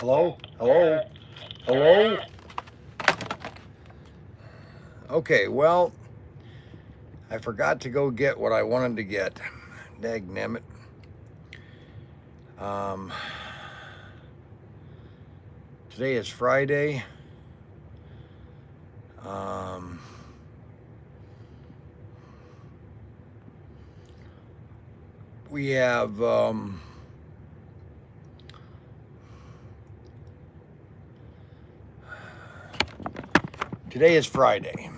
Hello? Hello? Hello? Okay, well, I forgot to go get what I wanted to get. Dagnammit. Today is Friday. We have today is Friday.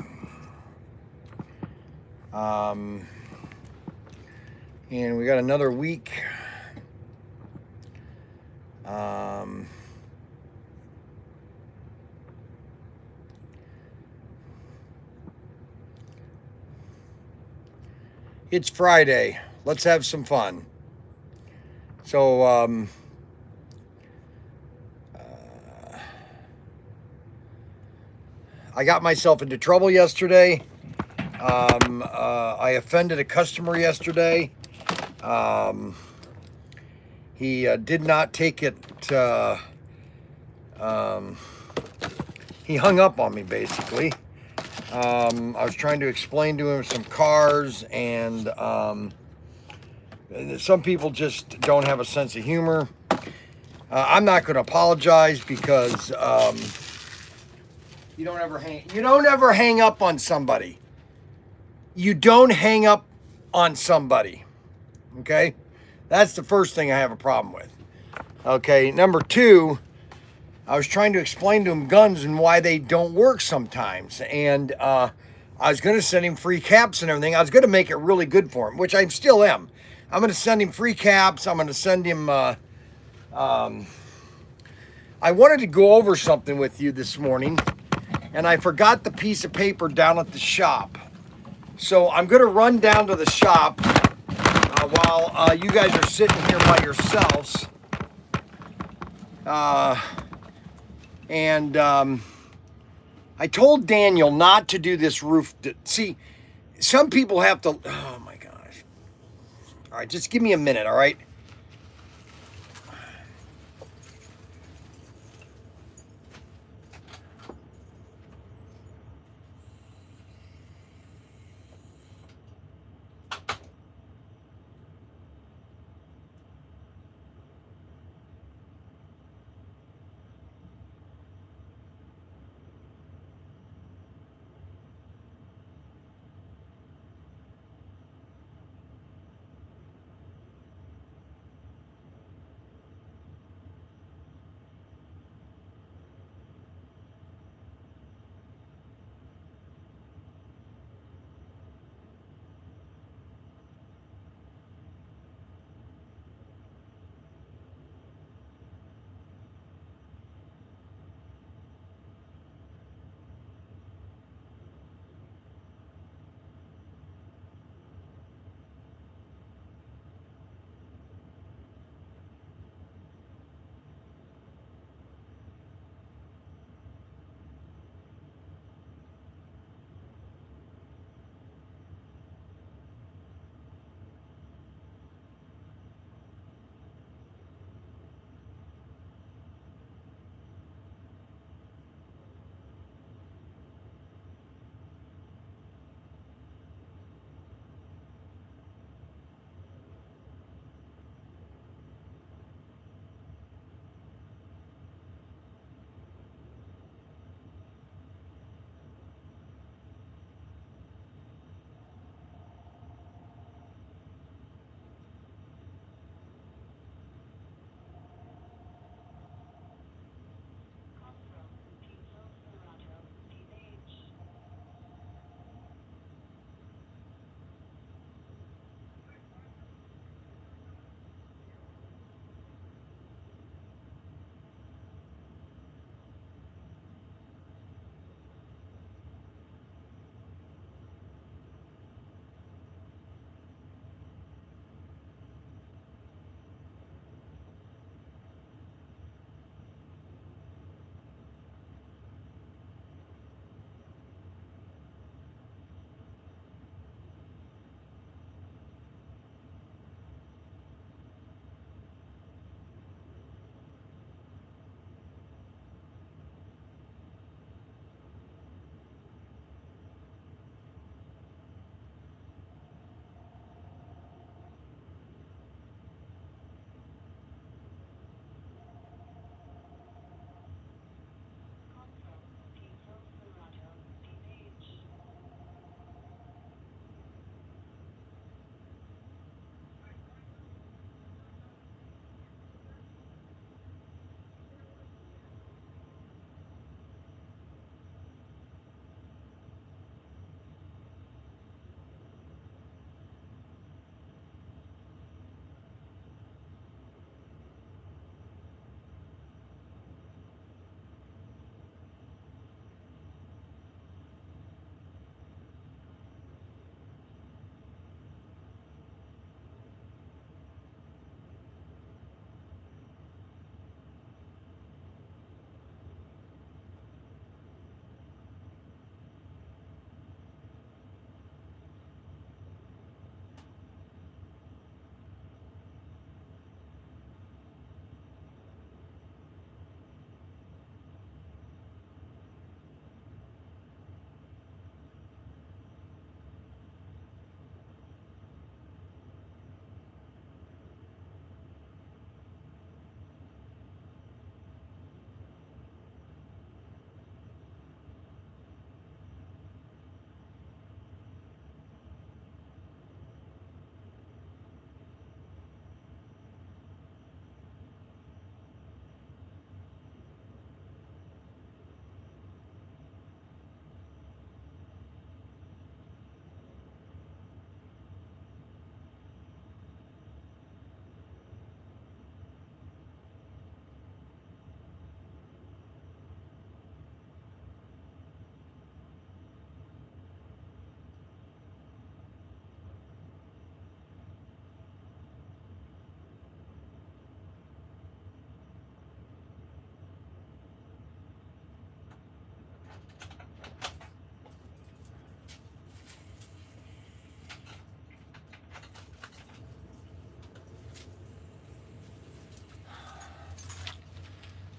And we got another week. It's Friday. Let's have some fun. So, I got myself into trouble yesterday. I offended a customer yesterday. He did not take it. He hung up on me, basically. I was trying to explain to him some cars, and some people just don't have a sense of humor. I'm not going to apologize because you don't ever hang up on somebody. You don't hang up on somebody. Okay? That's the first thing I have a problem with. Okay, number two, I was trying to explain to him guns and why they don't work sometimes. And I was going to send him free caps and everything. I was going to make it really good for him, which I still am. I'm going to send him free caps. I'm going to send him... I wanted to go over something with you this morning, and I forgot the piece of paper down at the shop. So I'm going to run down to the shop while you guys are sitting here by yourselves. I told Daniel not to do this roof. See, some people have to... Oh, my gosh. All right, just give me a minute, all right?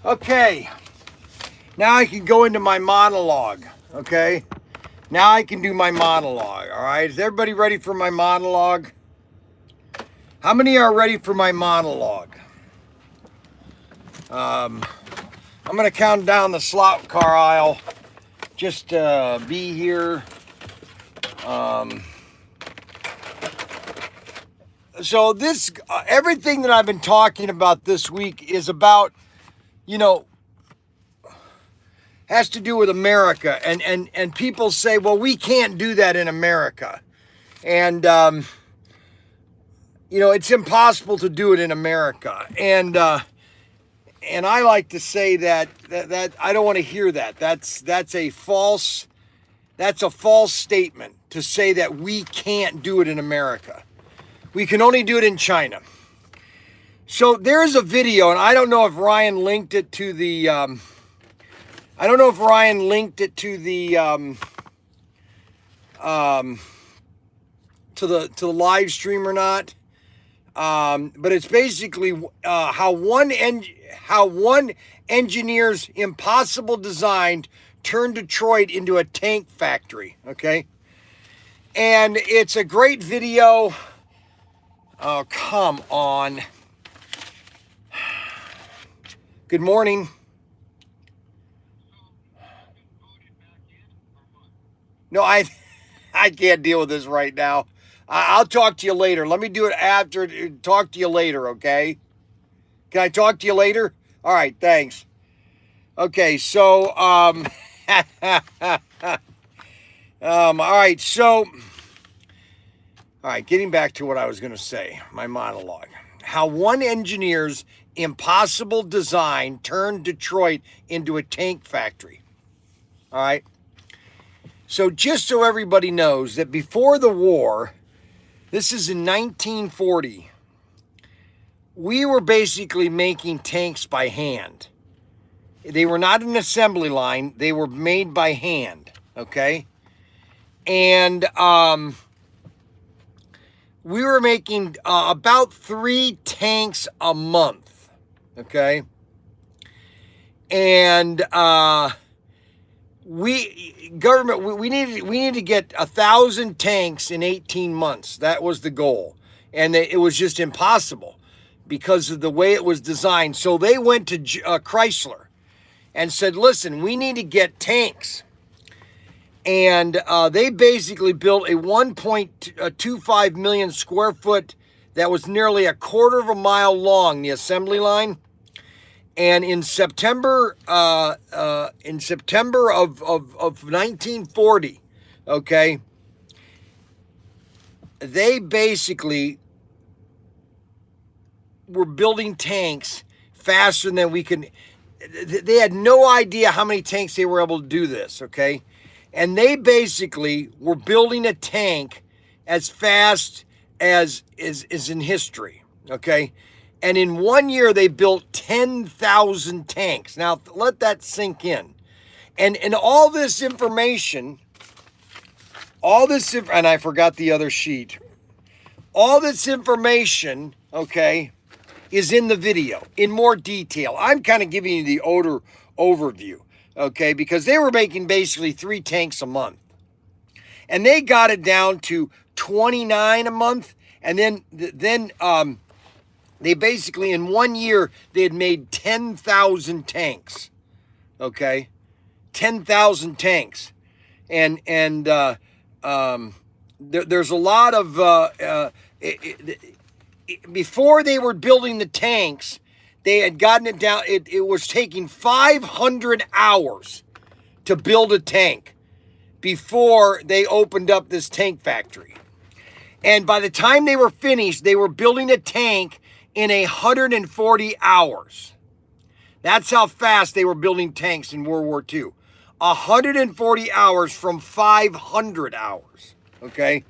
Okay, now I can go into my monologue, okay? Now I can do my monologue, all right? Is everybody ready for my monologue? How many are ready for my monologue? I'm gonna count down the slot car aisle. Just be here. So this, everything that I've been talking about this week is about, you know, has to do with America. And people say, well, we can't do that in America. And, you know, it's impossible to do it in America. And I like to say that I don't want to hear that. That's a false statement to say that we can't do it in America. We can only do it in China. So there's a video, and I don't know if Ryan linked it to the to the live stream or not. But it's basically how one engineer's impossible design turned Detroit into a tank factory. Okay, and it's a great video. Oh, come on. Good morning. No, I can't deal with this right now. I'll talk to you later. Let me do it after. Talk to you later, okay? Can I talk to you later? All right, thanks. Okay, so, all right, so, all right, getting back to what I was going to say, my monologue. How one engineer's impossible design turned Detroit into a tank factory. All right. So just so everybody knows that before the war, this is in 1940, we were basically making tanks by hand. They were not an assembly line. They were made by hand, okay? And we were making about 3 tanks a month, okay? And we needed to get 1,000 tanks in 18 months. That was the goal. And it was just impossible because of the way it was designed. So they went to Chrysler and said, listen, we need to get tanks. And they basically built a 1.25 million square foot that was nearly a quarter of a mile long, the assembly line. And in September of 1940, okay, they basically were building tanks faster than we could. They had no idea how many tanks they were able to do this, okay? And they basically were building a tank as fast as is in history, okay? And in 1 year, they built 10,000 tanks. Now, let that sink in. And all this information, and I forgot the other sheet. All this information, okay, is in the video in more detail. I'm kind of giving you the overview, okay, because they were making basically 3 tanks a month. And they got it down to 29 a month. And then they basically, in 1 year, they had made 10,000 tanks, okay? 10,000 tanks. And there's a lot of, before they were building the tanks, they had gotten it down, it was taking 500 hours to build a tank before they opened up this tank factory. And by the time they were finished, they were building a tank in 140 hours. That's how fast they were building tanks in World War II. 140 hours from 500 hours, okay?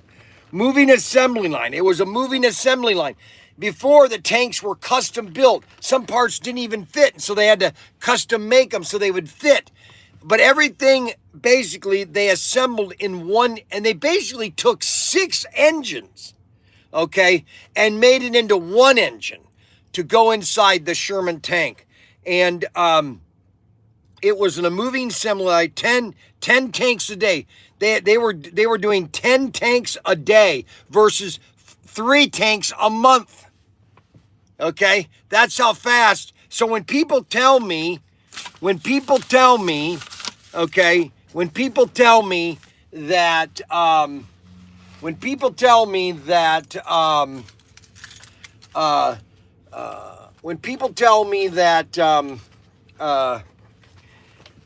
Moving assembly line. It was a moving assembly line. Before, the tanks were custom built. Some parts didn't even fit, so they had to custom make them so they would fit. But everything, basically, they assembled in one, and they basically took 6 engines, okay, and made it into one engine to go inside the Sherman tank. And it was in a moving simulator, 10 tanks a day. They were doing 10 tanks a day versus 3 tanks a month. Okay, that's how fast. So when people tell me, okay, when people tell me that, when people tell me that,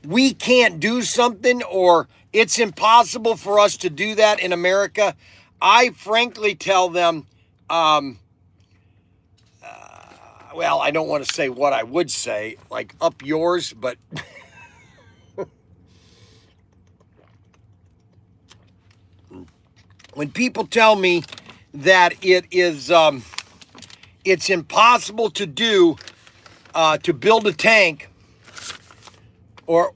we can't do something or it's impossible for us to do that in America, I frankly tell them, well, I don't want to say what I would say, like up yours, but when people tell me that it is, it's impossible to do, to build a tank or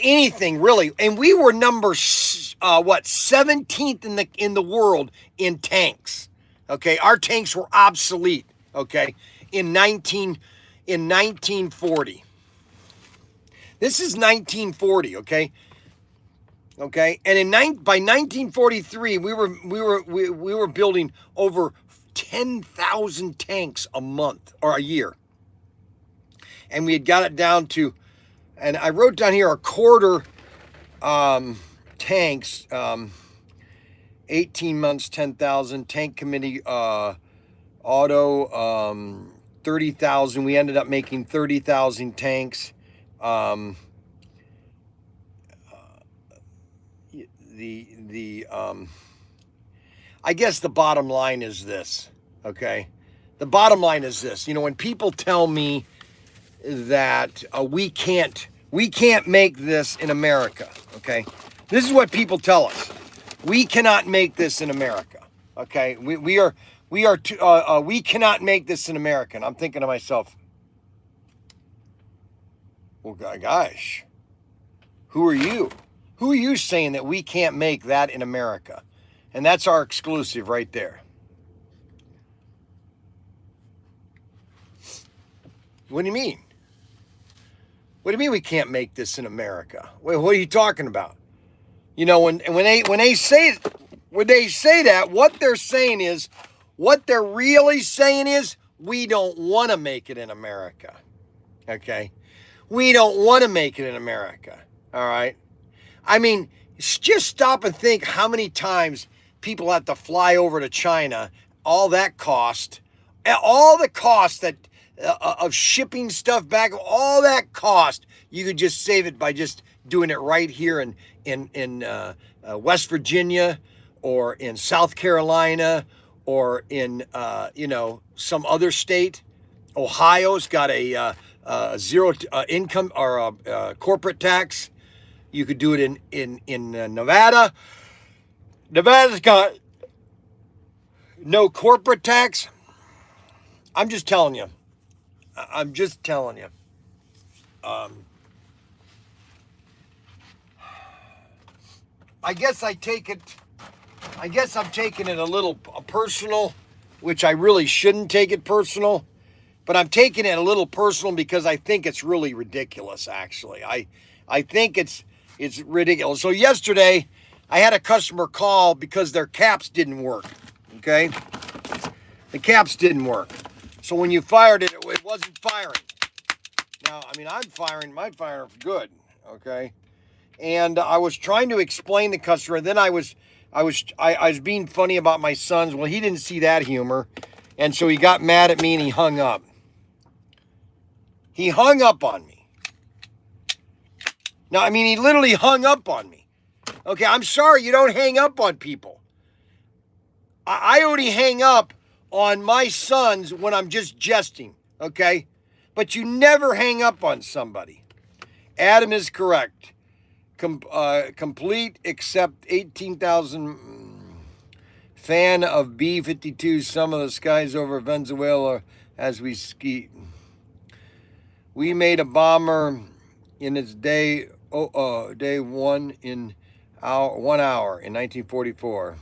anything really, and we were number 17th in the world in tanks. Okay, our tanks were obsolete. Okay, in 1940. This is 1940. Okay, and by 1943 we were building over 10,000 tanks a month or a year, and we had got it down to, and I wrote down here a quarter tanks, 18 months, 10,000 tank committee, auto, 30,000. We ended up making 30,000 tanks. I guess the bottom line is this, okay? The bottom line is this. You know, when people tell me that we can't make this in America, okay? This is what people tell us. We cannot make this in America, okay? We cannot make this in America. And I'm thinking to myself, well, gosh, who are you? Who are you saying that we can't make that in America? And that's our exclusive right there. What do you mean? What do you mean we can't make this in America? Wait, what are you talking about? You know, when they say that, what they're saying is, what they're really saying is, we don't want to make it in America. Okay? We don't want to make it in America. All right? I mean, just stop and think how many times people have to fly over to China, all the cost that of shipping stuff back, all that cost, you could just save it by just doing it right here in West Virginia or in South Carolina or in some other state. Ohio's got a zero income or corporate tax. You could do it in Nevada. Nevada's got no corporate tax. I'm just telling you. I guess I'm taking it a little personal, which I really shouldn't take it personal, but I'm taking it a little personal because I think it's really ridiculous, actually. I think it's ridiculous. So yesterday, I had a customer call because their caps didn't work, okay? The caps didn't work. So when you fired it, it wasn't firing. Now, I mean, I'm firing for good, okay? And I was trying to explain the customer. Then I was being funny about my sons. Well, he didn't see that humor. And so he got mad at me and he hung up. He hung up on me. Now, I mean, he literally hung up on me. Okay, I'm sorry, you don't hang up on people. I only hang up on my sons when I'm just jesting, okay? But you never hang up on somebody. Adam is correct. Complete except 18,000. Fan of B-52. Some of the skies over Venezuela as we ski. We made a bomber in its day one in 1 hour in 1944.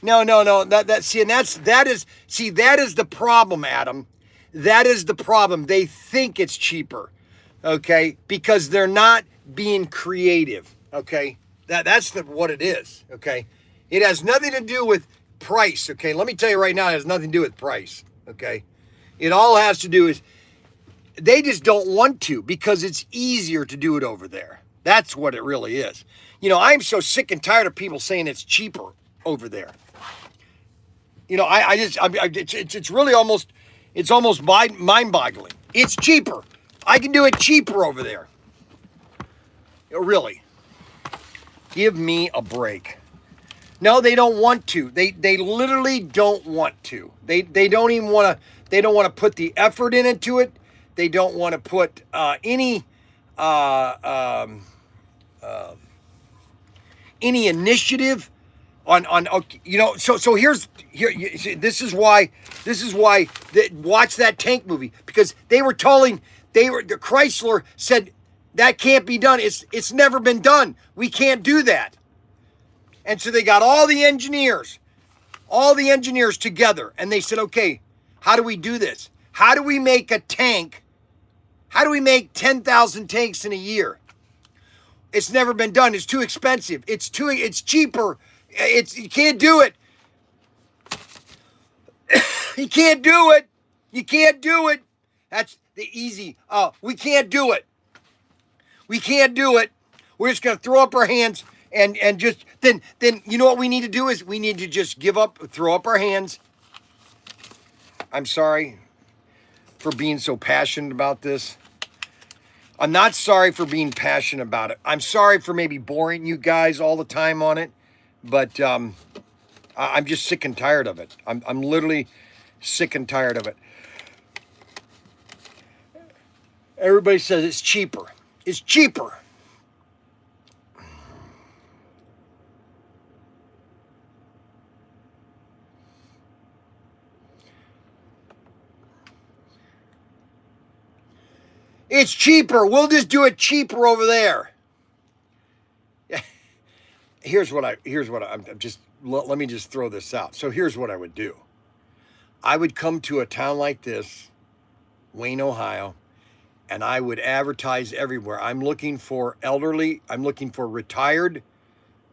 No. That is the problem, Adam. That is the problem. They think it's cheaper, okay, because they're not being creative, okay. That's what it is, okay. It has nothing to do with price, okay. Let me tell you right now, it has nothing to do with price, okay. It all has to do is they just don't want to because it's easier to do it over there. That's what it really is. You know, I'm so sick and tired of people saying it's cheaper over there. You know, it's really almost mind-boggling. It's cheaper. I can do it cheaper over there. Really. Give me a break. No, they don't want to. They literally don't want to. They don't even want to. They don't want to put the effort into it. They don't want to put any initiative on you know. So here. This is why watch that tank movie, because the Chrysler said that can't be done. It's never been done. We can't do that. And so they got all the engineers together, and they said, okay, how do we do this? How do we make a tank? How do we make 10,000 tanks in a year? It's never been done. It's too expensive. It's cheaper. You can't do it. You can't do it. You can't do it. That's the easy. We can't do it. We can't do it. We're just going to throw up our hands and just then you know what we need to do is we need to just give up, throw up our hands. I'm sorry for being so passionate about this. I'm not sorry for being passionate about it. I'm sorry for maybe boring you guys all the time on it, but I'm just sick and tired of it. I'm literally sick and tired of it. Everybody says it's cheaper. It's cheaper. It's cheaper. We'll just do it cheaper over there. Let me just throw this out. So here's what I would do. I would come to a town like this, Wayne, Ohio, and I would advertise everywhere. I'm looking for retired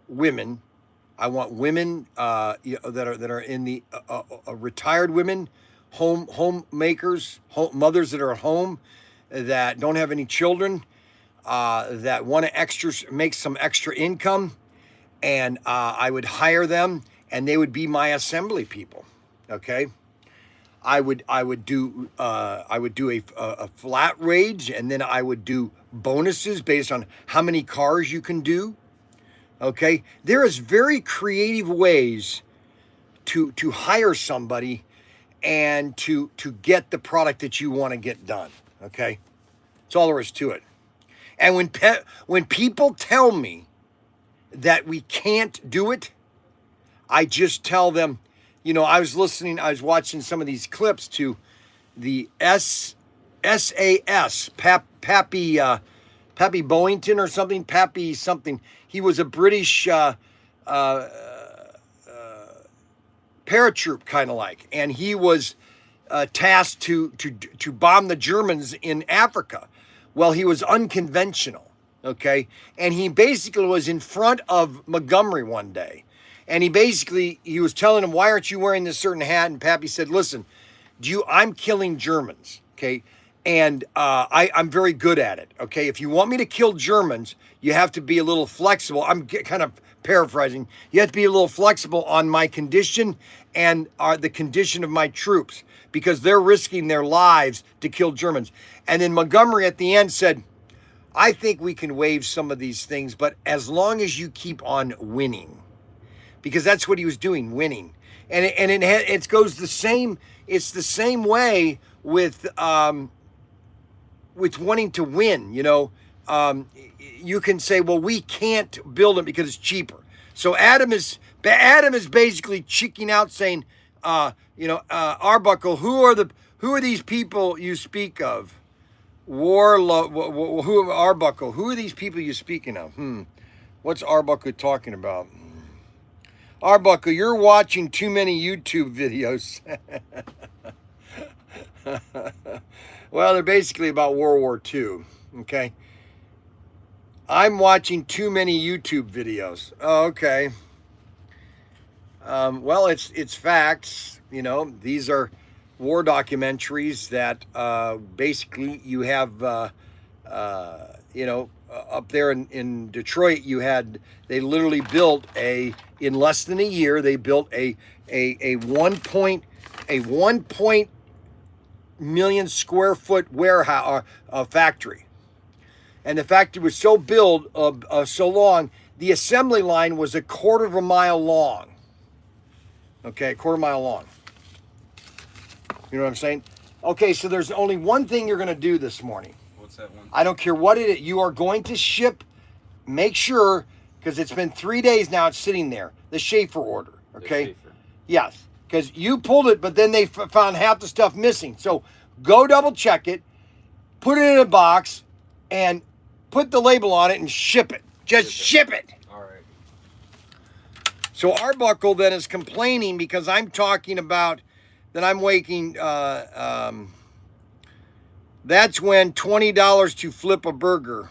women. I want women that are in the retired women, homemakers, mothers that are at home, that don't have any children, that want to make some extra income, and I would hire them, and they would be my assembly people. Okay, I would do a flat wage, and then I would do bonuses based on how many cars you can do. Okay, there is very creative ways to hire somebody and to get the product that you want to get done. Okay, that's all there is to it. And when people tell me that we can't do it, I just tell them, you know, I was watching some of these clips to the SAS, Pappy Boyington or something, Pappy something. He was a British paratroop kind of like, and he was tasked to bomb the Germans in Africa. Well, he was unconventional, okay? And he basically was in front of Montgomery one day. And he was telling him, why aren't you wearing this certain hat? And Pappy said, listen, I'm killing Germans, okay? And I'm very good at it, okay? If you want me to kill Germans, you have to be a little flexible. I'm kind of paraphrasing. You have to be a little flexible on my condition and the condition of my troops, because they're risking their lives to kill Germans. And then Montgomery at the end said, I think we can waive some of these things, but as long as you keep on winning. Because that's what he was doing, winning. And it goes the same, it's the same way with wanting to win, you know. You can say, well, we can't build it because it's cheaper. So Adam is basically cheeking out, saying, Arbuckle, who are these people you speak of? Arbuckle, who are these people you speaking of? What's Arbuckle talking about? Arbuckle, you're watching too many YouTube videos. Well, they're basically about World War II, okay? I'm watching too many YouTube videos. Oh, okay. Well, it's facts. You know, these are war documentaries that basically you have, you know, up there in Detroit, they literally built in less than a year, they built a 1 million square foot warehouse, factory. And the factory was so so long, the assembly line was a quarter of a mile long. Okay, a quarter mile long. You know what I'm saying? Okay, so there's only one thing you're going to do this morning. What's that one? I don't care what it is. You are going to ship, make sure, because it's been 3 days now, it's sitting there, the Schaefer order, okay? The Schaefer. Yes, because you pulled it, but then they found half the stuff missing. So go double check it, put it in a box, and put the label on it and ship it. Just ship it. All right. So Arbuckle then is complaining because I'm talking about that I'm waking, that's when $20 to flip a burger.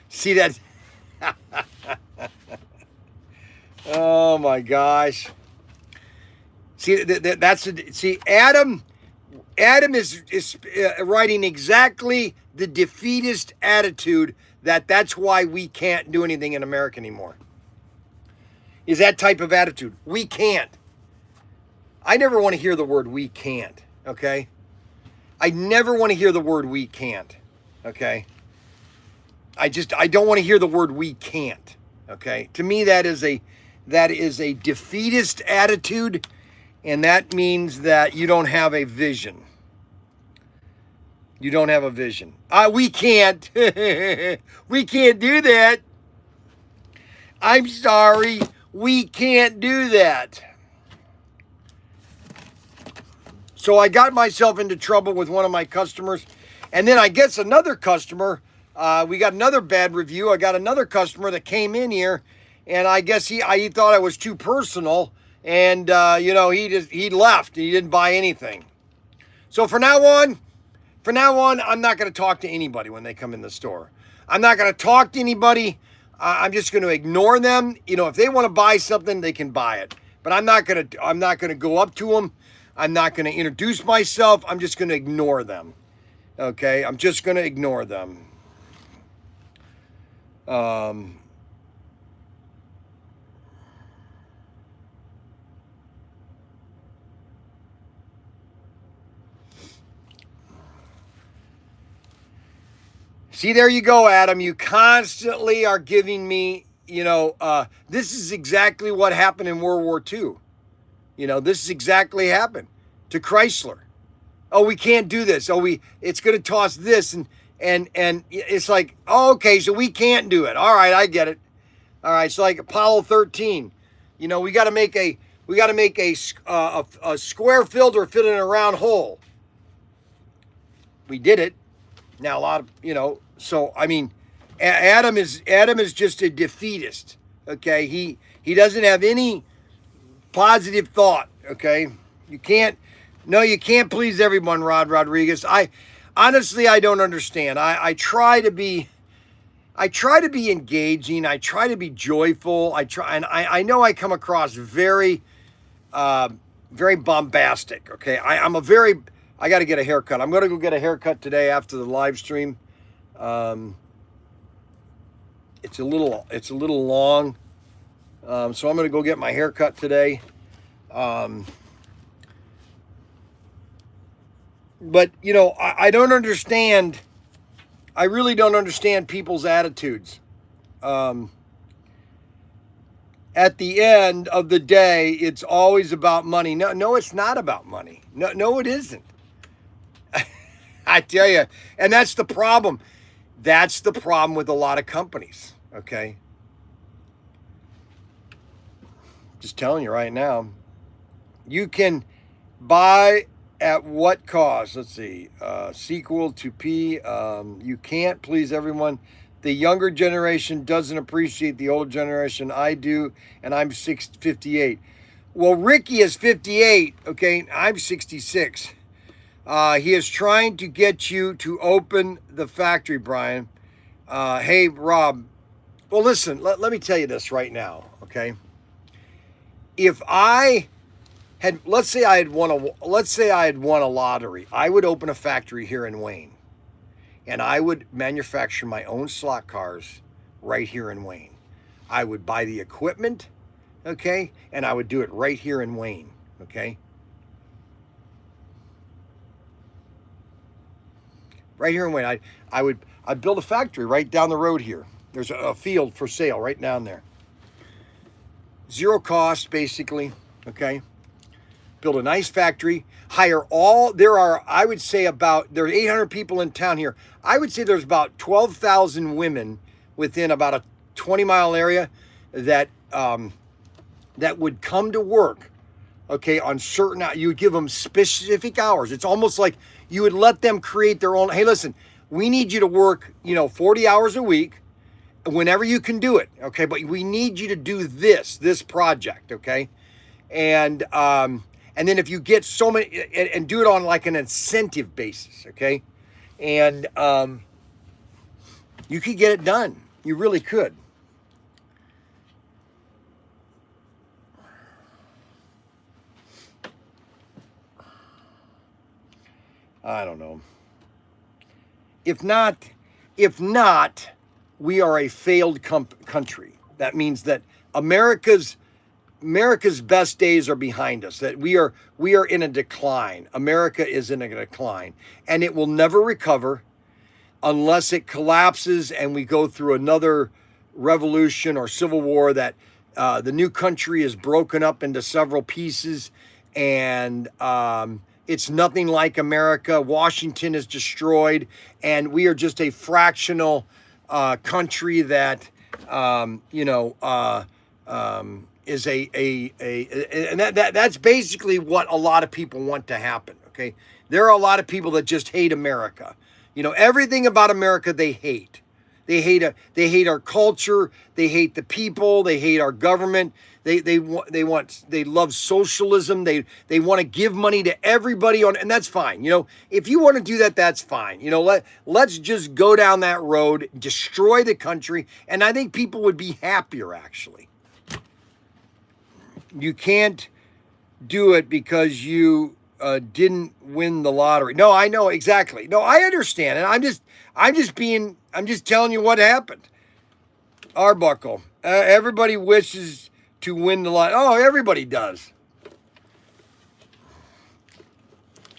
See that? Oh my gosh. See, see, Adam is writing exactly the defeatist attitude that's why we can't do anything in America anymore. Is that type of attitude. We can't. I never want to hear the word we can't, okay? I never want to hear the word we can't, okay? I don't want to hear the word we can't, okay? To me, that is a defeatist attitude, and that means that you don't have a vision. You don't have a vision. We can't. We can't do that. I'm sorry. We can't do that. So I got myself into trouble with one of my customers. And then I guess another customer, we got another bad review. I got another customer that came in here, and I guess he thought I was too personal. And, you know, he left. He didn't buy anything. So from now on, I'm not going to talk to anybody when they come in the store. I'm not going to talk to anybody. I'm just going to ignore them. You know, if they want to buy something, they can buy it. But I'm not going to go up to them. I'm not going to introduce myself. I'm just going to ignore them. Okay? I'm just going to ignore them. See, there you go, Adam. You constantly are giving me, you know, this is exactly what happened in World War II. You know, this is exactly happened to Chrysler. Oh, we can't do this. Oh, it's going to toss this. And it's like, oh, okay, so we can't do it. All right, I get it. All right, so like Apollo 13, you know, we got to make a square filter fit in a round hole. We did it. Now a lot of, you know, so I mean, Adam is just a defeatist. Okay, he doesn't have any positive thought. Okay, you can't please everyone, Rod Rodriguez. I honestly don't understand. I try to be engaging. I try to be joyful. I know I come across very bombastic. Okay, I got to get a haircut. I'm going to go get a haircut today after the live stream. It's a little long. So I'm going to go get my haircut today. But, you know, I don't understand. I really don't understand people's attitudes. At the end of the day, it's always about money. No, it's not about money. No, it isn't. I tell you, and that's the problem. That's the problem with a lot of companies, okay? Just telling you right now. You can buy At what cost? Let's see. Sequel to P. You can't please everyone. The younger generation doesn't appreciate the older generation. I do, and I'm 58. Well, Ricky is 58, okay? I'm 66. He is trying to get you to open the factory, Brian. Hey, Rob. Well, listen, let me tell you this right now, okay? If I had, let's say I had won a lottery, I would open a factory here in Wayne, and I would manufacture my own slot cars right here in Wayne. I would buy the equipment, okay, and I would do it right here in Wayne, okay? Right here in Wayne, I'd build a factory right down the road here. There's a field for sale right down there. Zero cost, basically, okay? Build a nice factory, hire I would say there are 800 people in town here. I would say there's about 12,000 women within about a 20-mile area that would come to work, okay, on certain, you would give them specific hours. It's almost like you would let them create their own, hey, listen, we need you to work, 40 hours a week, whenever you can do it, okay, but we need you to do this project, okay? And then if you get so many, and do it on like an incentive basis, okay? And you could get it done. You really could. I don't know. If not, we are a failed country. That means that America's best days are behind us. That we are in a decline. America is in a decline, and it will never recover unless it collapses and we go through another revolution or civil war. That the new country is broken up into several pieces, and it's nothing like America. Washington is destroyed, and we are just a fractional country that is and that's basically what a lot of people want to happen. Okay, there are a lot of people that just hate America. Everything about America they hate. They hate our culture. They hate the people. They hate our government. They love socialism. They want to give money to everybody and that's fine. If you want to do that, that's fine. Let's just go down that road, destroy the country, and I think people would be happier actually. You can't do it because you didn't win the lottery. No, I know exactly. No, I understand, and I'm just telling you what happened. Arbuckle. Everybody wishes to win the lottery. Oh, everybody does.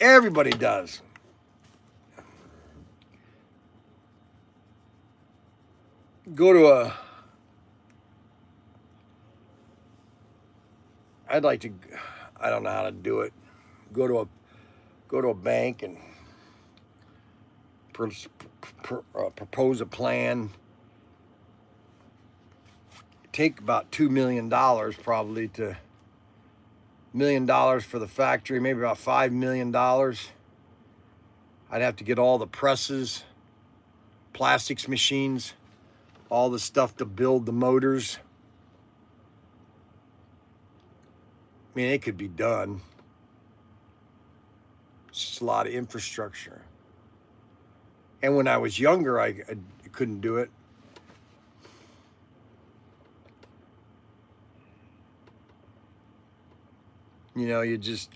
Everybody does. I don't know how to do it. Go to a bank and propose a plan. Take about $2 million probably to $1 million for the factory, maybe about $5 million. I'd have to get all the presses, plastics machines, all the stuff to build the motors. I mean, it could be done. It's just a lot of infrastructure. And when I was younger, I couldn't do it. You just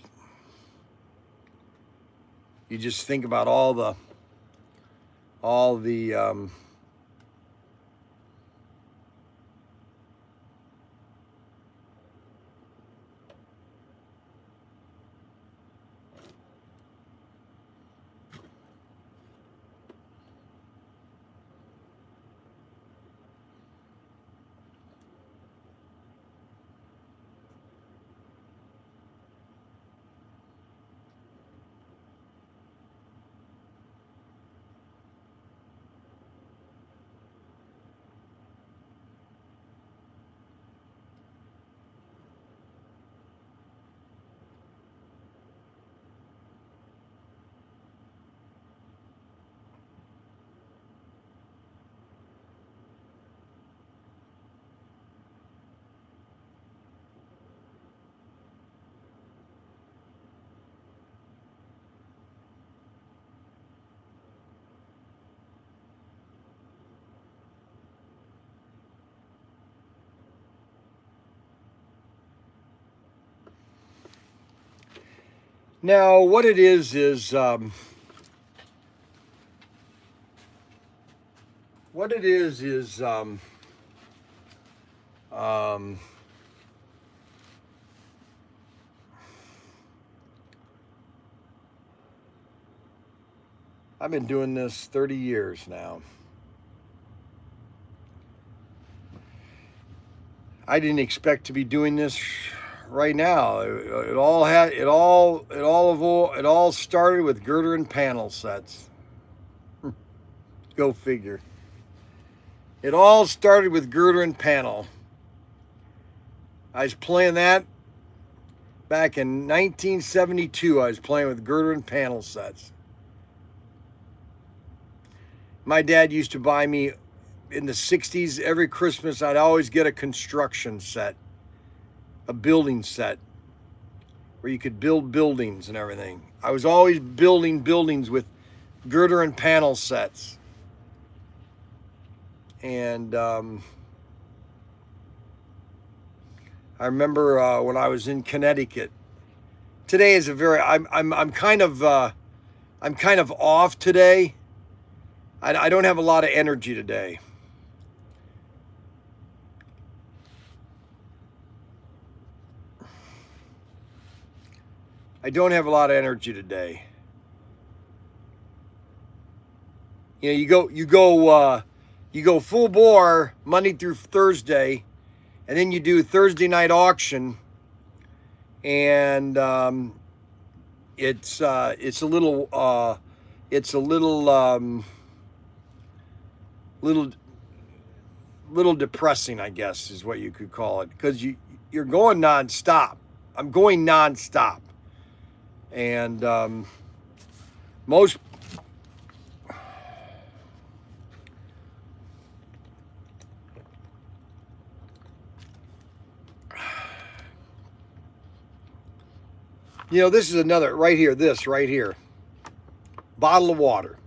think about all the Now, what it is what it is I've been doing this 30 years now. I didn't expect to be doing this right now. It all started with girder and panel sets. Go figure. It all started with girder and panel. I was playing that back in 1972. I was playing with girder and panel sets. My dad used to buy me in the 60s, every Christmas, I'd always get a construction set, a building set, where you could build buildings and everything. I was always building buildings with girder and panel sets. And I remember when I was in Connecticut. Today is a very I'm kind of off today. I don't have a lot of energy today. I don't have a lot of energy today. You know, you go full bore Monday through Thursday, and then you do Thursday night auction, and it's a little depressing, I guess, is what you could call it, because you're going nonstop. I'm going nonstop, and most. You know, this is another right here. This right here, bottle of water.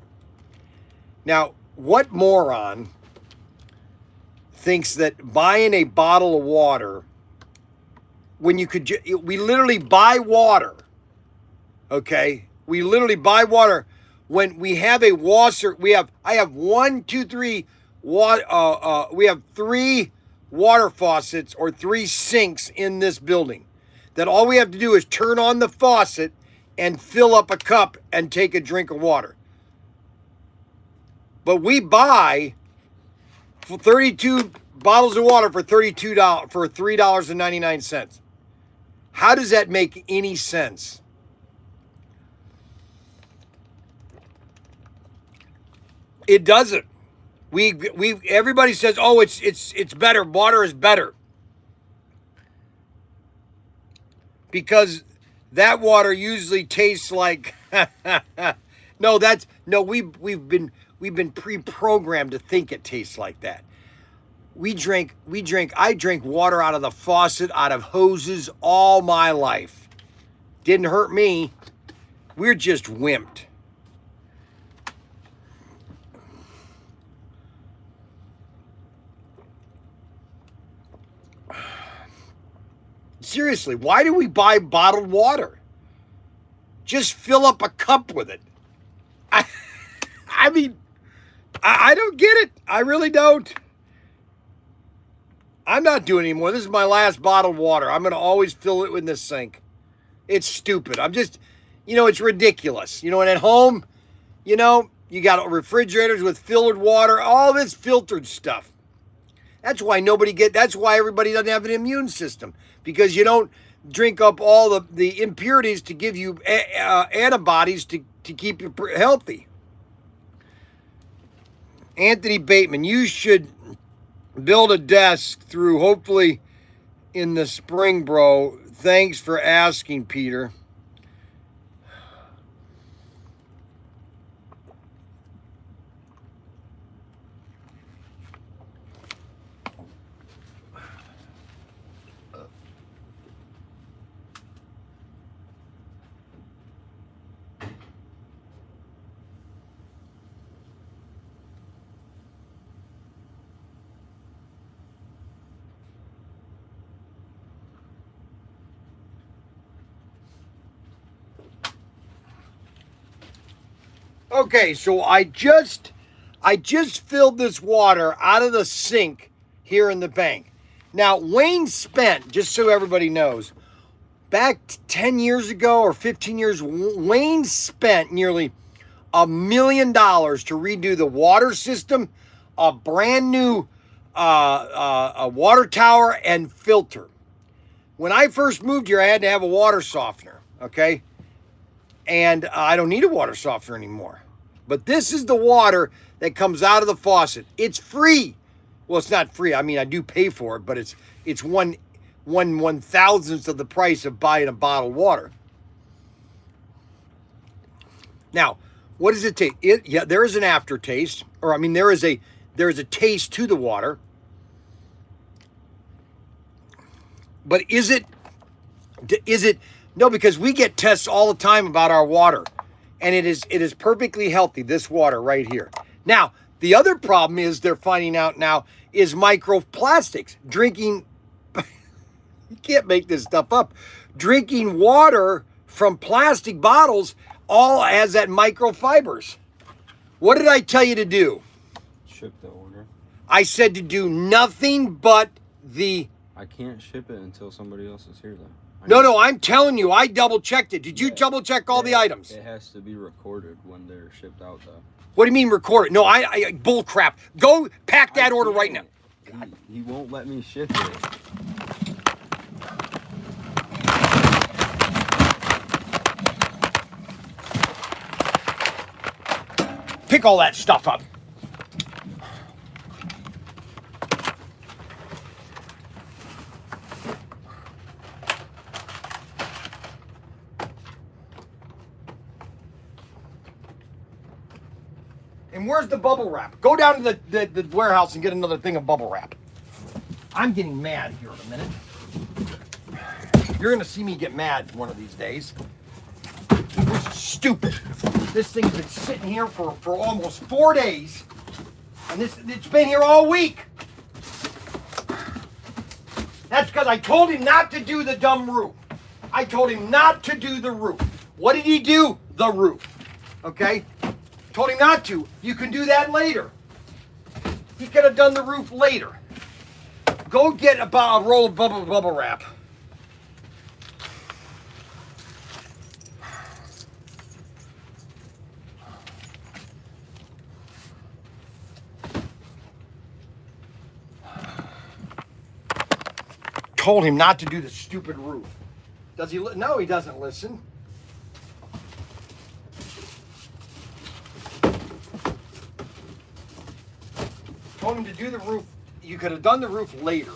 Now, what moron thinks that buying a bottle of water, when you could, we literally buy water, okay? We literally buy water when we have a washer. I have one, two, three, we have 3 water faucets or 3 sinks in this building, that all we have to do is turn on the faucet and fill up a cup and take a drink of water. But we buy 32 bottles of water for $32 for $3.99. How does that make any sense? It doesn't. Everybody says, "Oh, it's better. Water is better." Because that water usually tastes like we've been pre-programmed to think it tastes like that. I drank water out of the faucet, out of hoses all my life. Didn't hurt me. We're just wimped. Seriously, why do we buy bottled water? Just fill up a cup with it. I mean, I don't get it. I really don't. I'm not doing it anymore. This is my last bottled water. I'm going to always fill it in this sink. It's stupid. It's ridiculous. And at home, you got refrigerators with filtered water, all this filtered stuff. That's why everybody doesn't have an immune system, because you don't drink up all the impurities to give you antibodies to keep you healthy. Anthony Bateman, you should build a desk through hopefully in the spring, bro. Thanks for asking, Peter. Okay, so I just filled this water out of the sink here in the bank. Now, Wayne spent, just so everybody knows, back 10 years ago or 15 years, Wayne spent nearly $1 million to redo the water system, a brand new a water tower and filter. When I first moved here, I had to have a water softener, okay? And I don't need a water softener anymore. But this is the water that comes out of the faucet. It's free. Well, it's not free. I mean, I do pay for it, but it's one thousandth of the price of buying a bottled water. Now, what does it taste? Yeah, there is an aftertaste, or I mean, there is a taste to the water. But is it no, because we get tests all the time about our water, and it is perfectly healthy, this water right here. Now, the other problem is they're finding out now is microplastics. Drinking, you can't make this stuff up. Drinking water from plastic bottles all has that microfibers. What did I tell you to do? Ship the order. I said to do nothing but the... I can't ship it until somebody else is here, though. No, I'm telling you, I double-checked it. Did you double-check all the items? It has to be recorded when they're shipped out, though. What do you mean record it? No, I bull crap. Go pack that order right now. He won't let me ship it. Pick all that stuff up. And where's the bubble wrap? Go down to the warehouse and get another thing of bubble wrap. I'm getting mad here in a minute. You're gonna see me get mad one of these days. This is stupid. This thing's been sitting here for almost 4 days. And it's been here all week. That's because I told him not to do the dumb roof. I told him not to do the roof. What did he do? The roof. Okay? Told him not to. You can do that later. He could have done the roof later. Go get a roll of bubble wrap. Told him not to do the stupid roof. Does he? No, he doesn't listen. Told him to do the roof. You could have done the roof later.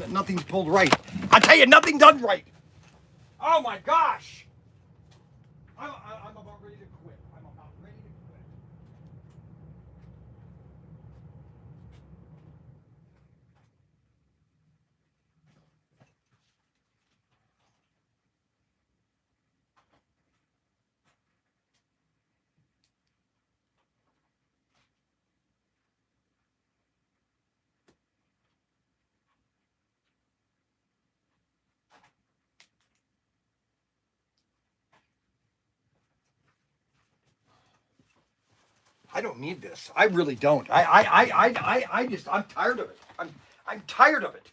Nothing's pulled right. I tell you, nothing done right. Oh my gosh. I'm about ready to quit. I'm about ready to quit. I don't need this. I really don't. I'm tired of it. I'm tired of it.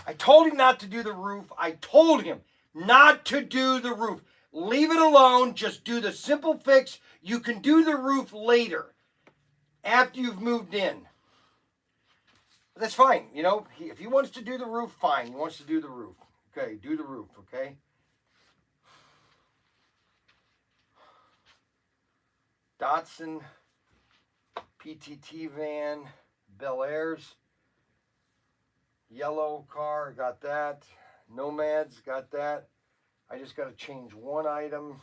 I told him not to do the roof. I told him not to do the roof. Leave it alone. Just do the simple fix. You can do the roof later after you've moved in. That's fine. You know, if he wants to do the roof, fine. He wants to do the roof. Okay, do the roof, okay? Datsun, PTT van, Bel Airs, yellow car, got that. Nomads, got that. I just got to change one item.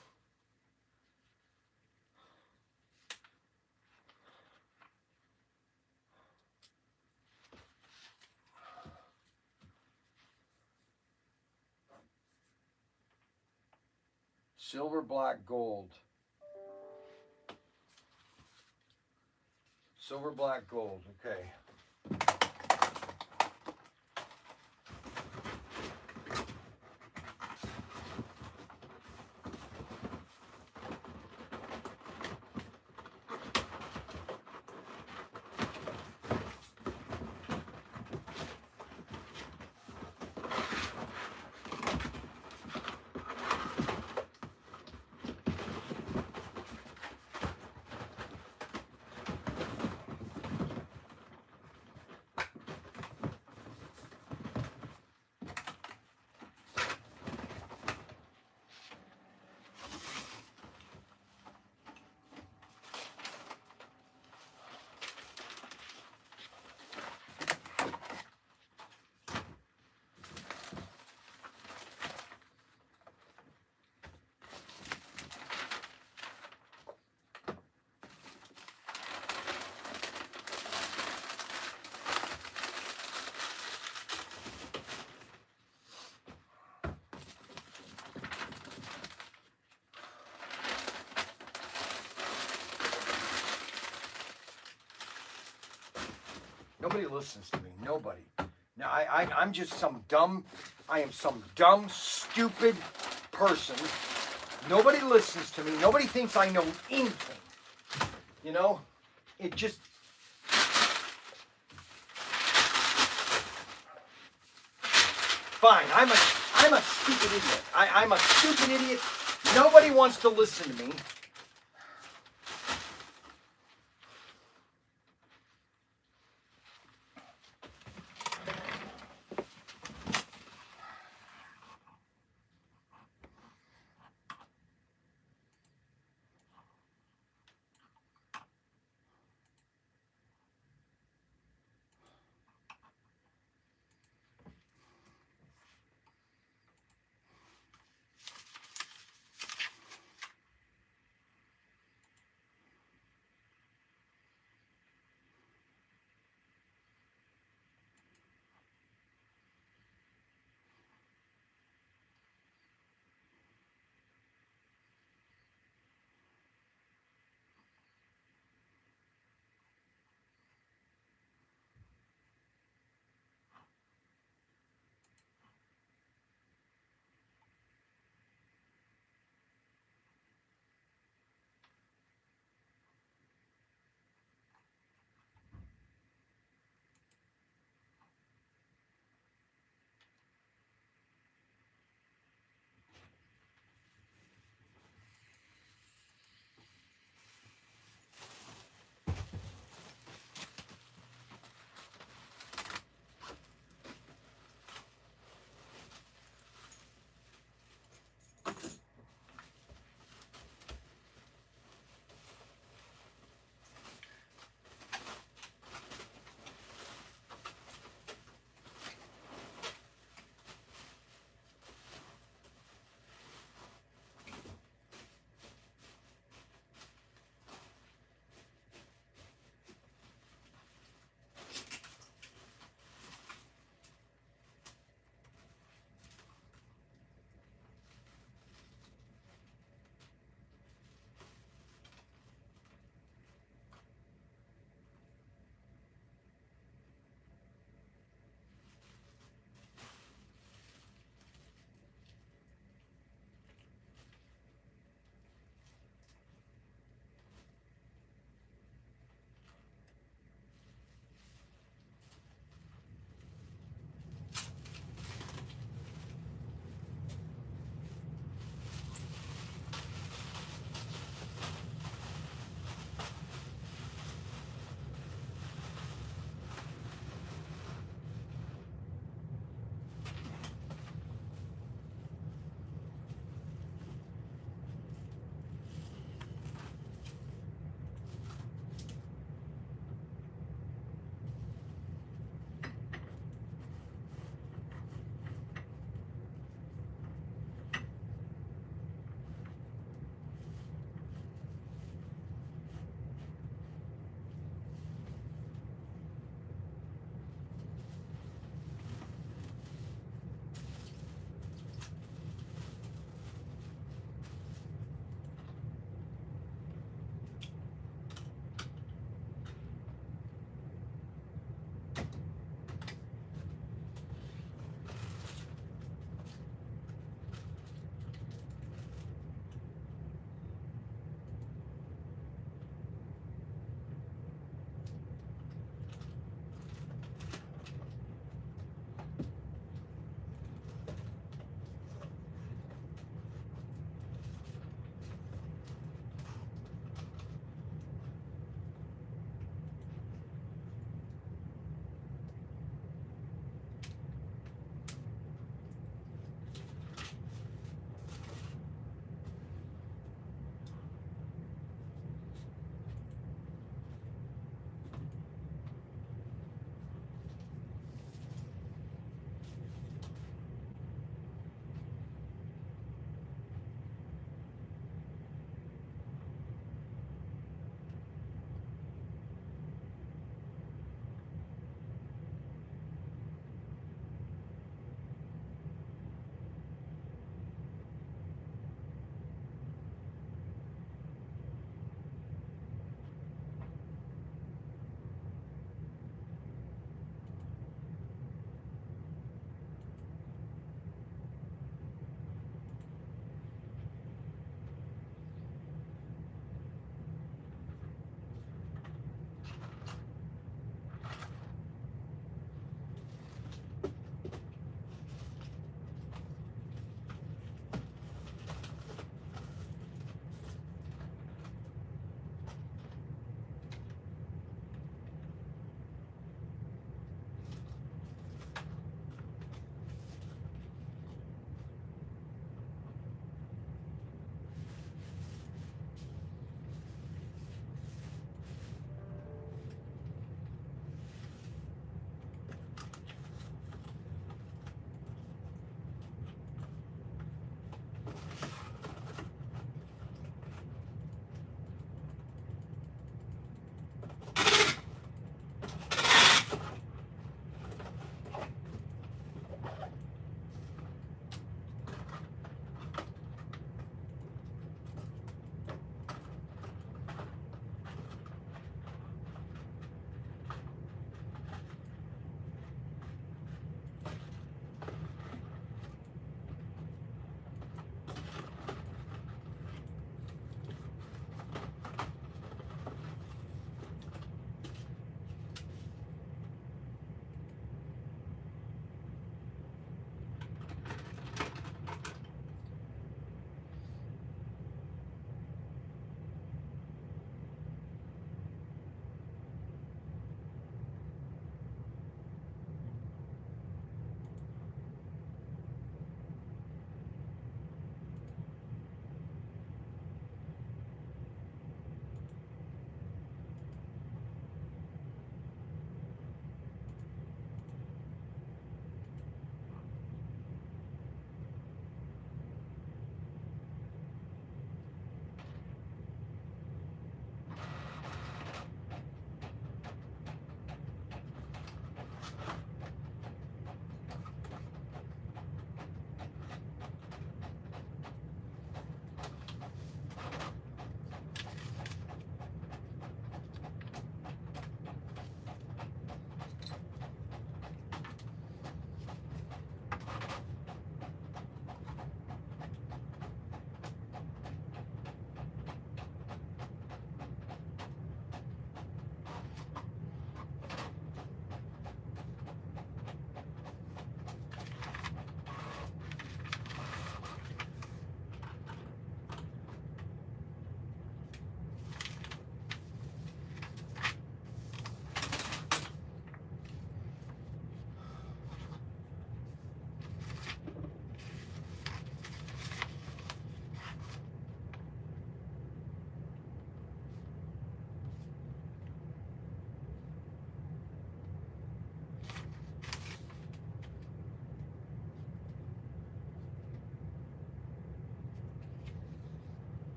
Silver, black, gold. Silver, black, gold. Okay. Nobody listens to me. Nobody. Now, I'm just some dumb, I am some dumb, stupid person. Nobody listens to me. Nobody thinks I know anything. You know? It just... Fine. I'm a stupid idiot. I'm a stupid idiot. Nobody wants to listen to me.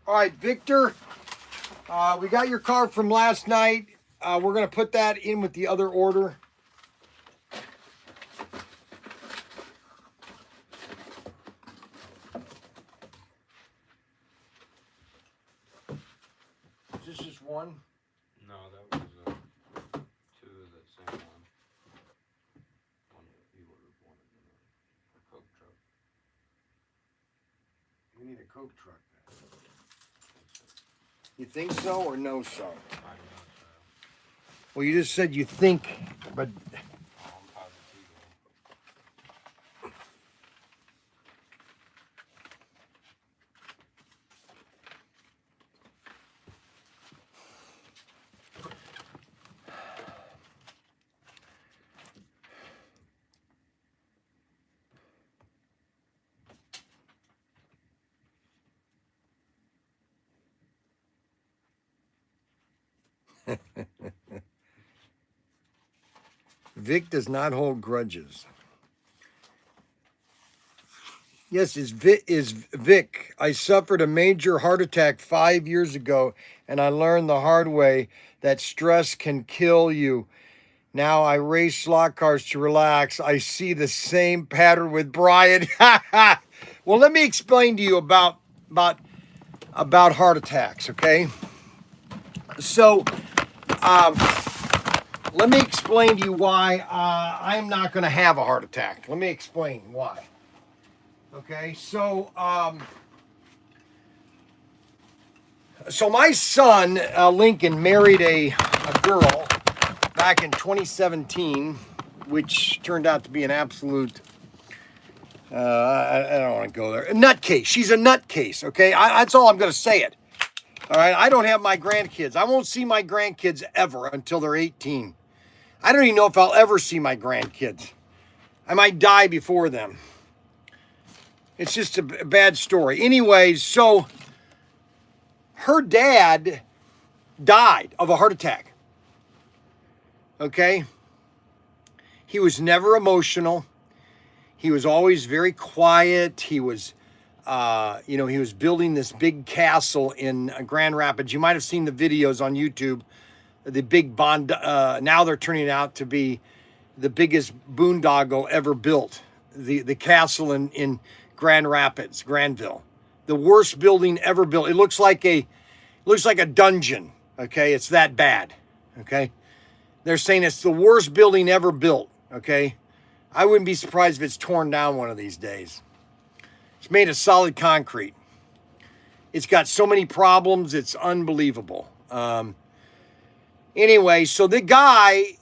All right, Victor, we got your card from last night. We're going to put that in with the other order. Is this just one? No, that was two of the same one. You ordered one of them. A Coke truck. We need a Coke truck then. You think so or no so? I know so. Well, you just said you think, but... I'm positive. Vic does not hold grudges. Yes, is Vic. I suffered a major heart attack 5 years ago, and I learned the hard way that stress can kill you. Now I race slot cars to relax. I see the same pattern with Bryan. Well, let me explain to you about heart attacks, okay? So, let me explain to you why I'm not going to have a heart attack. Let me explain why. Okay, so my son, Lincoln, married a girl back in 2017, which turned out to be an absolute, I don't want to go there, a nutcase. She's a nutcase, okay? That's all I'm going to say it. All right, I don't have my grandkids. I won't see my grandkids ever until they're 18. I don't even know if I'll ever see my grandkids. I might die before them. It's just a bad story. Anyways, so her dad died of a heart attack. Okay? He was never emotional. He was always very quiet. He was, he was building this big castle in Grand Rapids. You might have seen the videos on YouTube. The big bond, now they're turning out to be the biggest boondoggle ever built. The castle in Grand Rapids, Granville. The worst building ever built. It looks like a dungeon, okay? It's that bad, okay? They're saying it's the worst building ever built, okay? I wouldn't be surprised if it's torn down one of these days. It's made of solid concrete. It's got so many problems, it's unbelievable. Anyway, so the guy,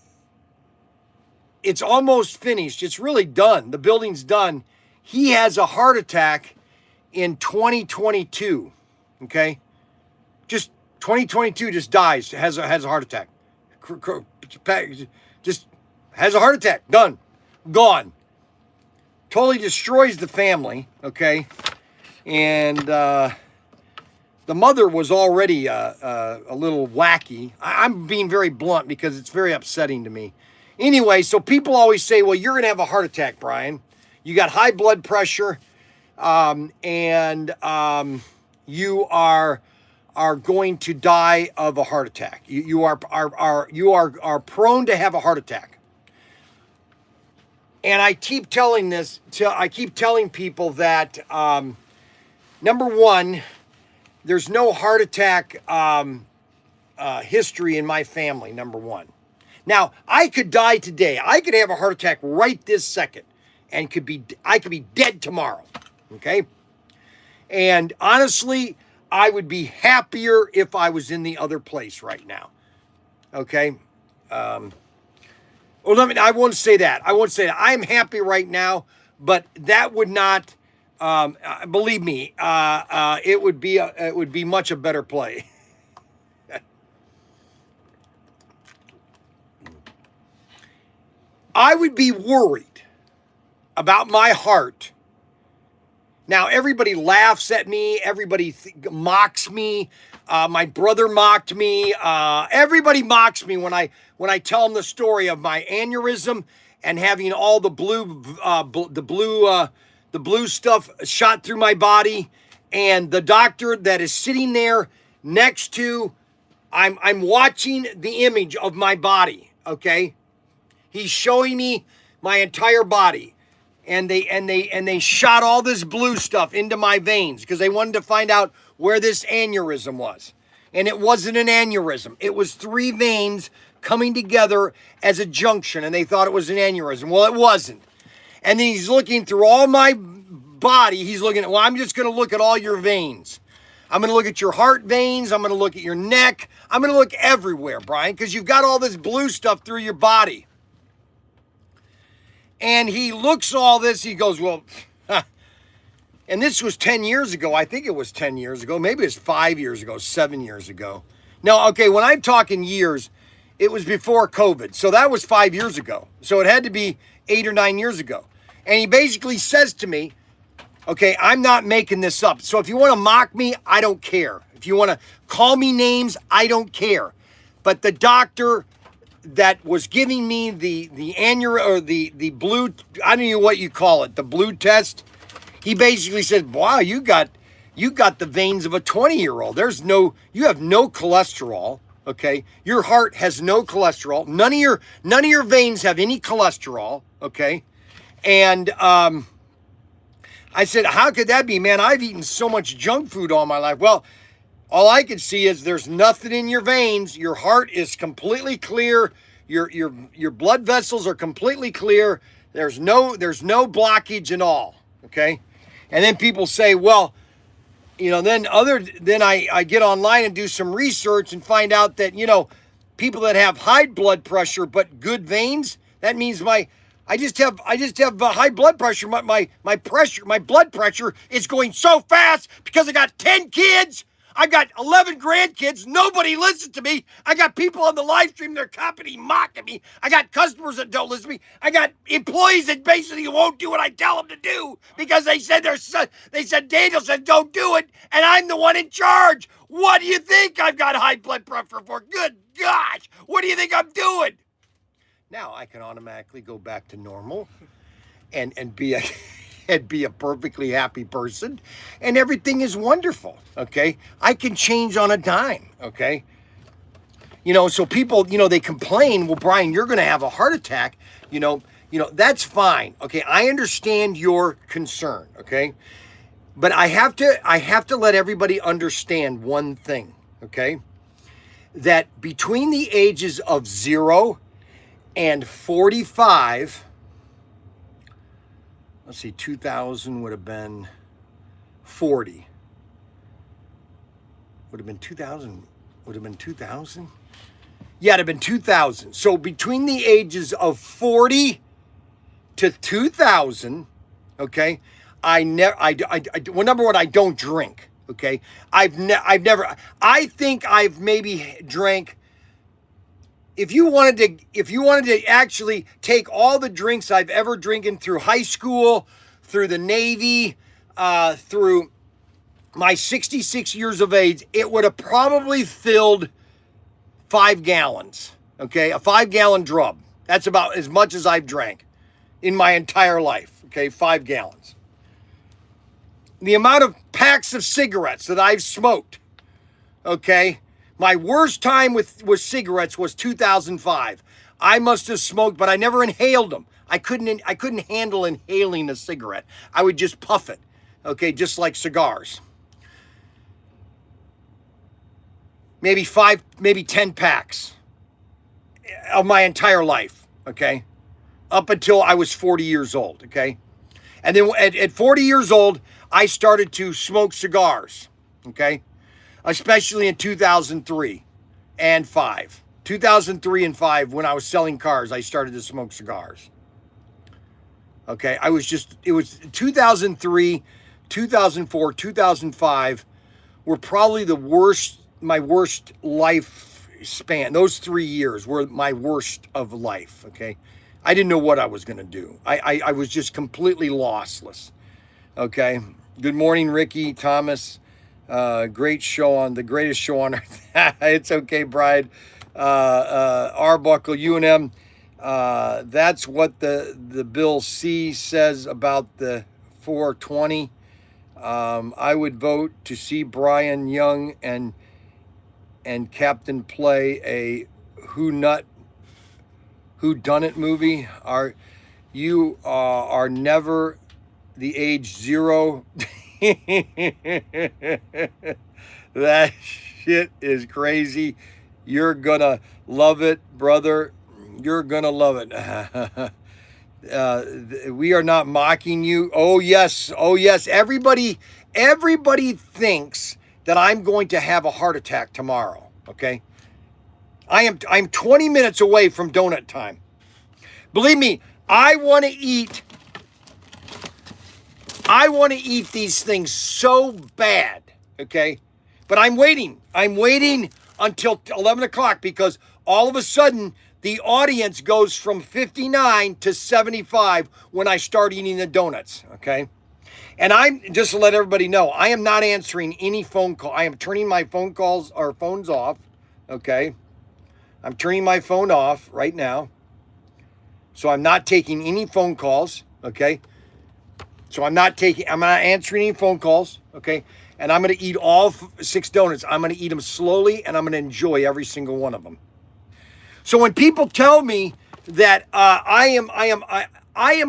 it's almost finished. It's really done. The building's done. He has a heart attack in 2022, okay? Just 2022 just dies, has a heart attack. Just has a heart attack, done, gone. Totally destroys the family, okay? And the mother was already a little wacky. I'm being very blunt because it's very upsetting to me. Anyway, so people always say, well, you're going to have a heart attack, Bryan. You got high blood pressure, and you are going to die of a heart attack. You are prone to have a heart attack. And I keep telling people that, number one, there's no heart attack history in my family, number one. Now, I could die today. I could have a heart attack right this second. And I could be dead tomorrow, okay? And honestly, I would be happier if I was in the other place right now, okay? I won't say that. I'm happy right now, but that would not, believe me, it would be much a better play. I would be worried about my heart. Now, everybody laughs at me. Everybody mocks me. My brother mocked me. Everybody mocks me when I tell them the story of my aneurysm and having all the blue stuff shot through my body And the doctor that is sitting there next to, I'm watching the image of my body, okay? He's showing me my entire body. And they shot all this blue stuff into my veins because they wanted to find out where this aneurysm was. And it wasn't an aneurysm. It was 3 veins coming together as a junction, and they thought it was an aneurysm. Well, it wasn't. And then he's looking through all my body. He's looking at, well, I'm just going to look at all your veins. I'm going to look at your heart veins. I'm going to look at your neck. I'm going to look everywhere, Bryan, because you've got all this blue stuff through your body. And he looks all this. He goes, well, and this was 10 years ago. I think it was 10 years ago. Maybe it was 5 years ago, 7 years ago. No, okay, when I'm talking years, it was before COVID. So that was 5 years ago. So it had to be 8 or 9 years ago. And he basically says to me, okay, I'm not making this up. So if you want to mock me, I don't care. If you want to call me names, I don't care. But the doctor that was giving me the blue, I don't know what you call it, the blue test, he basically said, wow, you got the veins of a 20-year-old. You have no cholesterol, okay? Your heart has no cholesterol. None of your veins have any cholesterol, okay? And I said, how could that be, man? I've eaten so much junk food all my life. Well, all I can see is there's nothing in your veins. Your heart is completely clear. Your blood vessels are completely clear. There's no blockage at all, okay? And then people say, well, you know, then I get online and do some research and find out that, you know, people that have high blood pressure but good veins, that means I just have high blood pressure. My blood pressure is going so fast because I got 10 kids. I got 11 grandkids. Nobody listens to me. I got people on the live stream, their company mocking me. I got customers that don't listen to me. I got employees that basically won't do what I tell them to do because they said Daniel said don't do it, and I'm the one in charge. What do you think I've got high blood pressure for? Good gosh, what do you think I'm doing? Now I can automatically go back to normal and be a perfectly happy person, and everything is wonderful, okay? I can change on a dime, okay? You know, so people, you know, they complain, well, Bryan, you're going to have a heart attack, you know, that's fine, okay? I understand your concern, okay? But I have to let everybody understand one thing, okay? That between the ages of 0 and 45, let's see, 2000 would have been 40. Would have been 2000. Would have been 2000? Yeah, it'd have been 2000. So between the ages of 40 to 2000, okay, well, number one, I don't drink, okay? I think I've maybe drank, if you wanted to actually take all the drinks I've ever drinking through high school, through the Navy, through my 66 years of age, it would have probably filled 5 gallons, okay? A 5-gallon drum. That's about as much as I've drank in my entire life, okay? 5 gallons. The amount of packs of cigarettes that I've smoked, okay? My worst time with cigarettes was 2005. I must have smoked, but I never inhaled them. I couldn't handle inhaling a cigarette. I would just puff it, okay, just like cigars. Maybe 10 packs of my entire life, okay, up until I was 40 years old, okay? And then at 40 years old, I started to smoke cigars, okay? Especially in 2003 and 5. 2003 and 5, when I was selling cars, I started to smoke cigars. Okay, it was 2003, 2004, 2005 were probably my worst life span. Those 3 years were my worst of life, okay? I didn't know what I was going to do. I was just completely lossless, okay? Good morning, Ricky, Thomas. Great show on the greatest show on earth. It's okay, Bryan. Arbuckle, UNM. That's what the Bill C says about the 420. I would vote to see Bryan Young and Captain play a whodunit movie. You are never the age 0. That shit is crazy. You're gonna love it, brother. You're gonna love it. We are not mocking you. Oh yes, everybody thinks that I'm going to have a heart attack tomorrow. Okay, I'm 20 minutes away from donut time. Believe me, I want to eat these things so bad. Okay, but I'm waiting until 11 o'clock because all of a sudden the audience goes from 59 to 75 when I start eating the donuts, okay? And I'm, just to let everybody know, I am not answering any phone call. I am turning my phones off, okay? I'm turning my phone off right now. So I'm not taking any phone calls, okay? So I'm not answering any phone calls, okay? And I'm going to eat all 6 donuts. I'm going to eat them slowly, and I'm going to enjoy every single one of them. So when people tell me that I am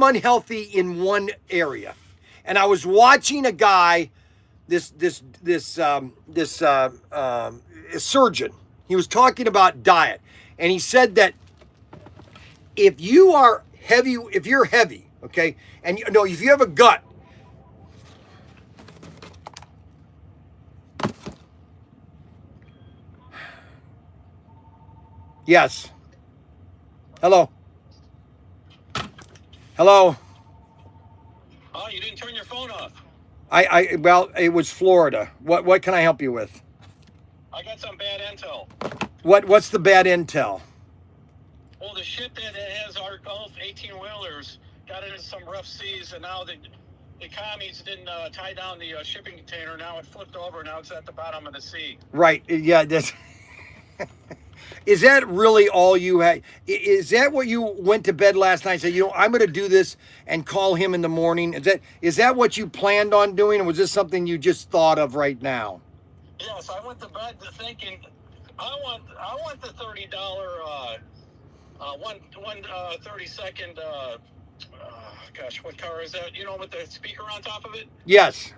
unhealthy in one area, and I was watching a guy, this surgeon, he was talking about diet, and he said that if you're heavy, okay, and if you have a gut. Yes. Hello. Hello. Oh, you didn't turn your phone off. Well, it was Florida. What can I help you with? I got some bad intel. What's the bad intel? Well, the ship that has our Gulf 18-wheelers got into some rough seas, and now the commies didn't tie down the shipping container. Now it flipped over. Now it's at the bottom of the sea. Right. Yeah. That's. Is that really all you had? Is that what you went to bed last night and said, I'm going to do this and call him in the morning? Is that what you planned on doing, or was this something you just thought of right now? Yes, I went to bed thinking I want the $30 one 30-second. Gosh, what car is that? With the speaker on top of it. Yes.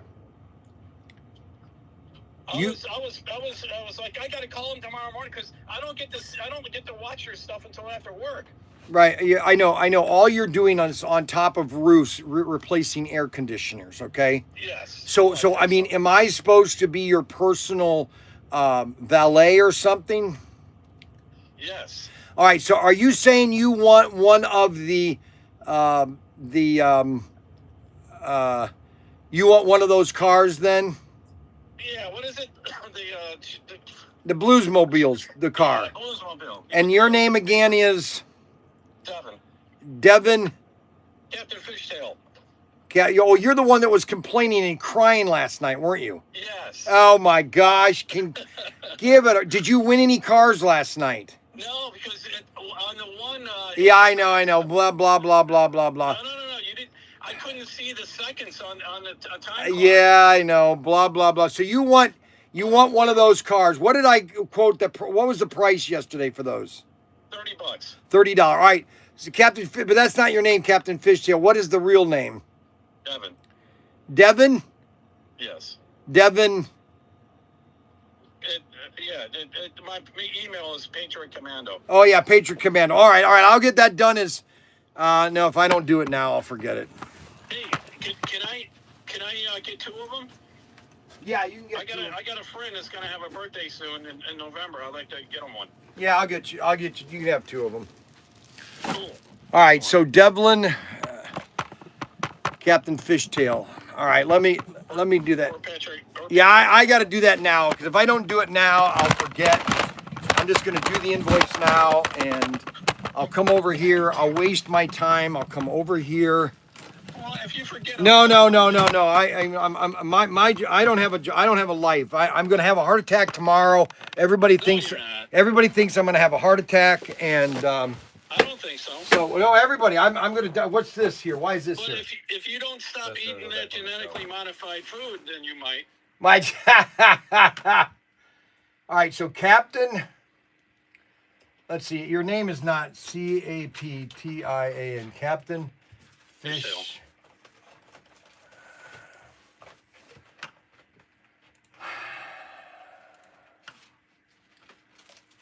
I was like, I got to call him tomorrow morning because I don't get to watch your stuff until after work. Right. Yeah, I know. All you're doing is on top of roofs, replacing air conditioners. Okay. Yes. So I mean, am I supposed to be your personal valet or something? Yes. All right. So are you saying you want one of you want one of those cars then? Yeah, what is it? The Bluesmobiles, the car. Yeah, Bluesmobile. And your name again is? Devin. Captain Fishtail. You're the one that was complaining and crying last night, weren't you? Yes. Oh my gosh! Did you win any cars last night? No, because on the one. Yeah, I know. Blah blah blah blah blah blah. No. You didn't. I couldn't see the seconds on the time clock. Yeah, I know. Blah blah blah. So you want one of those cars? What did I quote? What was the price yesterday for those? $30. $30. All right. So but that's not your name, Captain Fishtail. What is the real name? Devin. Devin? Yes. Devin. My email is Patriot Commando. Oh yeah, Patriot Commando. All right. I'll get that done. No, if I don't do it now, I'll forget it. Hey, can I get 2 of them? Yeah, you can get. I got a friend that's gonna have a birthday soon in November. I'd like to get him one. Yeah, I'll get you. You can have 2 of them. Cool. All right. So Devlin, Captain Fishtail. All right. Let me do that. Yeah, I got to do that now because if I don't do it now, I'll forget. I'm just going to do the invoice now, and I'll come over here. I'll waste my time. I'll come over here. Well, if you forget. No. I don't have a life. I'm going to have a heart attack tomorrow. Everybody thinks I'm going to have a heart attack, and I don't think think so. So, no, everybody, I'm going to, what's this here? Why is this But here? if you don't stop That's eating that genetically modified food, then you might. My, all right, so Captain, let's see, your name is not Captian, Captain Fish.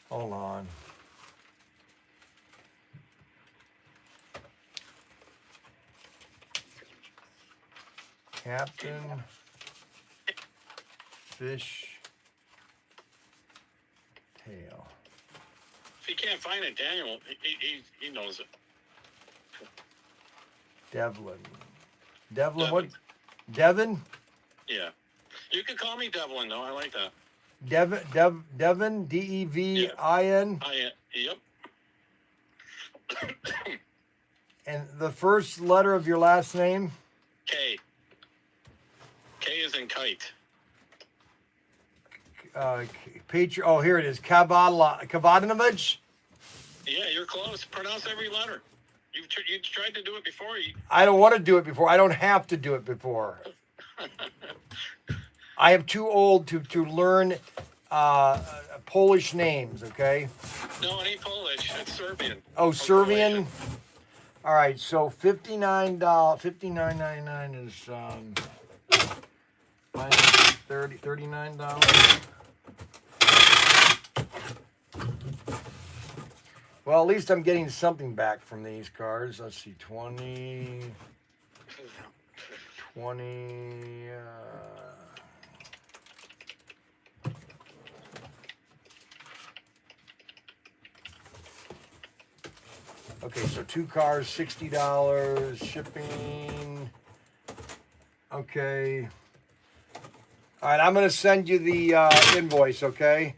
Hold on. Captain Fish Tail. If you can't find it, Daniel, he knows it. Devlin. Devlin, what? Devin? Yeah. You can call me Devlin, though. I like that. Devin, D-E-V-I-N. Yep. And the first letter of your last name? K. K is in kite. Oh, here it is. Kavadinovich? Yeah, you're close. Pronounce every letter. You tried to do it before. I don't want to do it before. I don't have to do it before. I am too old to learn Polish names, okay? No, it ain't Polish. It's Serbian. Oh, Serbian? Croatian. All right, so $59.99 is minus $39. Well, at least I'm getting something back from these cars. Let's see, 20. Okay, so 2 cars, $60, shipping. Okay. All right, I'm going to send you the invoice, okay?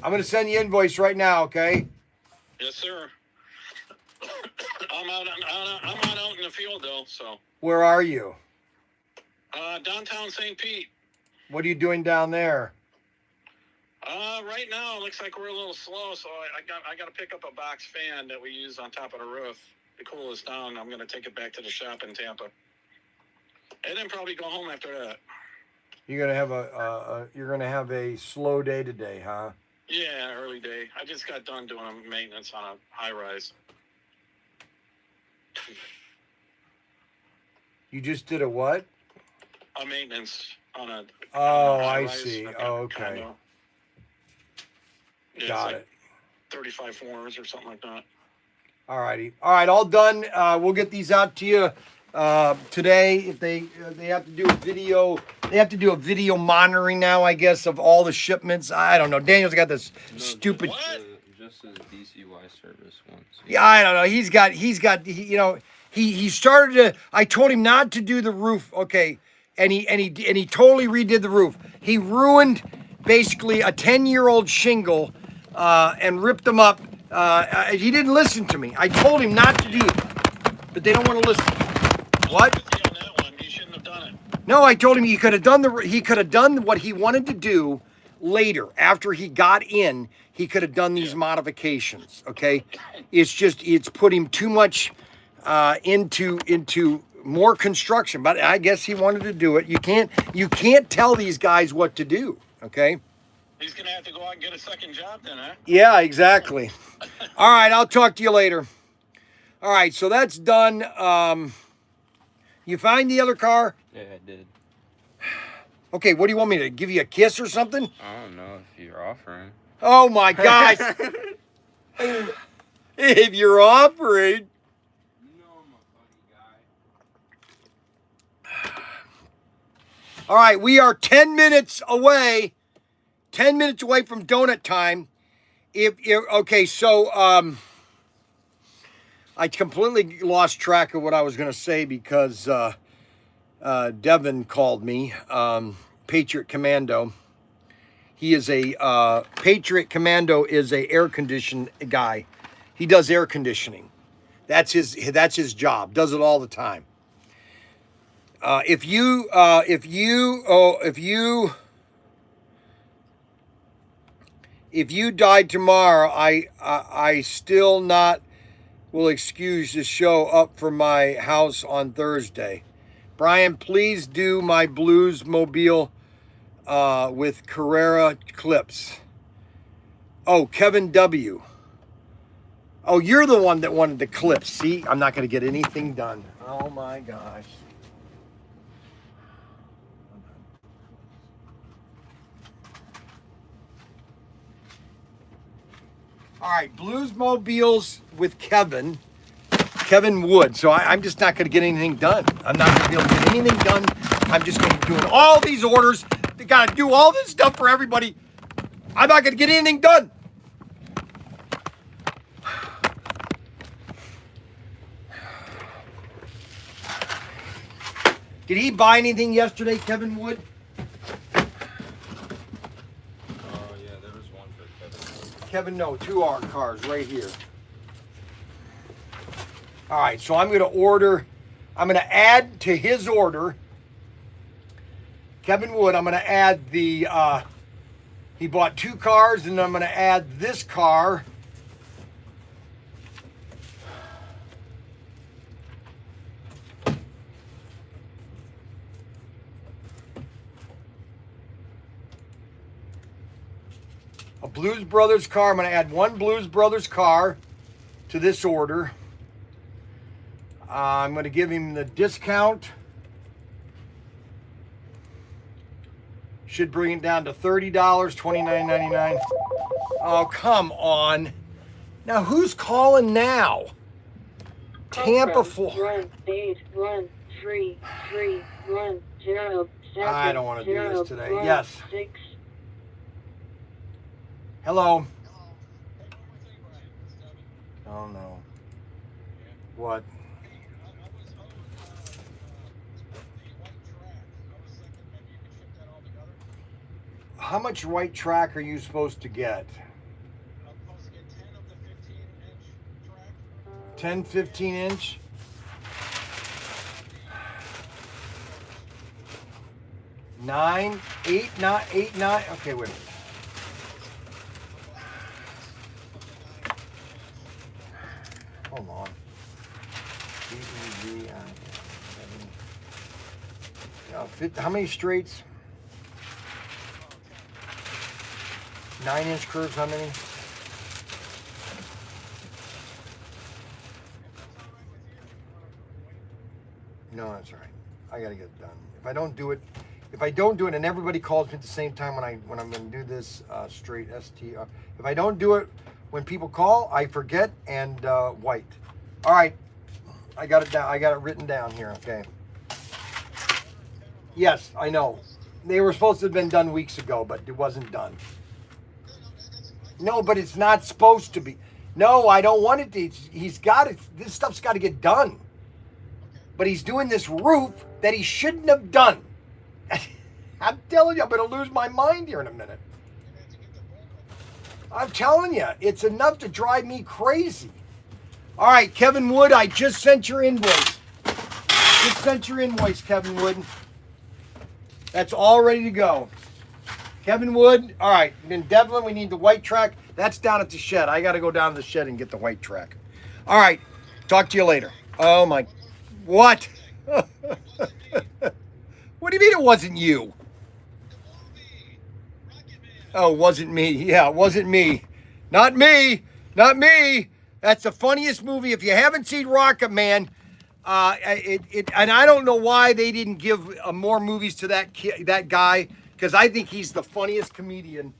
I'm going to send the invoice right now, okay? Yes, sir. I'm out in the field, though, so. Where are you? Downtown St. Pete. What are you doing down there? Right now, it looks like we're a little slow, so I got to pick up a box fan that we use on top of the roof to cool us down. I'm going to take it back to the shop in Tampa, and then probably go home after that. You're gonna have a slow day today, huh? Yeah, early day. I just got done doing maintenance on a high rise. You just did a what? A maintenance on a. Oh, on a I high-rise see. condo. Oh, okay. Yeah, Got it's it. 35 floors or something like that. All righty. All right, all done. We'll get these out to you today. If they have to do a video, they have to do a video monitoring now, I guess, of all the shipments. I don't know. Daniel's got this stupid. Just as DCY service once. Yeah, I don't know. He started to. I told him not to do the roof. Okay, and he totally redid the roof. He ruined basically a 10-year-old shingle and ripped them up. He didn't listen to me. I told him not to do it, but they don't want to listen. What? On that one, you shouldn't have done it. No, I told him he could have done what he wanted to do later after he got in. He could have done these modifications. Okay, it's put him too much into more construction. But I guess he wanted to do it. You can't tell these guys what to do. Okay. He's gonna have to go out and get a second job then, huh? Yeah, exactly. All right, I'll talk to you later. All right, so that's done. You find the other car? Yeah, I did. Okay, what do you want me to give you a kiss or something? I don't know if you're offering. Oh my gosh. If you're offering. No, I'm a funny guy. All right, we are 10 minutes away. 10 minutes away from donut time. Okay, so I completely lost track of what I was going to say because Devin called me, Patriot Commando. He is a Patriot Commando is a air condition guy. He does air conditioning. That's his job. Does it all the time. If you If you died tomorrow, I still not will excuse the show up for my house on Thursday. Bryan, please do my Blues Mobile with Carrera clips. Oh, Kevin W. Oh, you're the one that wanted the clips. See, I'm not going to get anything done. Oh my gosh. All right, Blues Mobiles with Kevin Wood. So I'm just not going to get anything done. I'm not going to be able to get anything done. I'm just going to be doing all these orders. They got to do all this stuff for everybody. I'm not going to get anything done. Did he buy anything yesterday, Kevin Wood? Yeah, there was one for Kevin. Kevin, no, 2 cars right here. All right, so I'm going to add to his order, Kevin Wood, I'm going to add the, he bought 2 cars, and I'm going to add this car. A Blues Brothers car. I'm going to add 1 Blues Brothers car to this order. I'm going to give him the discount. Should bring it down to $30, $29.99. Oh, come on. Now, who's calling now? Tampa, Florida. 1-813-331-07. I don't want to do this today. Yes. Hello. Oh, no. What? How much white track are you supposed to get? I'm supposed to get 10 of the 15-inch track. 10, 15 inch? 9, 8, 9, 8, 9. Okay, wait a minute. Hold on. How many straights? 9-inch curves, how many? No, that's all right. I gotta get it done. If I don't do it, and everybody calls me at the same time when I'm gonna do this straight ST. If I don't do it when people call, I forget and white. All right, I got it down. I got it written down here. Okay. Yes, I know. They were supposed to have been done weeks ago, but it wasn't done. No, but it's not supposed to be. No, I don't want it to. He's got it. This stuff's got to get done. But he's doing this roof that he shouldn't have done. I'm telling you, I'm going to lose my mind here in a minute. I'm telling you, it's enough to drive me crazy. All right, Kevin Wood, I just sent your invoice. Just sent your invoice, Kevin Wood. That's all ready to go. Kevin Wood, all right. Then Devlin, we need the white track. That's down at the shed. I got to go down to the shed and get the white track. All right, talk to you later. Oh, my. What? What do you mean it wasn't you? Oh, it wasn't me. Yeah, it wasn't me. Not me. Not me. That's the funniest movie. If you haven't seen Rocket Man, and I don't know why they didn't give more movies to that guy, because I think he's the funniest comedian.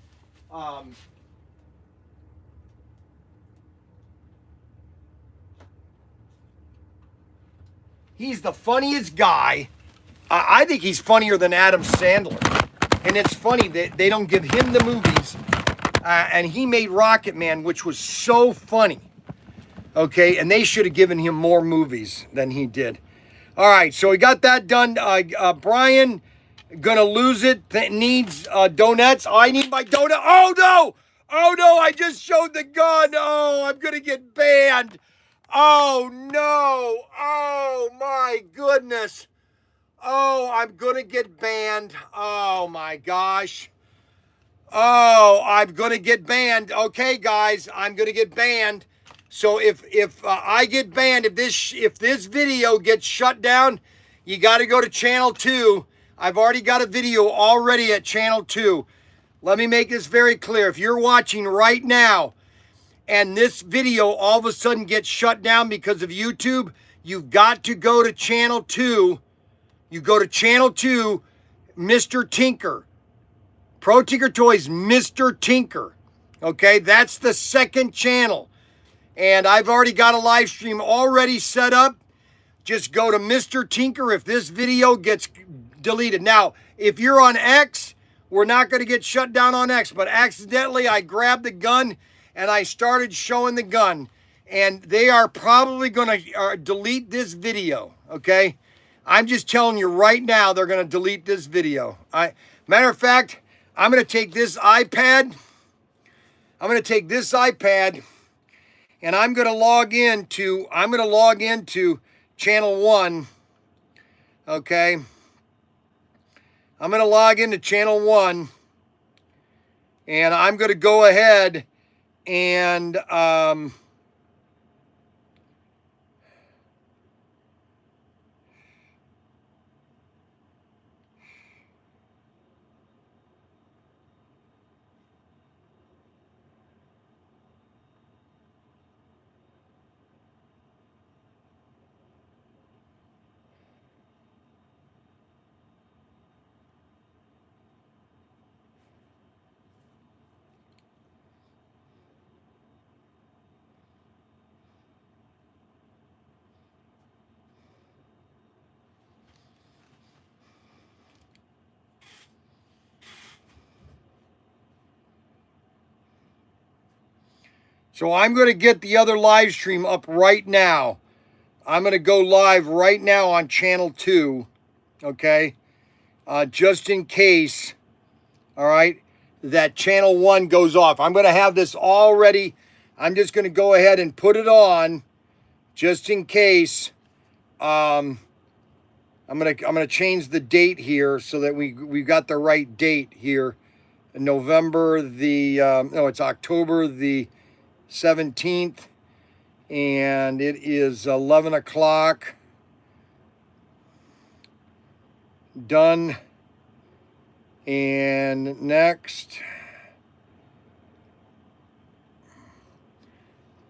He's the funniest guy. I think he's funnier than Adam Sandler. And it's funny that they don't give him the movies. And he made Rocket Man, which was so funny. Okay, and they should have given him more movies than he did. All right, so we got that done. Bryan, gonna lose it. Needs donuts. I need my donut. Oh, no! Oh, no, I just showed the gun. Oh, I'm gonna get banned. Oh, no. Oh, my goodness. Oh, I'm going to get banned. Oh, my gosh. Oh, I'm gonna get banned. Okay, guys, I'm gonna get banned. So if I get banned, if this video gets shut down, you got to go to channel 2. I've already got a video already at channel 2. Let me make this very clear. If you're watching right now and this video all of a sudden gets shut down because of YouTube, you've got to go to channel 2. You go to channel 2, Mr. Tinker. ProTinkerToys, Mr. Tinker. Okay, that's the second channel. And I've already got a live stream already set up. Just go to Mr. Tinker if this video gets deleted. Now, if you're on X, we're not going to get shut down on X, but accidentally I grabbed the gun and I started showing the gun. And they are probably going to delete this video, okay? I'm just telling you right now they're going to delete this video. Matter of fact, I'm going to take this iPad. And I'm going to log into channel 1. Okay. I'm going to log into channel 1 and I'm going to go ahead and so I'm going to get the other live stream up right now. I'm going to go live right now on channel 2, okay? Just in case, all right, that channel 1 goes off. I'm going to have this all ready. I'm just going to go ahead and put it on just in case. I'm going to change the date here so that we've got the right date here. November the, no, it's October the 17th, and it is 11 o'clock. Done. And next.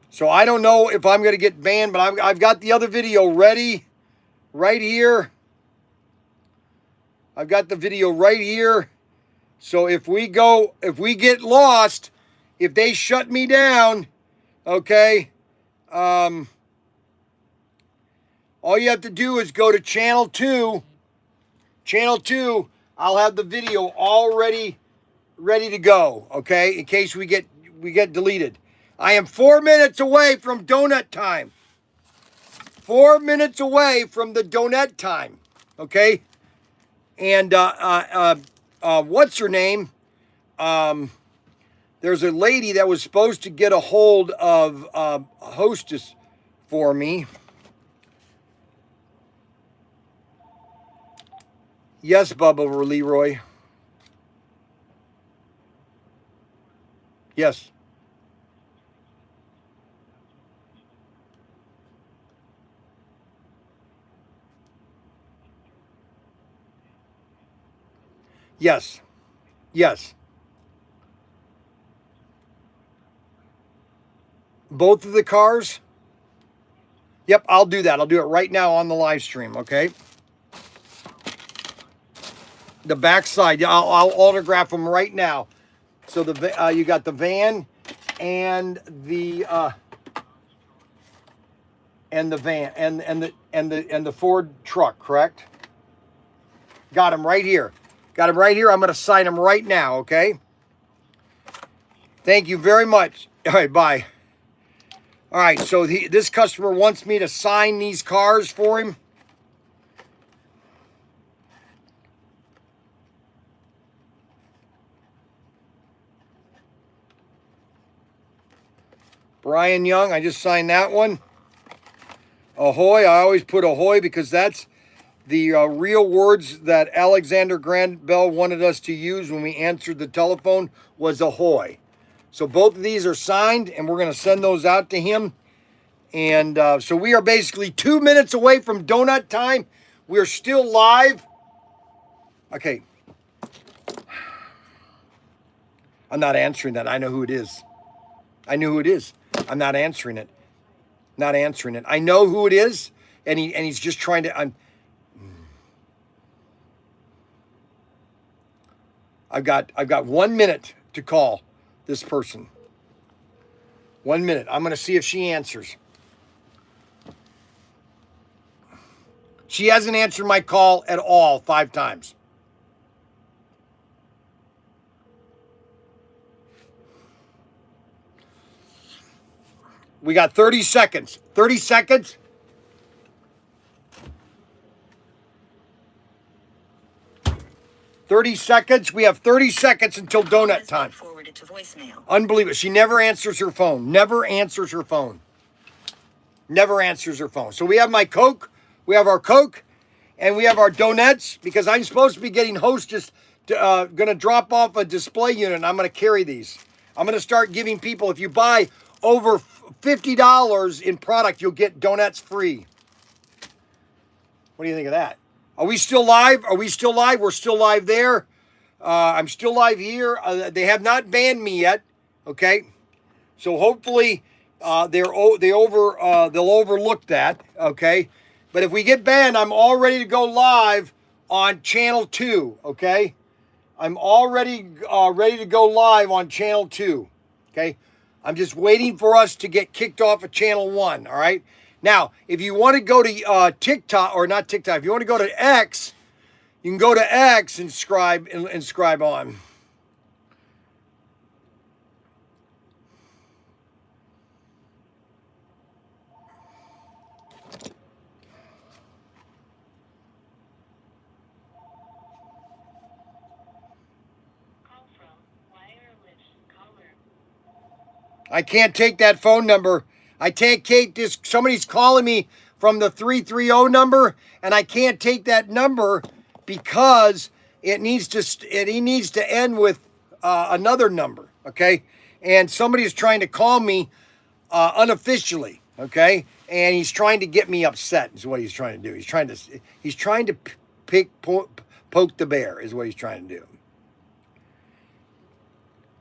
So I don't know if I'm going to get banned, but I've got the other video ready right here. I've got the video right here. So if we get lost, if they shut me down, okay, all you have to do is go to channel 2. Channel 2, I'll have the video already ready to go, okay, in case we get deleted. I am 4 minutes away from donut time. 4 minutes away from the donut time, okay? And what's her name? There's a lady that was supposed to get a hold of a hostess for me. Yes, Bubba Leroy. Yes. Yes. Yes. Both of the cars? Yep, I'll do that. I'll do it right now on the live stream, okay? The back side, I'll autograph them right now. So you got the van and the van and the Ford truck, correct? Got them right here. Got them right here. I'm going to sign them right now, okay? Thank you very much. All right, bye. All right, so this customer wants me to sign these cars for him. Bryan Young, I just signed that one. Ahoy, I always put ahoy because that's the real words that Alexander Graham Bell wanted us to use when we answered the telephone was ahoy. So both of these are signed, and we're going to send those out to him. And so we are basically 2 minutes away from donut time. We're still live. Okay. I'm not answering that. I know who it is. I knew who it is. I'm not answering it. Not answering it. I know who it is, and he's just trying to. I've got 1 minute to call this person. 1 minute. I'm going to see if she answers. She hasn't answered my call at all 5 times. We got 30 seconds. 30 seconds. We have 30 seconds until donut time. Forwarded to voicemail. Unbelievable. She never answers her phone. Never answers her phone. Never answers her phone. So we have my Coke. We have our Coke. And we have our donuts. Because I'm supposed to be getting Hostess. Going to drop off a display unit. And I'm going to carry these. I'm going to start giving people. If you buy over $50 in product, you'll get donuts free. What do you think of that? Are we still live? Are we still live? We're still live there. I'm still live here. They have not banned me yet. Okay, so hopefully they'll overlook that. Okay, but if we get banned, I'm all ready to go live on channel 2. Okay, I'm already ready to go live on channel 2. Okay, I'm just waiting for us to get kicked off of channel 1. All right. Now, if you want to go to TikTok, or not TikTok, if you want to go to X, you can go to X and scribe on. Call from wireless caller. I can't take that phone number. I can't take this. Somebody's calling me from the 330 number, and I can't take that number because it needs to end with another number. Okay, and somebody is trying to call me unofficially. Okay, and he's trying to get me upset. Is what he's trying to do. He's trying to poke the bear. Is what he's trying to do.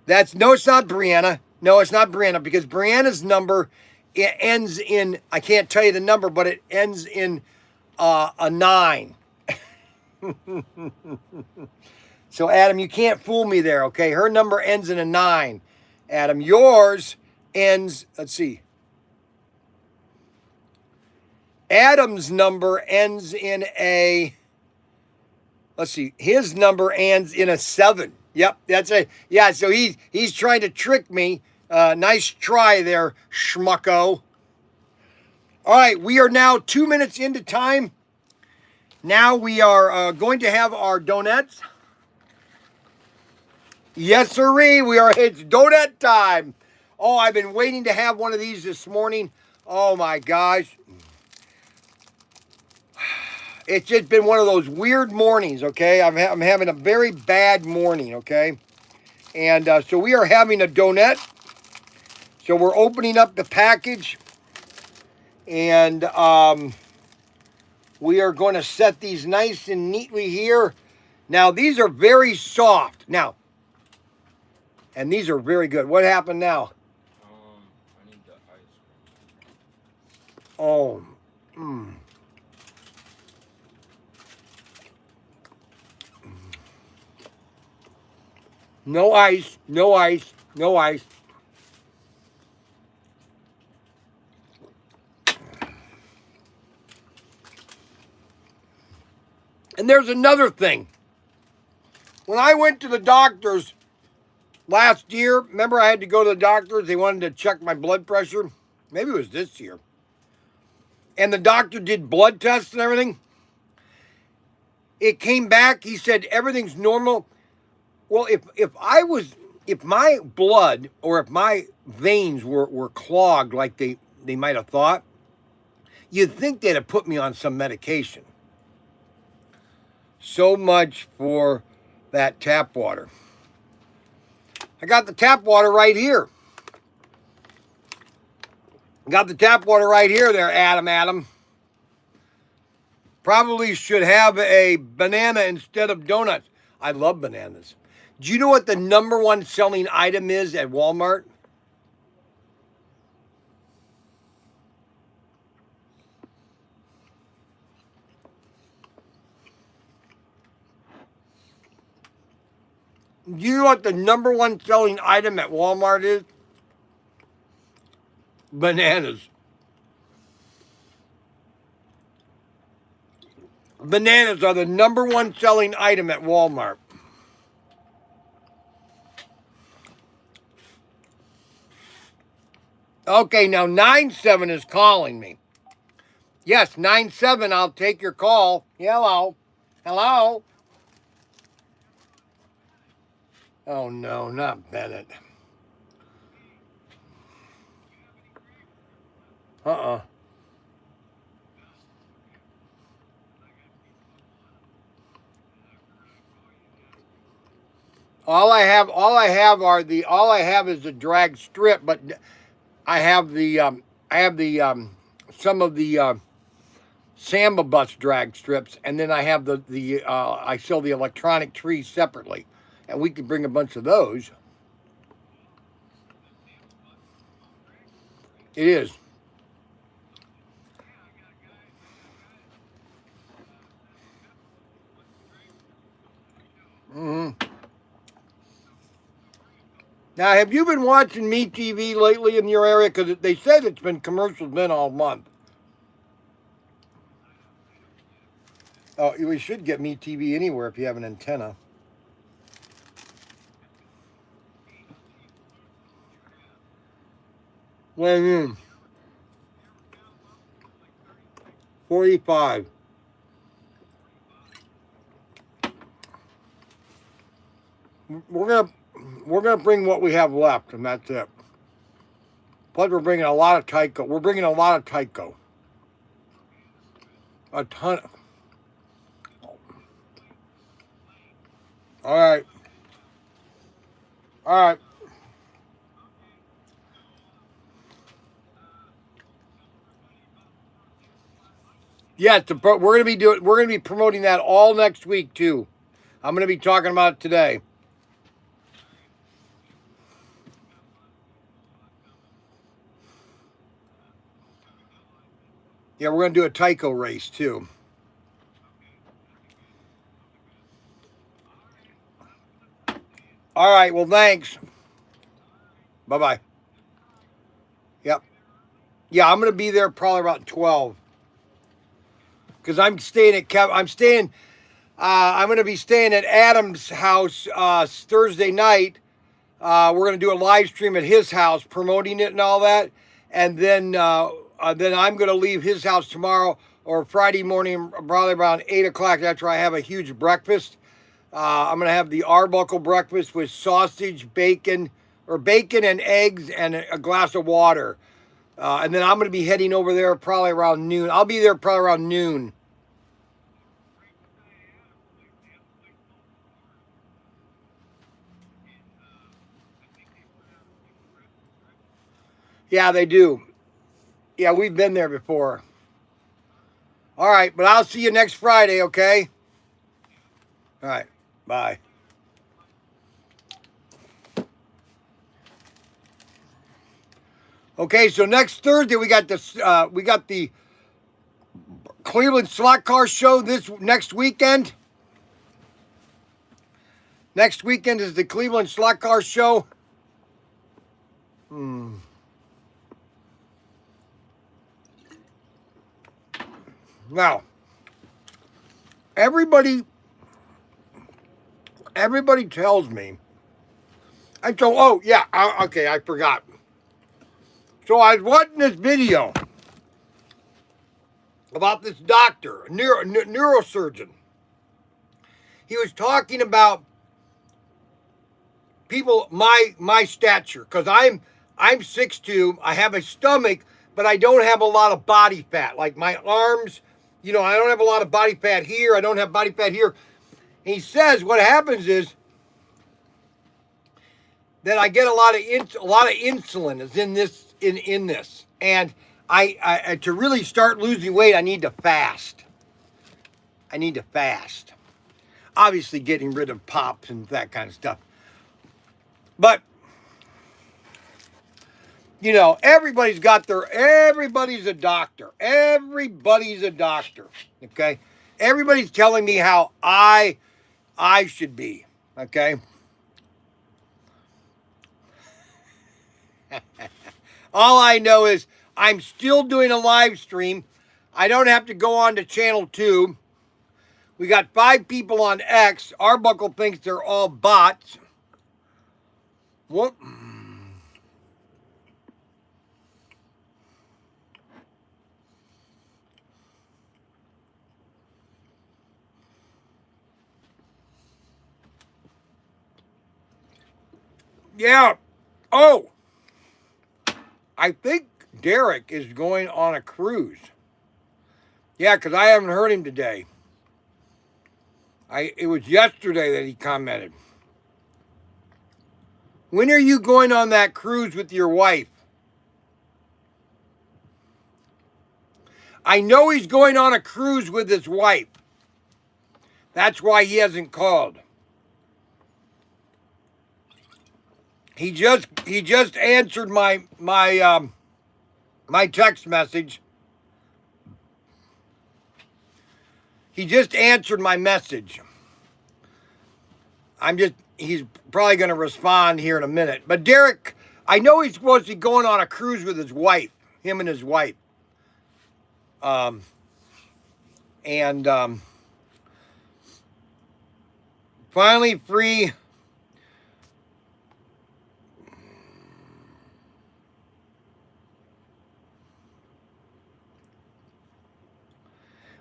No, it's not Brianna. No, it's not Brianna, because Brianna's number, it ends in, I can't tell you the number, but it ends in a 9. So, Adam, you can't fool me there, okay? Her number ends in a 9. Adam, yours ends, let's see. Adam's number ends in a, let's see, his number ends in a 7. Yep, that's it. Yeah, so he's trying to trick me. Nice try there, schmucko. All right, we are now 2 minutes into time. Now we are going to have our donuts. Yes, sirree, it's donut time. Oh, I've been waiting to have one of these this morning. Oh, my gosh. It's just been one of those weird mornings, okay? I'm having a very bad morning, okay? And so we are having a donut. So we're opening up the package. And we are going to set these nice and neatly here. Now, these are very soft. Now, and these are very good. What happened now? I need the ice cream. Oh, No ice, no ice, no ice. And there's another thing. When I went to the doctors last year, remember I had to go to the doctors? They wanted to check my blood pressure. Maybe it was this year. And the doctor did blood tests and everything. It came back. He said everything's normal. Well, if my blood or if my veins were clogged like they might have thought, you'd think they'd have put me on some medication. so much for that tap water. I got the tap water right here. Got the tap water right here there, Adam. Probably should have a banana instead of donuts. I love bananas. Do you know what the #1 selling item is at Walmart? Do you know what the #1 selling item at Walmart is? Bananas. Bananas are the #1 selling item at Walmart. Okay, now 97 is calling me. Yes, 97, I'll take your call. Hello. Hello. Oh, no, not Bennett. Uh-uh. All I have is the drag strip, but I have some of the Samba bus drag strips, and then I have I sell the electronic trees separately, and we could bring a bunch of those. It is. Mm-hmm. Now, have you been watching MeTV lately in your area? Because they said it's been commercials been all month. Oh, we should get MeTV anywhere if you have an antenna. When 45. We're gonna bring what we have left, and that's it. Plus, we're bringing a lot of Tyco. We're bringing a lot of Tyco. A ton. All right. All right. Yes, we're gonna be promoting that all next week too. I'm gonna be talking about it today. Yeah, we're gonna do a Tyco race too. All right. Well, thanks. Bye bye. Yep. Yeah, I'm gonna be there probably about 12. Because I'm staying at I'm gonna be staying at Adam's house Thursday night. We're gonna do a live stream at his house, promoting it and all that, and then I'm gonna leave his house tomorrow or Friday morning, probably around 8 o'clock. After I have a huge breakfast. I'm gonna have the Arbuckle breakfast with sausage, bacon and eggs, and a glass of water. And then I'm gonna be heading over there probably around noon. I'll be there probably around noon. Yeah, they do. Yeah, we've been there before. All right, but I'll see you next Friday, okay? All right, bye. Okay, so next Thursday we got the Cleveland Slot Car Show this next weekend. Next weekend is the Cleveland Slot Car Show. Now, everybody tells me. Okay, I forgot. So I was watching this video about this doctor, a neurosurgeon. He was talking about people my stature, because I'm 6'2", I have a stomach, but I don't have a lot of body fat. Like my arms, I don't have a lot of body fat here. I don't have body fat here. He says what happens is that I get a lot of insulin is in this, and I to really start losing weight, I need to fast. I need to fast. Obviously, getting rid of pops and that kind of stuff. But you know, everybody's a doctor. Everybody's a doctor. Okay, everybody's telling me how I should be. Okay. All I know is I'm still doing a live stream. I don't have to go on to channel 2. We got 5 people on X. Arbuckle thinks they're all bots. What? Yeah. Oh. I think Derek is going on a cruise. Yeah, because I haven't heard him today. It was yesterday that he commented. When are you going on that cruise with your wife? I know he's going on a cruise with his wife. That's why he hasn't called. He just answered my text message. He just answered my message. He's probably going to respond here in a minute. But Derek, I know he's supposed to be going on a cruise with his wife, him and his wife. Finally free.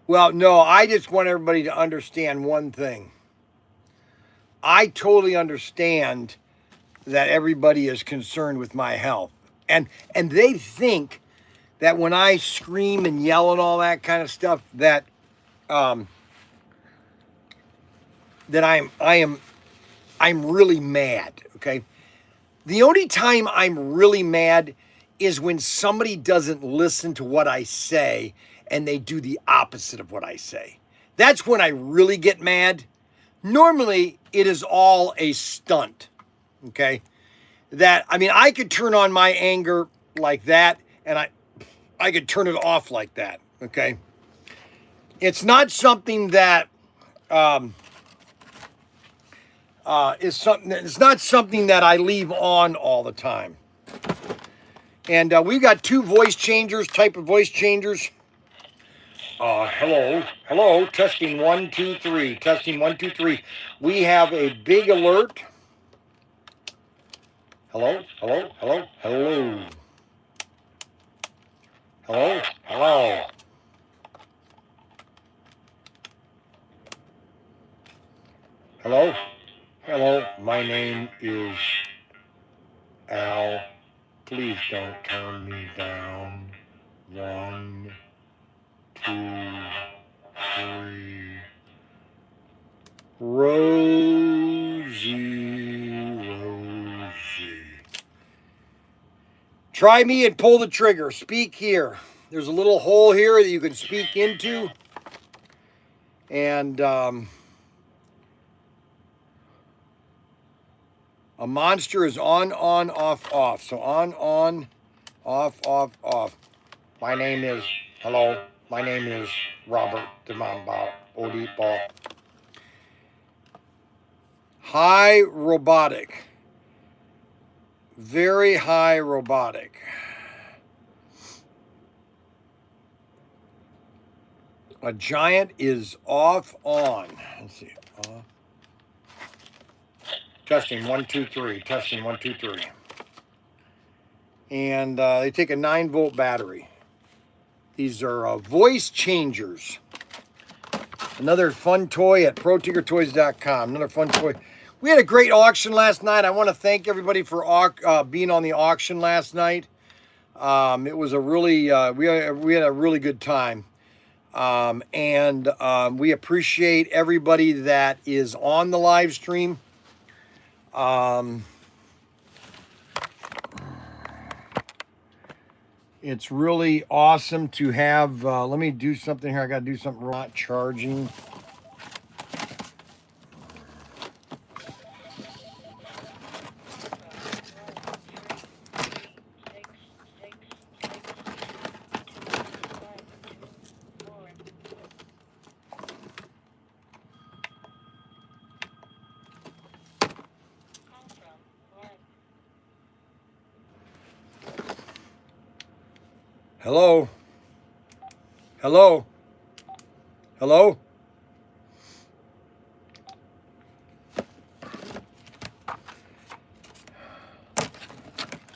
Well, no, I just want everybody to understand one thing. I totally understand that everybody is concerned with my health. And they think that when I scream and yell and all that kind of stuff, that I'm really mad, okay? The only time I'm really mad is when somebody doesn't listen to what I say and they do the opposite of what I say. That's when I really get mad. Normally, it is all a stunt, okay? I could turn on my anger like that, and I could turn it off like that, okay? It's not something that it's not something that I leave on all the time. And we've got 2 type of voice changers. Hello, testing 1, 2, 3, testing 1, 2, 3. We have a big alert. Hello. Hello. My name is Al. Please don't turn me down. 1, 2, 3. Rosie. Try me and pull the trigger. Speak here. There's a little hole here that you can speak into. And a monster is on, off. So on, off. My name is Robert the Mamba Odipa. High robotic. Very high robotic. A giant is off on. Let's see. Testing 1, 2, 3. Testing 1, 2, 3. And they take a 9-volt battery. These are voice changers. Another fun toy at ProTinkerToys.com. Another fun toy. We had a great auction last night. I want to thank everybody for being on the auction last night. It was a really we had a really good time. We appreciate everybody that is on the live stream. It's really awesome to have, let me do something here. I got to do something. We're not charging. Hello? Hello? Hello?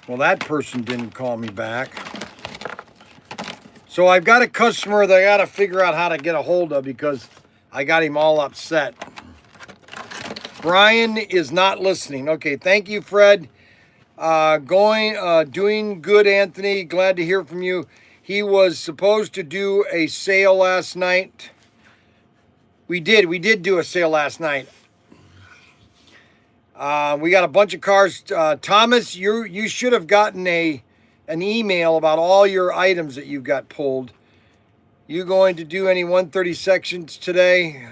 Well, that person didn't call me back. So I've got a customer that I got to figure out how to get a hold of because I got him all upset. Bryan is not listening. Okay, thank you, Fred. Doing good, Anthony. Glad to hear from you. He was supposed to do a sale last night. We did do a sale last night. We got a bunch of cars. Thomas, you should have gotten an email about all your items that you've got pulled. You going to do any 130 sections today?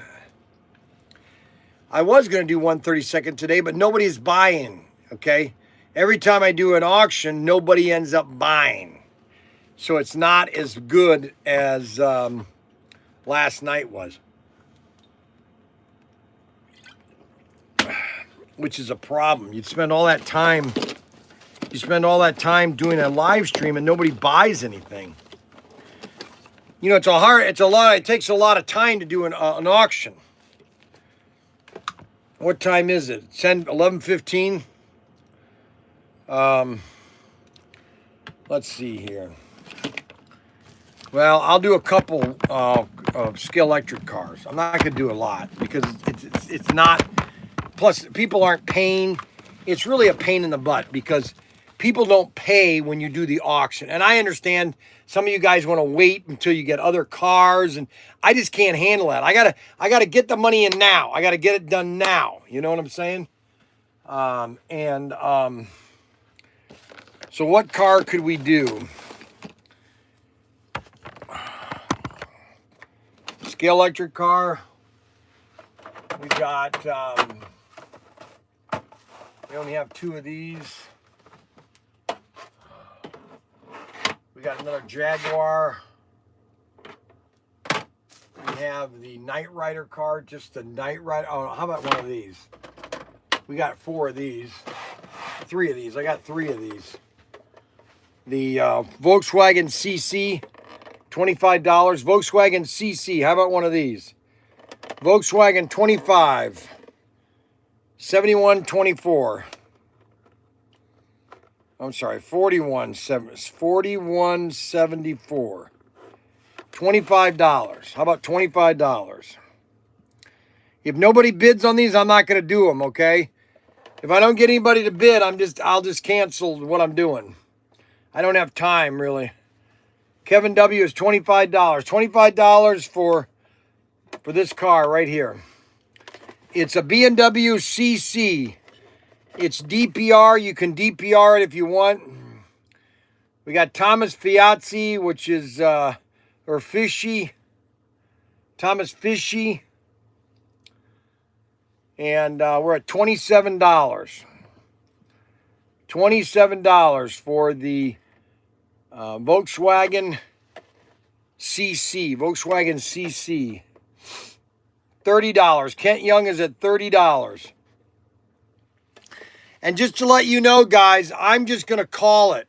I was going to do 132nd today, but nobody's buying, okay? Every time I do an auction, nobody ends up buying. So it's not as good as last night was. Which is a problem. You spend all that time doing a live stream and nobody buys anything. You know, it takes a lot of time to do an auction. What time is it? 11:15. Let's see here. Well, I'll do a couple of Scale Electric cars. I'm not going to do a lot because it's not. Plus, people aren't paying. It's really a pain in the butt because people don't pay when you do the auction. And I understand some of you guys want to wait until you get other cars, and I just can't handle that. I gotta get the money in now. I gotta get it done now. You know what I'm saying? So what car could we do? Scale Electric car. We got, we only have 2 of these. We got another Jaguar. We have the Knight Rider car, just the Knight Rider. Oh, how about one of these? We got 4 of these. 3 of these. I got 3 of these. The Volkswagen CC, $25. Volkswagen CC, how about one of these? Volkswagen 25, 7124. I'm sorry, 4174. $25. How about $25? If nobody bids on these, I'm not going to do them, okay? If I don't get anybody to bid, I'll just cancel what I'm doing. I don't have time, really. Kevin W. is $25. $25 for this car right here. It's a BMW CC. It's DPR. You can DPR it if you want. We got Thomas Fiazzi, which is, or Fishy. Thomas Fishy. And we're at $27. $27 for the Volkswagen CC. Volkswagen CC. $30. Kent Young is at $30. And just to let you know, guys, I'm just going to call it.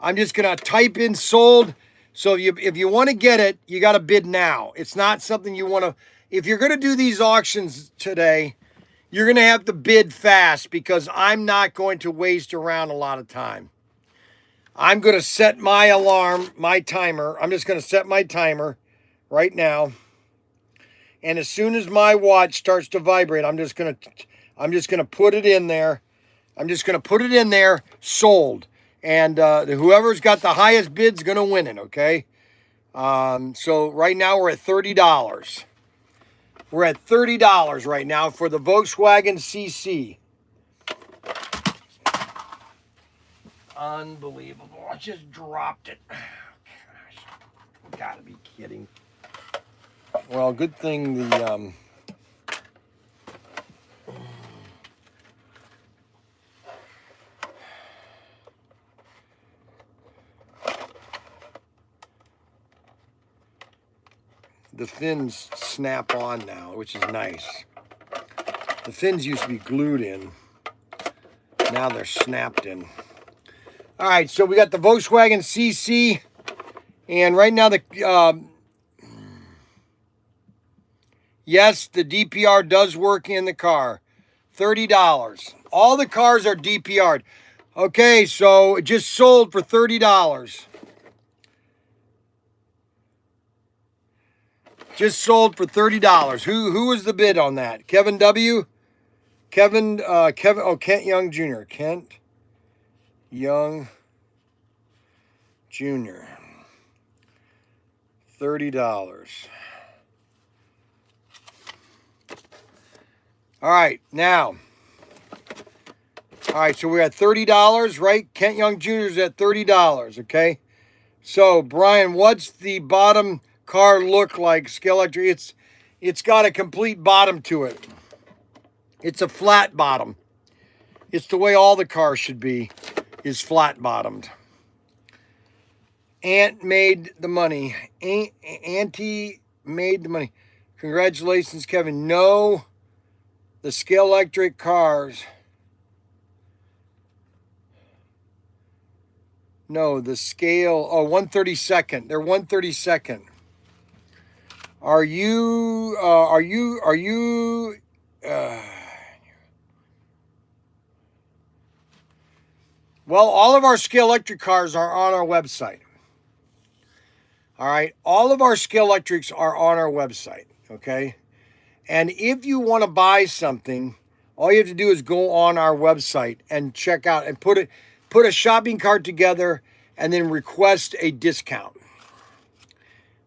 I'm just going to type in sold. So if you want to get it, you got to bid now. It's not something you want to. If you're going to do these auctions today, you're going to have to bid fast because I'm not going to waste around a lot of time. I'm going to set my alarm, my timer. I'm just going to set my timer right now. And as soon as my watch starts to vibrate, I'm just going to put it in there. I'm just going to put it in there, sold. And whoever's got the highest bid's going to win it, okay? So right now we're at $30. We're at $30 right now for the Volkswagen CC. Unbelievable. I just dropped it. Gosh, you gotta be kidding. Well, good thing the fins snap on now, which is nice. The fins used to be glued in. Now they're snapped in. All right, so we got the Volkswagen CC, and right now yes, the DPR does work in the car. $30. All the cars are DPR'd. Okay, so it just sold for $30. Just sold for $30. Who was the bid on that? Kevin W. Kevin. Oh, Kent Young Jr. Kent Young Jr. $30. All right, now. All right, so we're at $30, right? Kent Young Jr. is at $30, okay? So, Brian, what's the bottom car look like? Scale electric. It's got a complete bottom to it. It's a flat bottom. It's the way all the cars should be, is flat bottomed. Aunt made the money. Auntie made the money. Congratulations, Kevin. No, the scale electric cars. No, the scale. Oh, 132nd. They're 132nd. Are you? Well, all of our scale electric cars are on our website. All right, all of our scale electrics are on our website. Okay, and if you want to buy something, all you have to do is go on our website and check out and put a shopping cart together and then request a discount.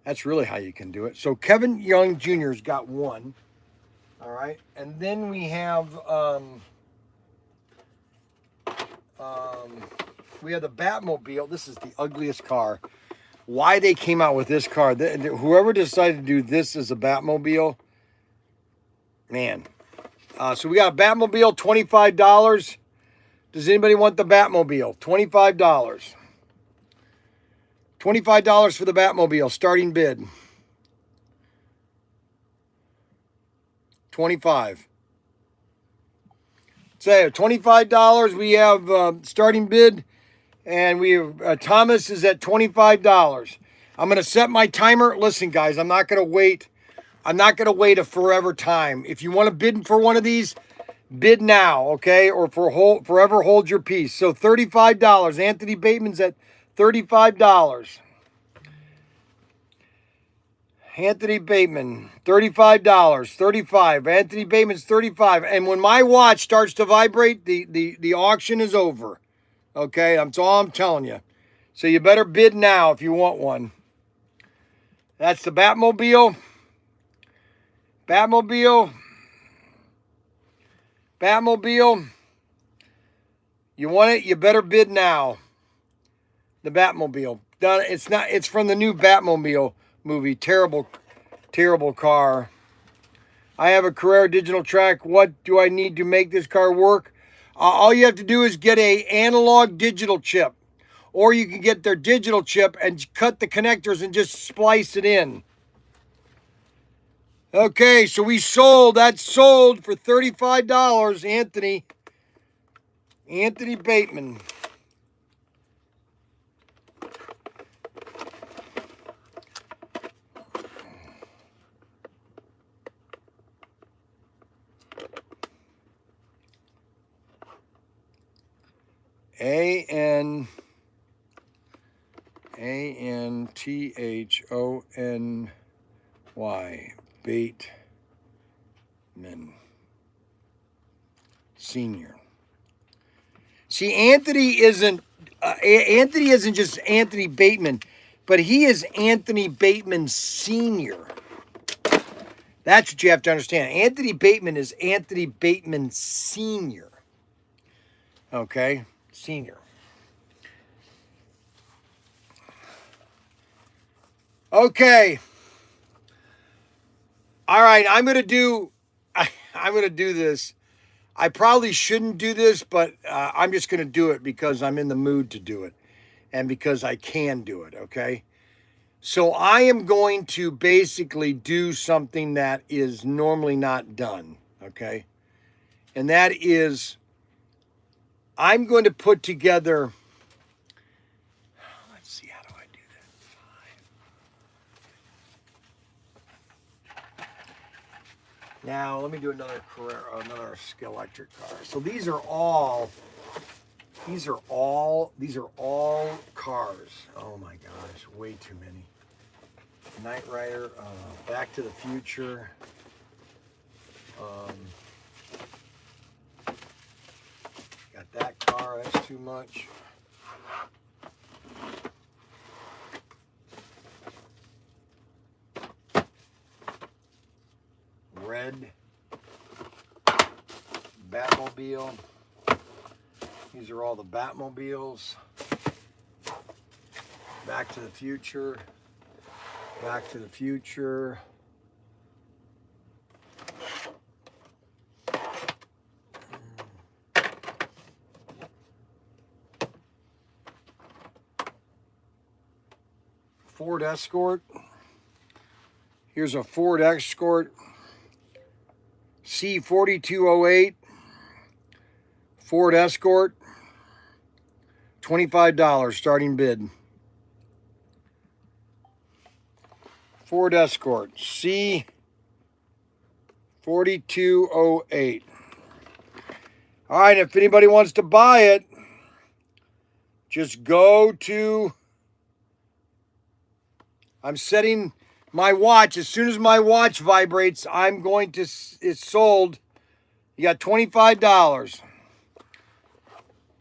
That's really how you can do it. So Kevin Young Jr.'s got one. All right. And then we have the Batmobile. This is the ugliest car. Why they came out with this car. Whoever decided to do this as a Batmobile, man. So we got a Batmobile, $25. Does anybody want the Batmobile? $25. $25 for the Batmobile, starting bid. 25. Say $25. We have starting bid, and we have Thomas is at $25. I'm going to set my timer. Listen, guys, I'm not going to wait. I'm not going to wait a forever time. If you want to bid for one of these, bid now, okay? Or forever hold your peace. So $35. Anthony Bateman's at $35. Anthony Bateman, $35. $35. Anthony Bateman's $35. And when my watch starts to vibrate, the auction is over. Okay, that's all I'm telling you. So you better bid now if you want one. That's the Batmobile. Batmobile. Batmobile. You want it? You better bid now. The Batmobile. It's from the new Batmobile movie. Terrible, terrible car. I have a Carrera digital track. What do I need to make this car work? All you have to do is get a analog digital chip. Or you can get their digital chip and cut the connectors and just splice it in. Okay, so that's sold for $35, Anthony Bateman. Anthony Bateman Senior. See, Anthony isn't just Anthony Bateman. but he is Anthony Bateman Sr. That's what you have to understand. Anthony Bateman is Anthony Bateman Sr. Okay? Senior. Okay. All right, I'm going to do this. I probably shouldn't do this, but I'm just going to do it because I'm in the mood to do it and because I can do it, okay? So I am going to basically do something that is normally not done, okay? And that is I'm going to put together, let's see, how do I do that? Now, let me do another Electric car. So these are all cars. Oh my gosh, way too many. Knight Rider, Back to the Future. Got that car, that's too much. Red Batmobile. These are all the Batmobiles. Back to the Future. Back to the Future. Ford Escort. Here's a Ford Escort C4208. Ford Escort. $25 starting bid. Ford Escort C4208. All right, if anybody wants to buy it, just go to, I'm setting my watch. As soon as my watch vibrates, I'm going to, it's sold. You got $25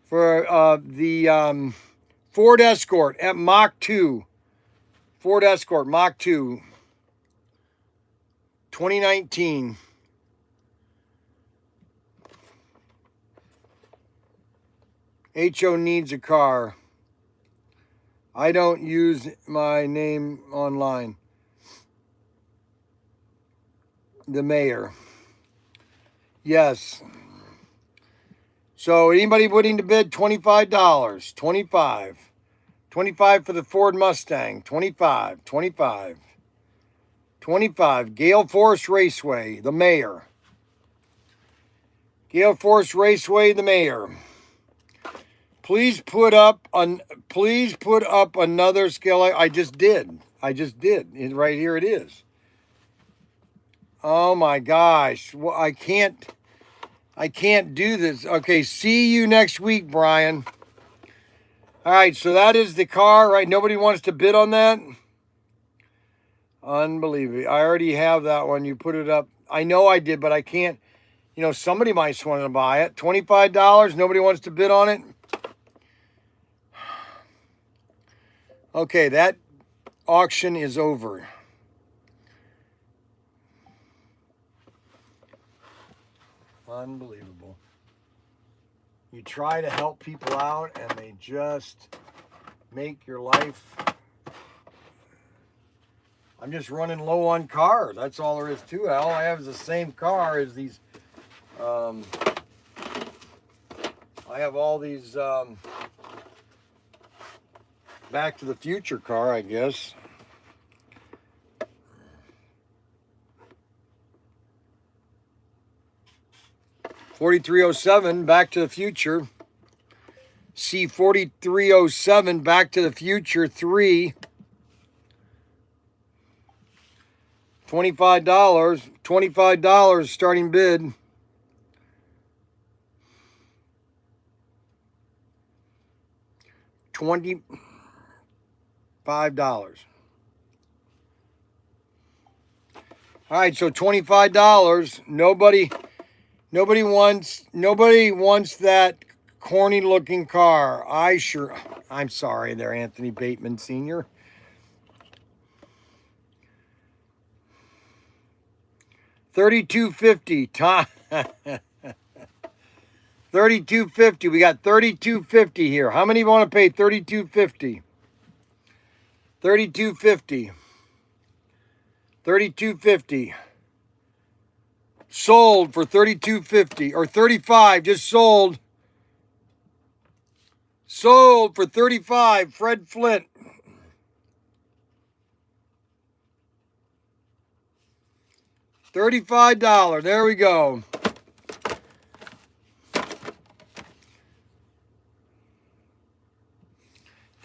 for the Ford Escort at Mach 2. Ford Escort Mach 2. 2019. HO needs a car. I don't use my name online. The mayor. Yes. So anybody willing to bid $25? 25. 25 for the Ford Mustang. 25. 25. 25. Gale Force Raceway, the mayor. Gale Force Raceway, the mayor. Please put up another scale. I just did. Right here it is. Oh my gosh. Well, I can't do this. Okay, see you next week, Bryan. All right, so that is the car, right? Nobody wants to bid on that? Unbelievable. I already have that one. You put it up. I know I did, but I can't. You know, somebody might want to buy it. $25. Nobody wants to bid on it. Okay, that auction is over. Unbelievable. You try to help people out and they just make your life. I'm just running low on cars. That's all there is to it. All I have is the same car as these. I have all these Back to the Future car, I guess. $4307 Back to the Future. C4307 Back to the Future 3. $25 starting bid. $25. All right, so $25. Nobody wants that corny looking car. I'm sorry there, Anthony Bateman Sr. $32.50. Tom. $32.50. We got $32.50 here. How many want to pay $32.50? $32.50. $32.50. Sold for $32.50 or $35. Just sold. Sold for $35. Fred Flint. $35. There we go.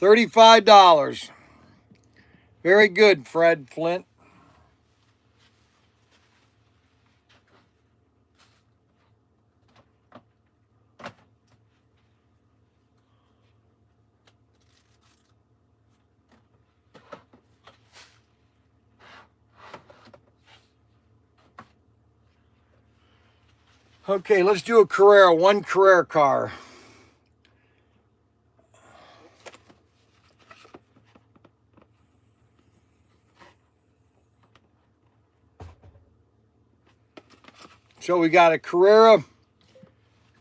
$35. Very good, Fred Flint. Okay, let's do a Carrera, one Carrera car. So we got a Carrera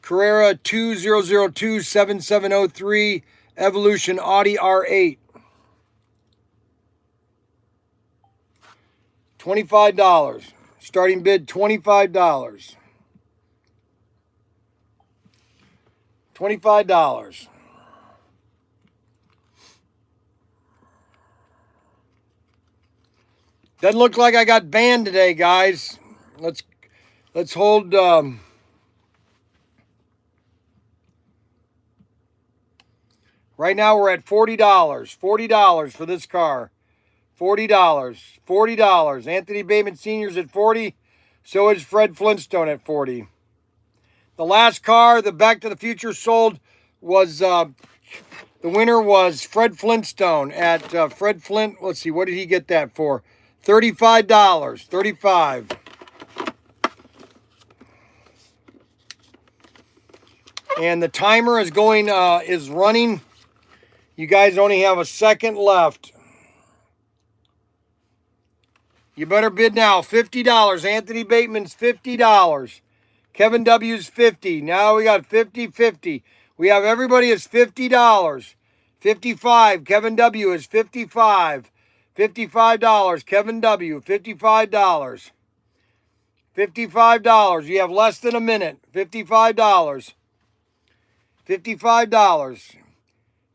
2002-7703 Evolution Audi R8. $25. Starting bid $25. $25. Doesn't look like I got banned today, guys. Let's hold. Right now we're at $40. $40 for this car. $40. $40. Anthony Bateman Sr.'s at $40. So is Fred Flintstone at $40. The last car, the Back to the Future sold was, the winner was Fred Flintstone at Fred Flint. Let's see, what did he get that for? $35. $35. And the timer is going, is running. You guys only have a second left. You better bid now. $50. Anthony Bateman's $50. Kevin W's $50. Now we got 50-50. We have everybody is $50. $55. Kevin W is $55. $55. Kevin W. $55. $55. You have less than a minute. $55. $55.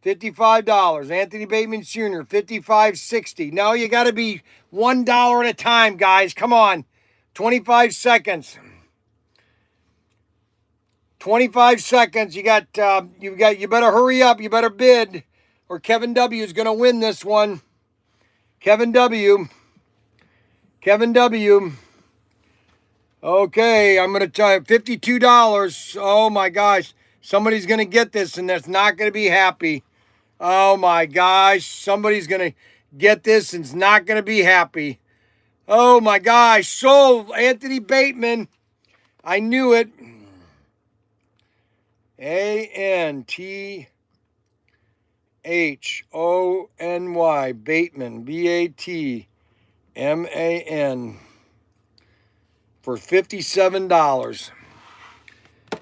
$55. Anthony Bateman Jr. $55.60. Now you got to be $1 at a time, guys. Come on. 25 seconds. 25 seconds. You better hurry up. You better bid, or Kevin W is going to win this one. Kevin W. Kevin W. Okay, I'm going to tell you $52. Oh my gosh. Somebody's going to get this and that's not going to be happy. Oh my gosh. Somebody's going to get this and it's not going to be happy. Oh my gosh. Sold Anthony Bateman. I knew it. A-N-T-H-O-N-Y. Bateman. B-A-T-M-A-N. For $57.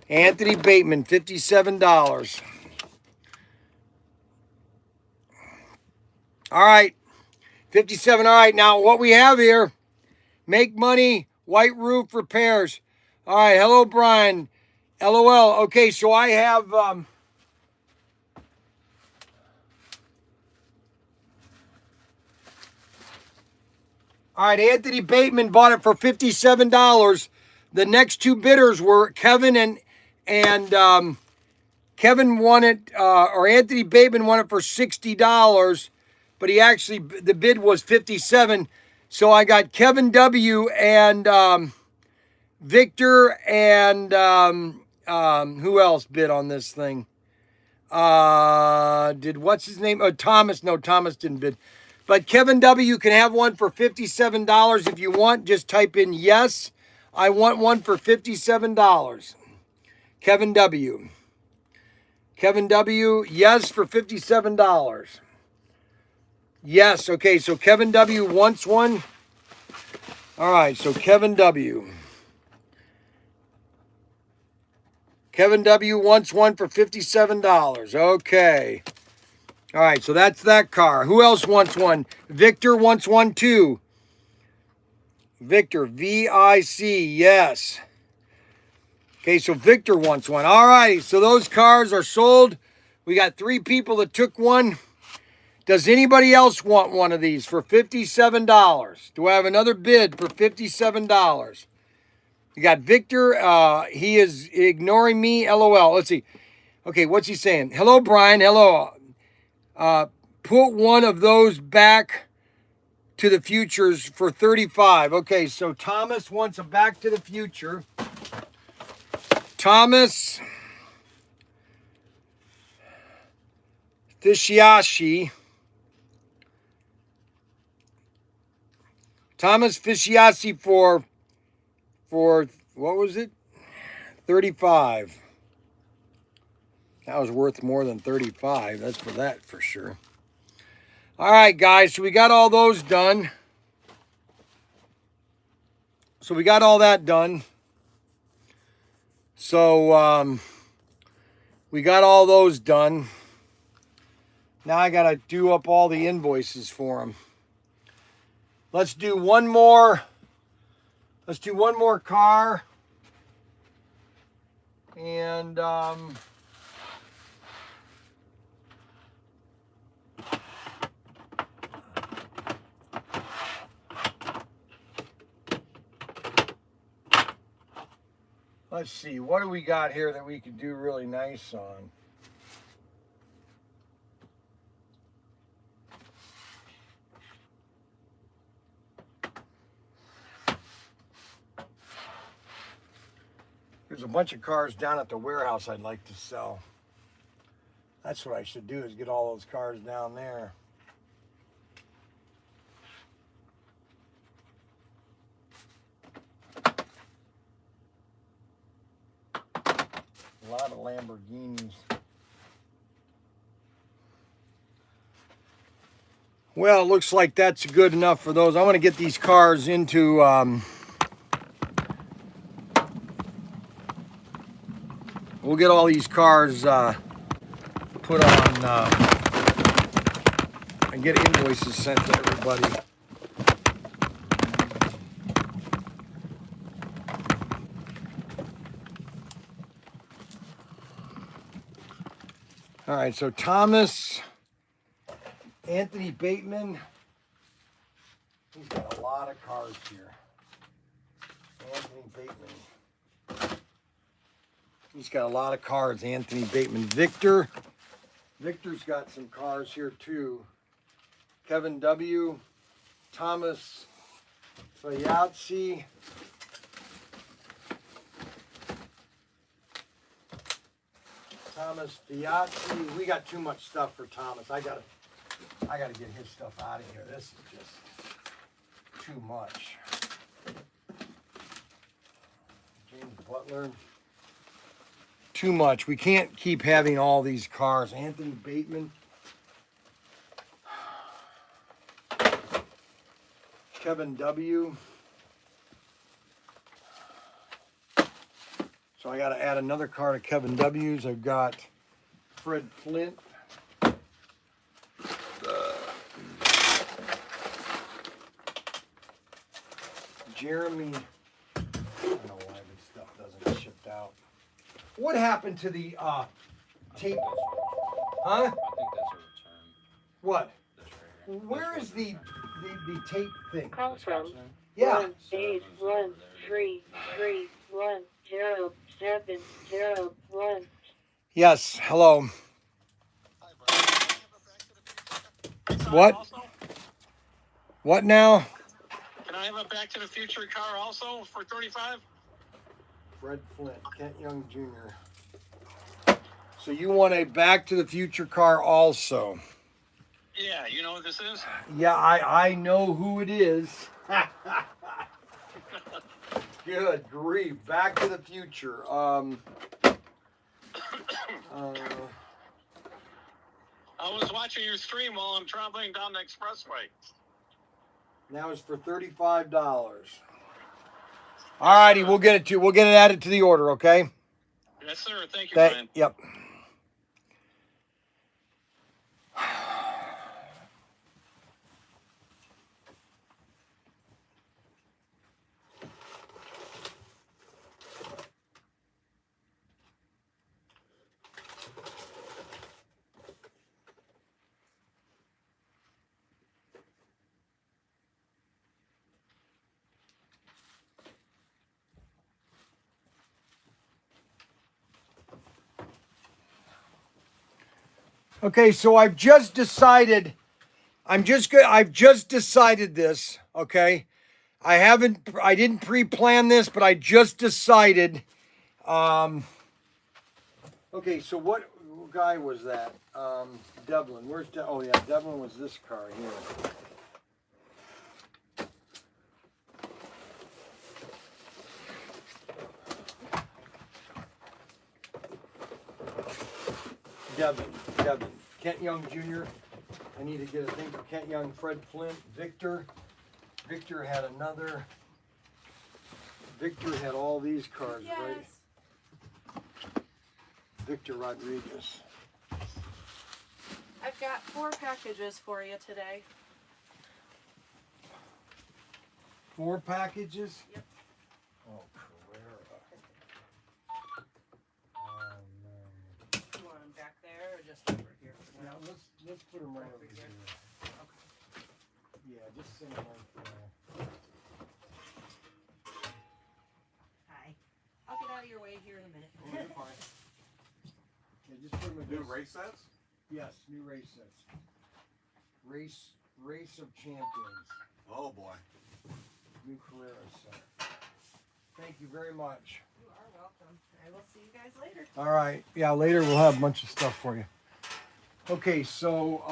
Anthony Bateman, $57. All right. 57. All right. Now, what we have here, make money, white roof repairs. All right. Hello, Bryan. LOL. Okay, so I have... all right, Anthony Bateman bought it for $57. The next two bidders were Kevin and Kevin won it, or Anthony Bateman won it for $60, but he actually, the bid was $57. So I got Kevin W and Victor and who else bid on this thing? What's his name? Oh, Thomas. No, Thomas didn't bid. But Kevin W can have one for $57 if you want. Just type in yes. I want one for $57. Kevin W. Kevin W, yes for $57. Yes, okay, so Kevin W wants one. All right, so Kevin W. Kevin W. wants one for $57. Okay. All right, so that's that car. Who else wants one? Victor wants one too. Victor, V-I-C, yes. Okay, so Victor wants one. All right, so those cars are sold. We got 3 people that took one. Does anybody else want one of these for $57? Do I have another bid for $57? You got Victor. He is ignoring me. LOL. Let's see. Okay, what's he saying? Hello, Bryan. Hello. Put one of those back to the futures for $35. Okay, so Thomas wants a Back to the Future. Thomas Fishiashi. Thomas Fishiashi for what was it? 35. That was worth more than 35. That's for that for sure. All right, guys, so we got all those done. So we got all that done. So we got all those done. Now I got to do up all the invoices for them. Let's do one more. Let's do one more car. And let's see, what do we got here that we could do really nice on? There's a bunch of cars down at the warehouse I'd like to sell. That's what I should do, is get all those cars down there. A lot of Lamborghinis. Well, it looks like that's good enough for those. I want to get these cars into we'll get all these cars put on and get invoices sent to everybody. All right, so Thomas, Anthony Bateman, he's got a lot of cars here. Anthony Bateman. He's got a lot of cars, Anthony Bateman. Victor's got some cars here too. Kevin W., Thomas Fayazzi, Thomas Fiazzi. We got too much stuff for Thomas. I gotta get his stuff out of here. This is just too much. James Butler. Too much. We can't keep having all these cars. Anthony Bateman. Kevin W. So I got to add another car to Kevin W's. I've got Fred Flint. Jeremy. I don't know why this stuff doesn't get shipped out. What happened to the tape? Huh? I think that's a return. What? The trailer. Where is the tape thing? Call from Yeah. 1-813-310-701. Yes. Hello. What? Also? What now? Can I have a Back to the Future car also for 35? Fred Flint, Kent Young Jr. So you want a Back to the Future car also? Yeah, you know what this is? Yeah, I know who it is. Good grief. Back to the Future. I was watching your stream while I'm traveling down the expressway. Now it's for $35. All righty, we'll get it added to the order, okay? Yes, sir. Thank you, Bryan. Yep. Okay, so I've just decided. I've just decided this. Okay, I didn't pre-plan this, but I just decided. Okay, so what guy was that? Devlin. Where's oh yeah, Devlin was this car here. Devin. Kent Young Jr. I need to get a thing for Kent Young, Fred Flint, Victor. Victor had another. Victor had all these cars, right? Victor Rodriguez. I've got 4 packages for you today. 4 packages? Yep. Oh, Carrera. You want them back there or just over here? Yeah, let's put them right over here. Okay. Yeah, just send them right there. Hi. I'll get out of your way here in a minute. Oh, you're fine. Yeah, just put them in New this. race sets? Yes, new race sets. Race of Champions. Oh boy. New Carrera set. Thank you very much. You are welcome. I will see you guys later. All right. Yeah, later we'll have a bunch of stuff for you. Okay, so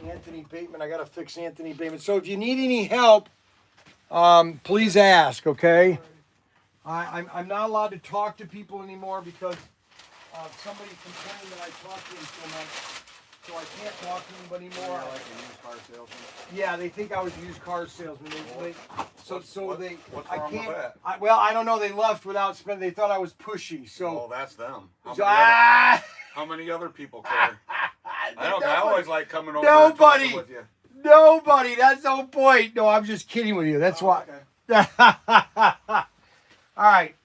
Anthony Bateman, I gotta fix Anthony Bateman. So if you need any help, please ask, okay? I'm not allowed to talk to people anymore because somebody complained that I talk to them so much. So I can't talk to anybody You're more. like a used car salesman. Yeah, they think I was a used car salesman. What's I wrong with can't. that? I don't know. They left without spending. They thought I was pushy. Oh, So, that's them. How many other people care? I don't. I always like coming over. Nobody. And talking with you. Nobody. That's the whole point. No, I'm just kidding with you. That's why. Okay. All right.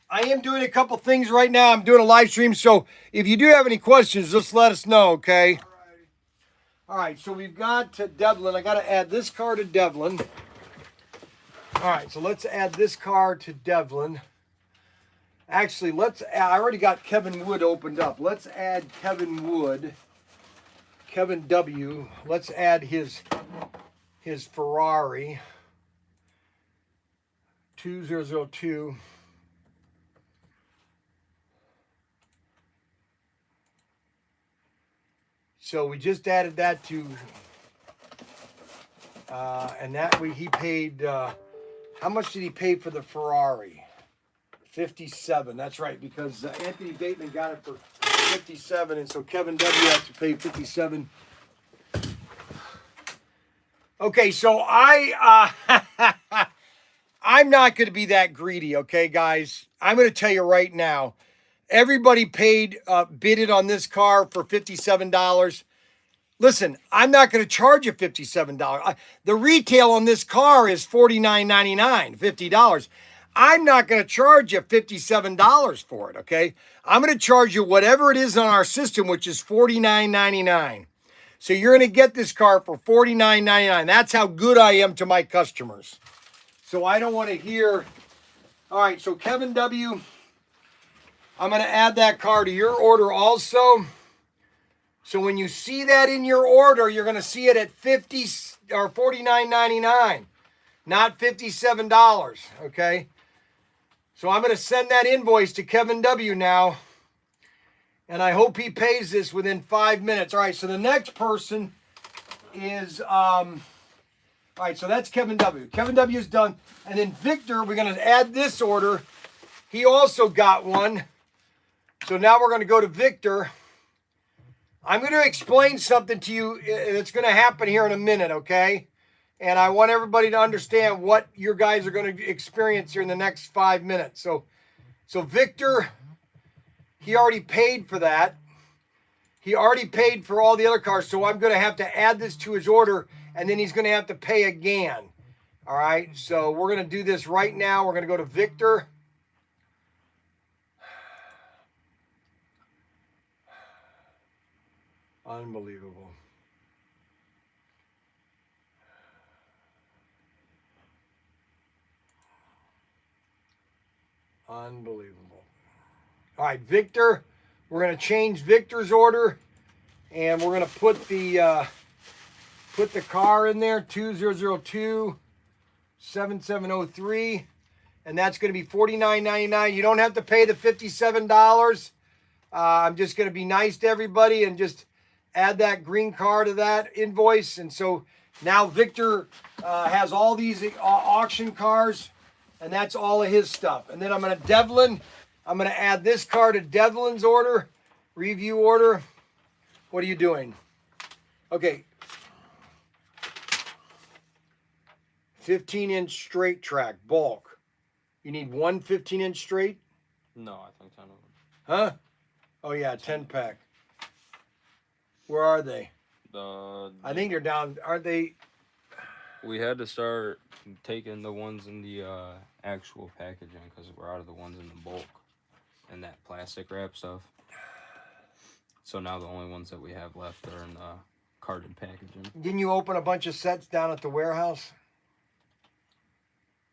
I am doing a couple things right now. I'm doing a live stream. So if you do have any questions, just let us know, okay? All right. So we've got Devlin. I got to add this car to Devlin. All right. So let's add this car to Devlin. Actually, I already got Kevin Wood opened up. Let's add Kevin Wood. Kevin W. Let's add his Ferrari. 2002. So we just added that to, and that he paid, how much did he pay for the Ferrari? 57, that's right, because Anthony Bateman got it for 57, and so Kevin W. has to pay 57. Okay, so I'm not going to be that greedy, okay, guys? I'm going to tell you right now. Everybody bidded on this car for $57. Listen, I'm not going to charge you $57. The retail on this car is $49.99, $50. I'm not going to charge you $57 for it, okay? I'm going to charge you whatever it is on our system, which is $49.99. So you're going to get this car for $49.99. That's how good I am to my customers. So I don't want to hear, all right, so Kevin W., I'm going to add that car to your order also. So when you see that in your order, you're going to see it at $50 or $49.99, not $57, okay? So I'm going to send that invoice to Kevin W. now, and I hope he pays this within 5 minutes. All right, so the next person is, all right, so that's Kevin W. Kevin W. is done. And then Victor, we're going to add this order. He also got one. So now we're going to go to Victor. I'm going to explain something to you. It's going to happen here in a minute, okay? and I want everybody to understand what your guys are going to experience here in the next 5 minutes. So Victor, he already paid for that. He already paid for all the other cars, so I'm going to have to add this to his order, and then he's going to have to pay again. All right, so we're going to do this right now. We're going to go to Victor. Unbelievable. Unbelievable. All right, Victor. We're going to change Victor's order, and we're going to put the car in there, 2002-7703, and that's going to be $49.99. You don't have to pay the $57. I'm just going to be nice to everybody and just add that green car to that invoice. And so now Victor has all these auction cars, and that's all of his stuff. And then I'm going to add this car to Devlin's order, review order. What are you doing? Okay. 15-inch straight track, bulk. You need one 15-inch straight? No, I think 10 of them. Huh? Oh, yeah, 10-pack. Where are they? I think they're down. Aren't they? We had to start taking the ones in the actual packaging because we're out of the ones in the bulk and that plastic wrap stuff. So now the only ones that we have left are in the carton packaging. Didn't you open a bunch of sets down at the warehouse?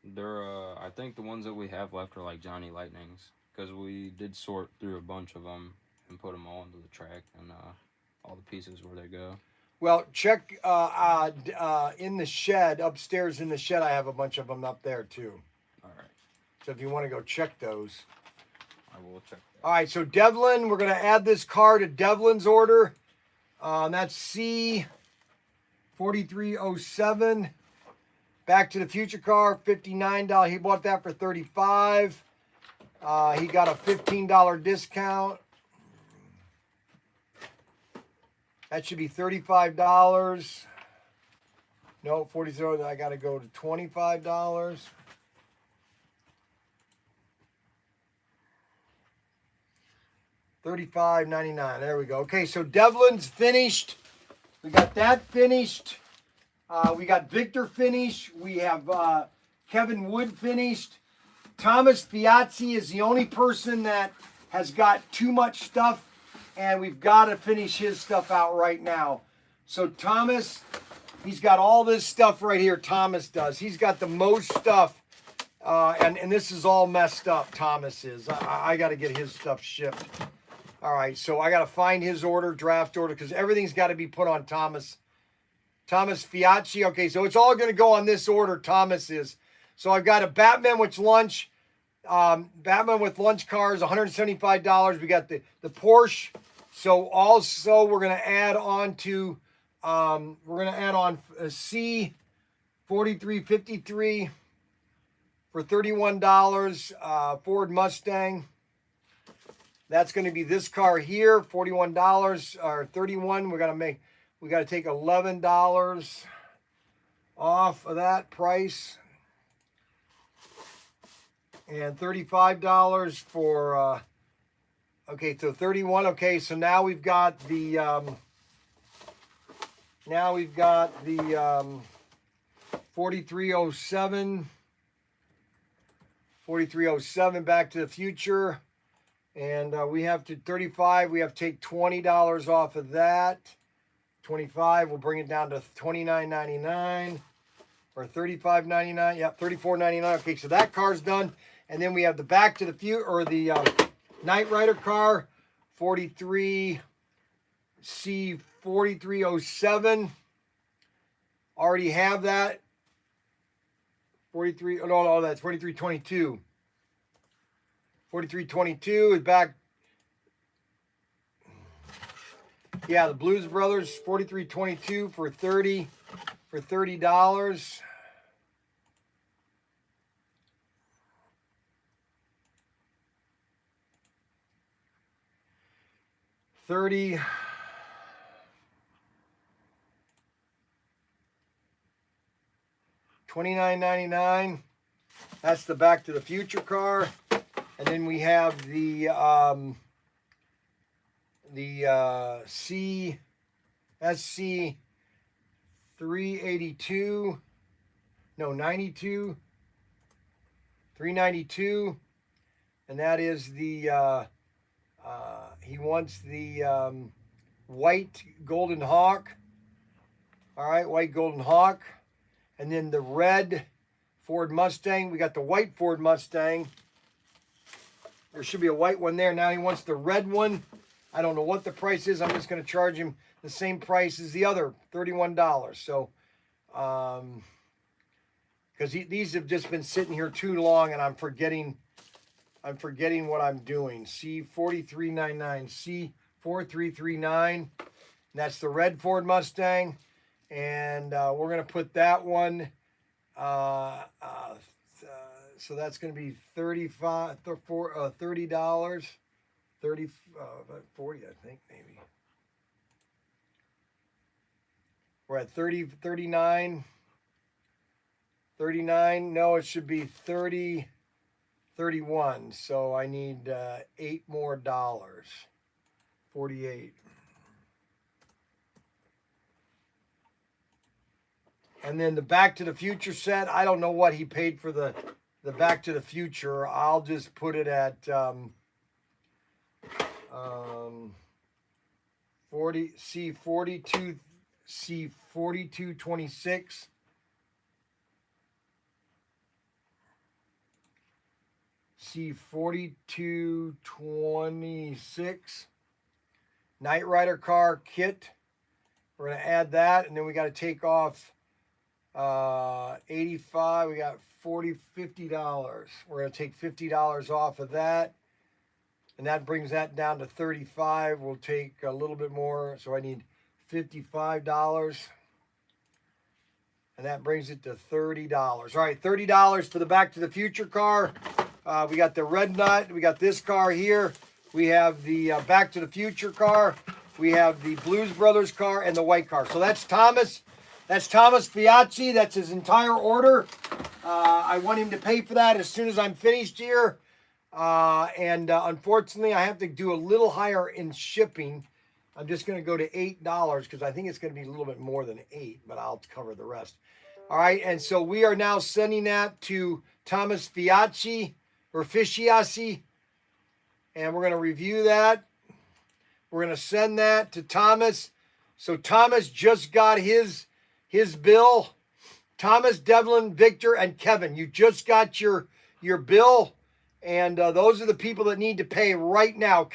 They're, I think the ones that we have left are like Johnny Lightnings because we did sort through a bunch of them and put them all into the track and all the pieces where they go. Well, check in the shed, upstairs in the shed, I have a bunch of them up there too. All right. So if you want to go check those. I will check that. All right, so Devlin, we're going to add this car to Devlin's order. That's C4307. Back to the Future car, $59. He bought that for $35. He got a $15 discount. That should be $35. No, 40. I got to go to $25. $35.99. There we go. Okay, so Devlin's finished. We got that finished. We got Victor finished. We have Kevin Wood finished. Thomas Fiazzi is the only person that has got too much stuff, and we've got to finish his stuff out right now. So Thomas, he's got all this stuff right here. Thomas does. He's got the most stuff, and this is all messed up. Thomas is. I got to get his stuff shipped. All right, so I got to find his order, draft order, because everything's got to be put on Thomas. Thomas Fiacci. Okay, so it's all going to go on this order. Thomas is. So I've got a Batman with lunch. Batman with lunch cars, $175. We got the Porsche. So also we're going to add on to C4353 for $31. Ford Mustang. That's going to be this car here, $41 or $31. We got to take $11 off of that price. And $35 for okay, so 31. Okay, so now we've got the 4307 Back to the Future. And we have to 35. We have to take $20 off of that. 25. We'll bring it down to $29.99 or $35.99. Yep, $34.99. Okay, so that car's done. And then we have the Back to the Future or the Knight Rider car, 43C4307. Already have that. 43. Oh no, that's 4322. 4322 is back. Yeah, the Blues Brothers, 4322 for $30. $30. $29.99. That's the Back to the Future car. And then we have the SC 382. No, 92. 392. And that is the he wants the white Golden Hawk. All right, white Golden Hawk. And then the red Ford Mustang. We got the white Ford Mustang. There should be a white one there. Now he wants the red one. I don't know what the price is. I'm just going to charge him the same price as the other, $31. So, because these have just been sitting here too long, and I'm forgetting what I'm doing. C4399, C4339. And that's the red Ford Mustang. And we're going to put that one, so that's going to be $30, 40, I think, maybe. We're at 39. No, it should be 31. So I need $8 more. 48. And then the Back to the Future set, I don't know what he paid for the Back to the Future. I'll just put it at 40 C42 C4226. C4226. Knight Rider car kit. We're going to add that, and then we got to take off 85. We got $50. We're going to take $50 off of that, and that brings that down to 35. We'll take a little bit more, so I need $55, and that brings it to $30. All right, $30 for the Back to the Future car. We got the red nut. We got this car here. We have the Back to the Future car. We have the Blues Brothers car and the white car. So that's Thomas. That's Thomas Fiacci. That's his entire order. I want him to pay for that as soon as I'm finished here. Unfortunately, I have to do a little higher in shipping. I'm just going to go to $8 because I think it's going to be a little bit more than $8, but I'll cover the rest. All right, and so we are now sending that to Thomas Fiacci or Fisciassi, and we're going to review that. We're going to send that to Thomas. So Thomas just got his bill. Thomas, Devlin, Victor, and Kevin, you just got your bill. And those are the people that need to pay right now.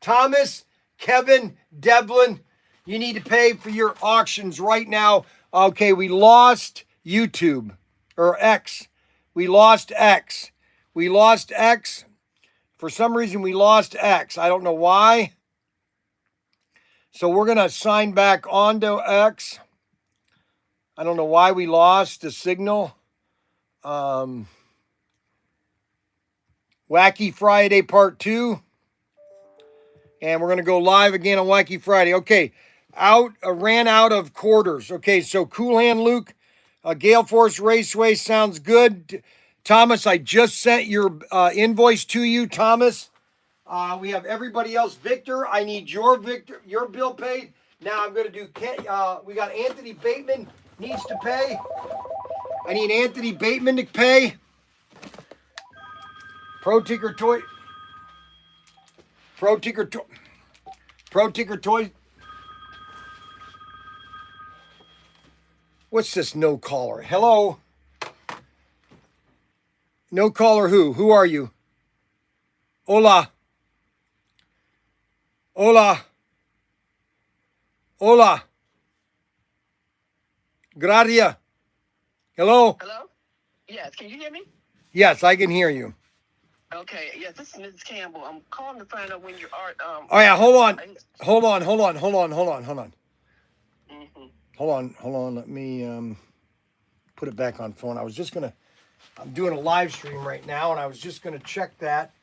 Thomas, Kevin, Devlin, you need to pay for your auctions right now. Okay, we lost YouTube or X. We lost X. We lost X. For some reason, we lost X. I don't know why. So we're going to sign back onto X. I don't know why we lost the signal. Wacky Friday Part 2. And we're going to go live again on Wacky Friday. Okay, ran out of quarters. Okay, so Cool Hand Luke, Gale Force Raceway sounds good. Thomas, I just sent your invoice to you, Thomas. We have everybody else. Victor, I need your bill paid. Now I'm going to do, we got Anthony Bateman needs to pay. I need Anthony Bateman to pay. ProTinkerToys. What's this no caller? Hello? No caller who? Who are you? Hola. Hola. Hola. Gradia. Hello? Hello? Yes, can you hear me? Yes, I can hear you. Okay, yes, this is Mrs. Campbell. I'm calling to find out when you are, Oh yeah, hold on. Mm-hmm. Hold on. Let me put it back on phone. I'm doing a live stream right now, and I was just gonna check that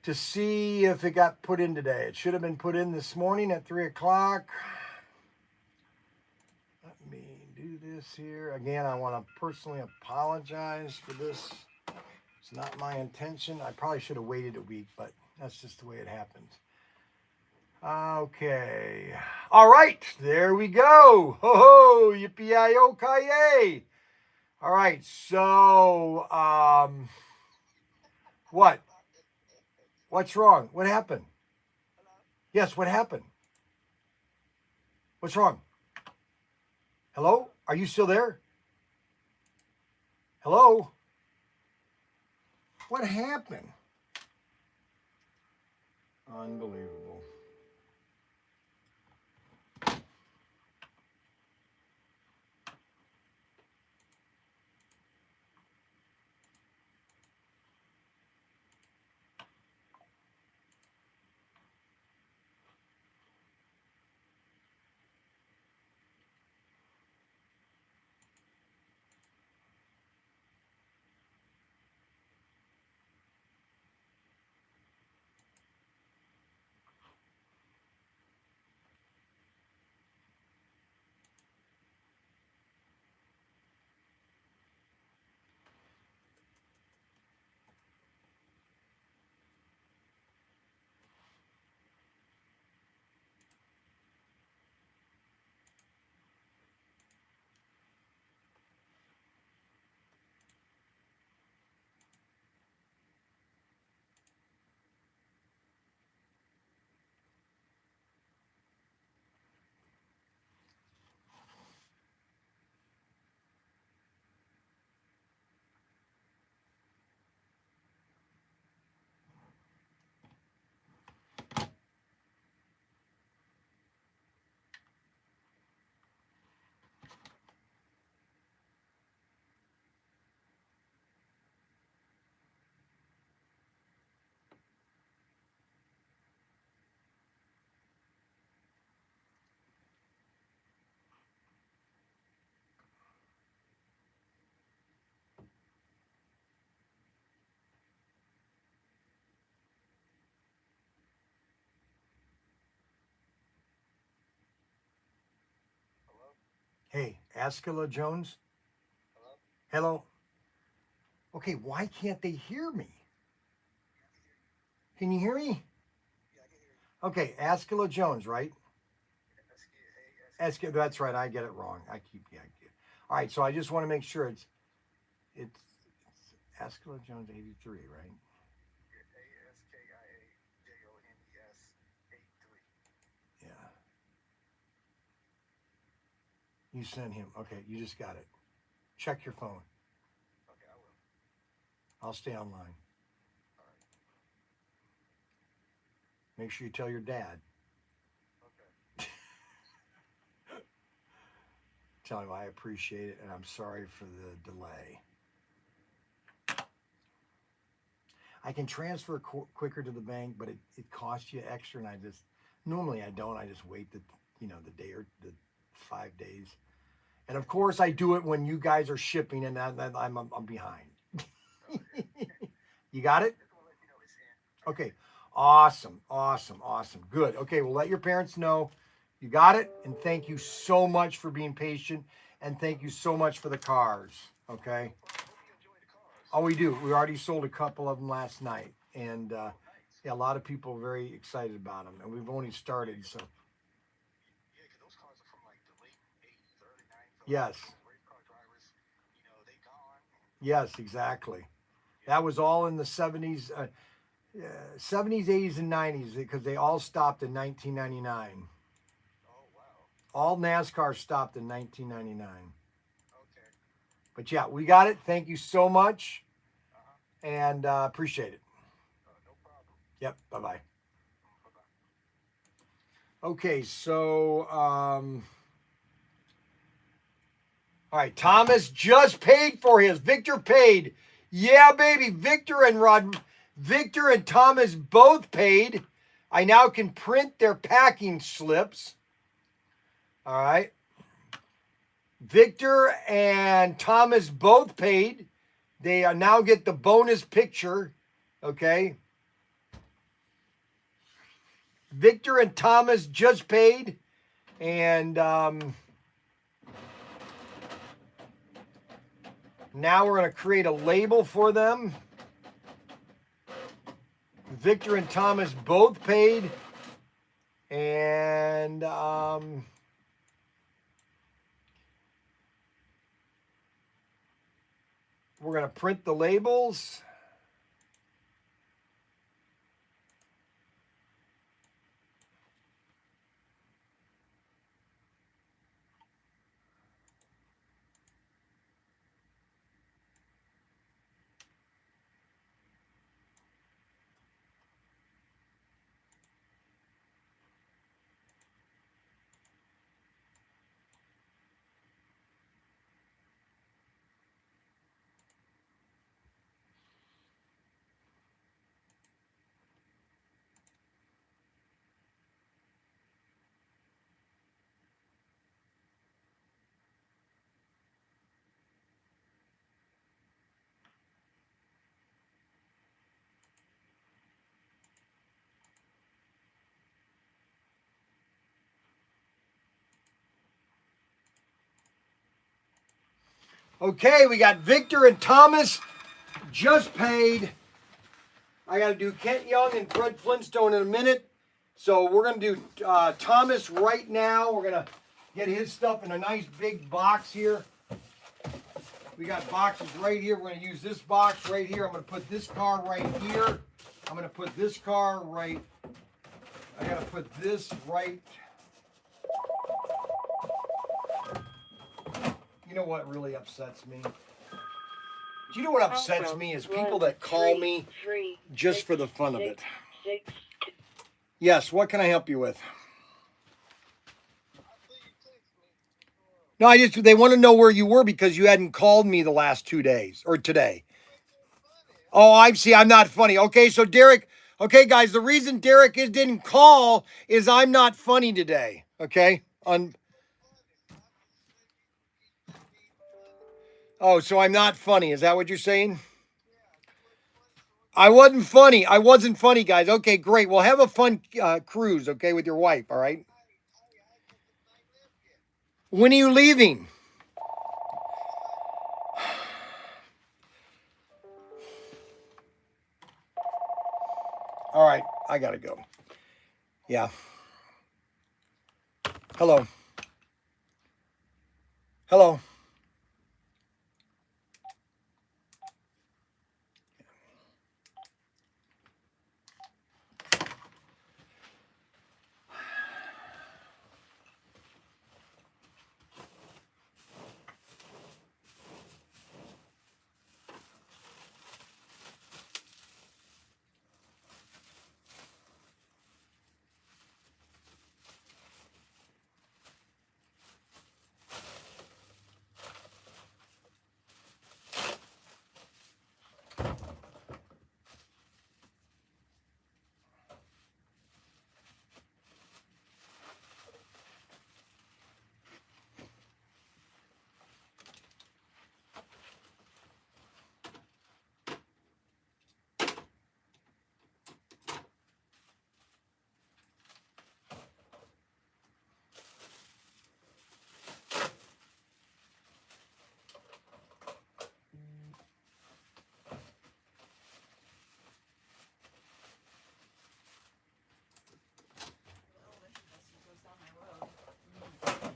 to see if it got put in today. It should have been put in this morning at 3 o'clock. Let me do this here. Again, I want to personally apologize for this. It's not my intention. I probably should have waited a week, but that's just the way it happens. Okay. All right. There we go. Ho ho. Yippee-yi-yo-ki-yay. All right. So, what? What's wrong? What happened? Yes, what happened? What's wrong? Hello? Are you still there? Hello? What happened? Unbelievable. Hey, Askela Jones? Hello? Okay, why can't they hear me? Can you hear me? Okay, Askela Jones, right? Askela, that's right. I get it wrong. All right, so I just want to make sure it's Askela Jones 83, right? Yeah. You sent him. Okay, you just got it. Check your phone. Okay, I will. I'll stay online. All right. Make sure you tell your dad. Okay. Tell him I appreciate it and I'm sorry for the delay. I can transfer quicker to the bank, but it costs you extra, and normally I don't. I just wait the day or the 5 days, and of course I do it when you guys are shipping, and I'm behind. You got it? Okay, awesome, good. Okay, well, let your parents know you got it, and thank you so much for being patient, and thank you so much for the cars. Okay. Oh, we do. We already sold a couple of them last night, and yeah, a lot of people are very excited about them, and we've only started. So. Yeah, because those cars are from like the late 80s, early 90s. Yes. Race car drivers, they gone. Yes, exactly. That was all in the 70s, 70s, 80s, and 90s because they all stopped in 1999. Oh, wow. All NASCAR stopped in 1999. Okay. But yeah, we got it. Thank you so much, Uh-huh. and appreciate it. No problem. Yep. Bye-bye. Bye-bye. Okay, so all right, Thomas just paid for his. Victor paid. Yeah, baby. Victor and Thomas both paid. I now can print their packing slips. All right. Victor and Thomas both paid. They now get the bonus picture. Okay. Victor and Thomas just paid. And Now we're going to create a label for them. Victor and Thomas both paid. And we're going to print the labels. Okay, we got Victor and Thomas just paid. I got to do Kent Young and Fred Flintstone in a minute. So we're going to do Thomas right now. We're going to get his stuff in a nice big box here. We got boxes right here. We're going to use this box right here. I'm going to put this car right here. I'm going to put this car right. I got to put this right. You know what really upsets me? Do you know what upsets me is people that call me just for the fun of it. Yes, what can I help you with? No, they want to know where you were because you hadn't called me the last 2 days or today. Oh, I see. I'm not funny. Okay, so Derek, okay, guys, the reason Derek didn't call is I'm not funny today. Okay? Oh, so I'm not funny. Is that what you're saying? I wasn't funny. I wasn't funny, guys. Okay, great. Well, have a fun cruise, okay, with your wife, all right? When are you leaving? All right, I gotta go. Yeah. Hello. Hello.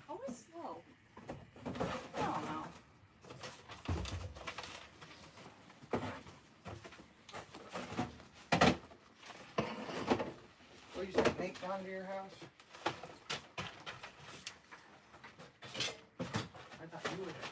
Always slow. I don't know. What, you said paint down to your house? I thought you would have done that.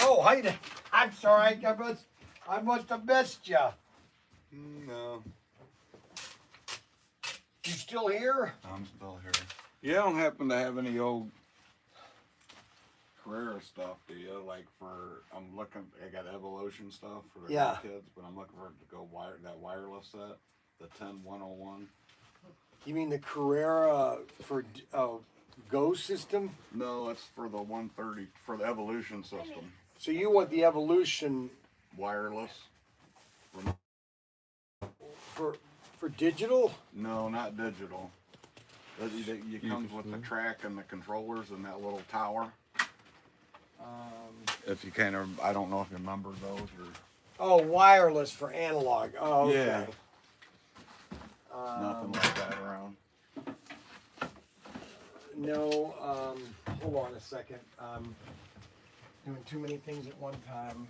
Oh, hi. I'm sorry. I must have missed you. No, You still here? I'm still here. Yeah, I don't happen to have any old Carrera stuff, do you? Like I'm looking, I got Evolution stuff for the Yeah. kids, but I'm looking for it to go that wireless set, the 10101. You mean the Carrera for Go system? No, it's for the 130, for the Evolution system. So you want the Evolution Wireless. for digital? No, not digital. It comes with the track and the controllers and that little tower. If you kind of, I don't know if you remember those or. Oh, wireless for analog. Oh, okay. Yeah. Nothing like that around. No, hold on a second. Doing too many things at one time.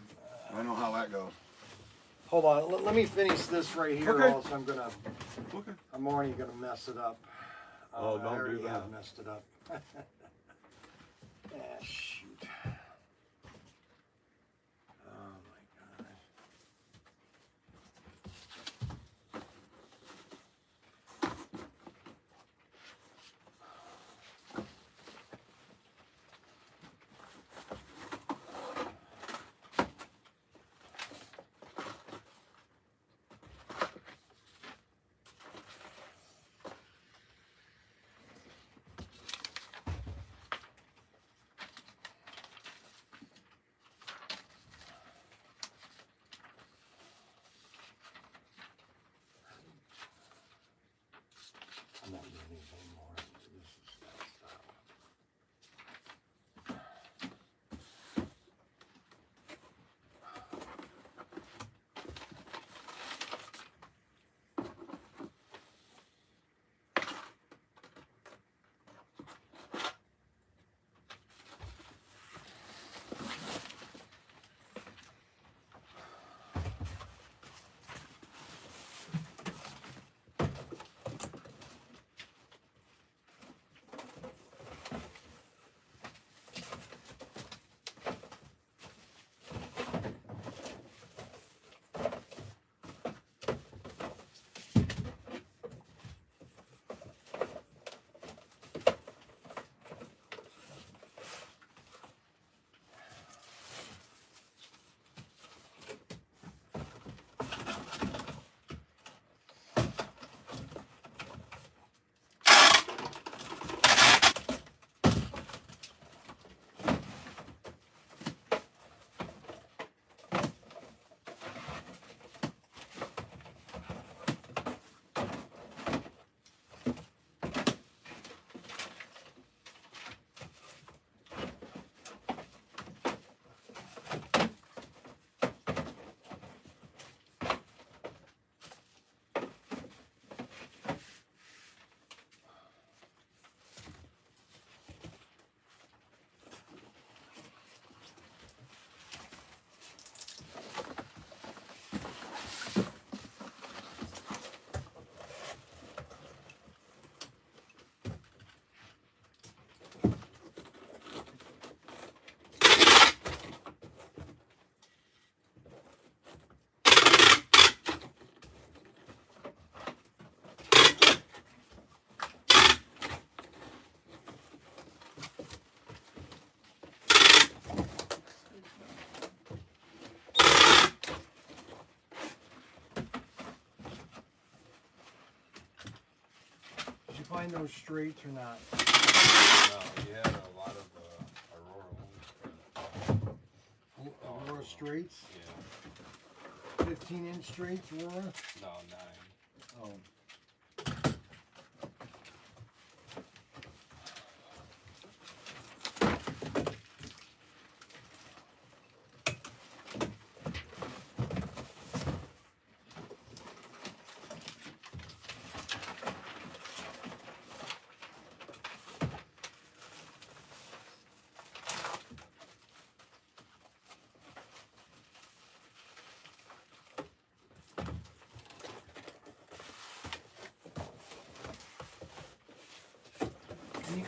I know how that goes. Hold on, let me finish this right here, Okay. or else I'm already gonna mess it up. Oh, don't I already do that. have messed it up. Ah, shoot. Oh my God. I'm not doing anything more. This is stop. Did you find those straights or not? No, you had a lot of Aurora ones. Aurora straights? Yeah. 15-inch straights, Aurora? No, 9. Oh.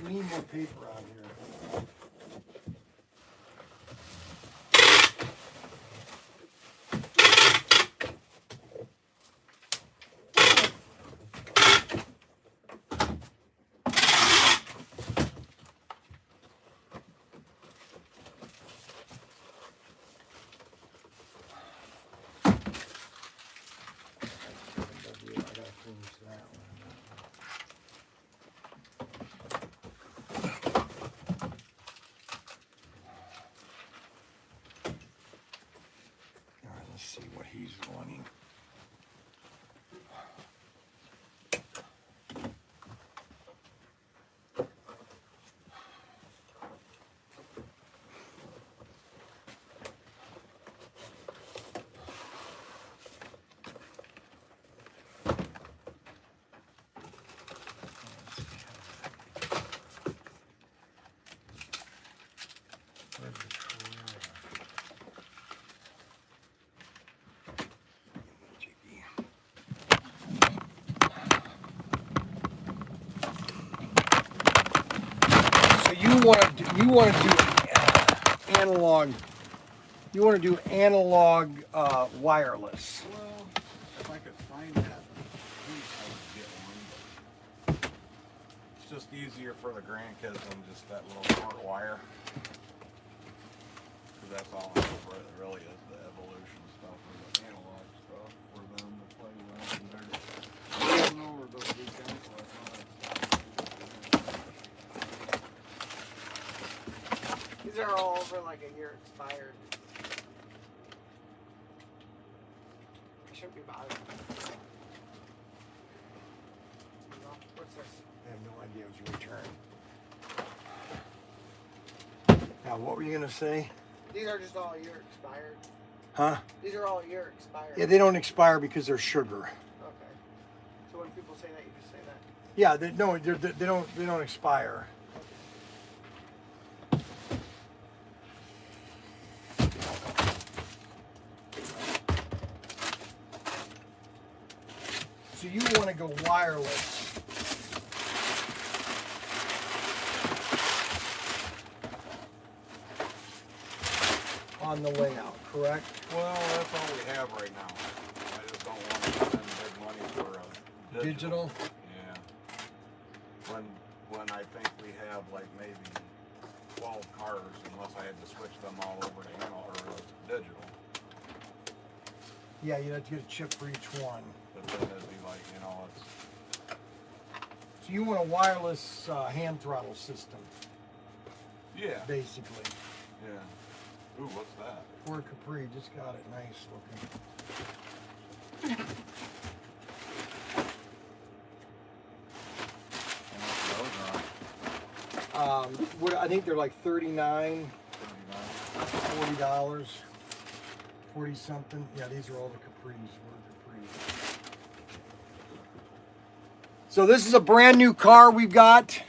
We need more paper out here. want to do analog. You want to do analog wireless. Well, if I could find that piece, I would get one. But it's just easier for the grandkids than just that little short wire. Because that's all it really is, the evolution stuff or the analog stuff for them to play with. And they're, I don't know where those weekends were. These are all over like a year expired. I shouldn't be bothered. What's this? I have no idea what you return. Now, what were you gonna say? These are just all a year expired. Huh? These are all a year expired. Yeah, they don't expire because they're sugar. Okay. So when people say that, you just say that. Yeah, they don't expire. So you want to go wireless. On the layout, correct? Well, that's all we have right now. I just don't want to spend big money for a Digital? Yeah. When I think we have like maybe 12 cars, unless I had to switch them all over to analog or digital. Yeah, you'd have to get a chip for each one. But then it'd be like, it's. So you want a wireless hand throttle system, Yeah. basically. Yeah. Ooh, what's that? Ford Capri, just got it, nice looking. How much are those What I think they're like $39, $39. $40, 40 something. Yeah, these are all the Capris. Ford Capris. So this is a brand new car we've got.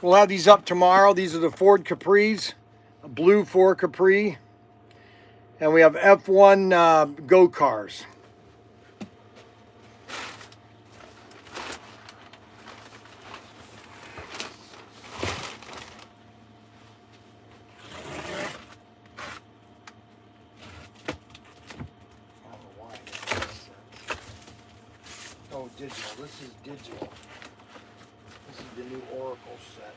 We'll have these up tomorrow. These are the Ford Capris, a blue Ford Capri. And we have F1 Go cars. Oh, digital. This is digital. This is the new Oracle set.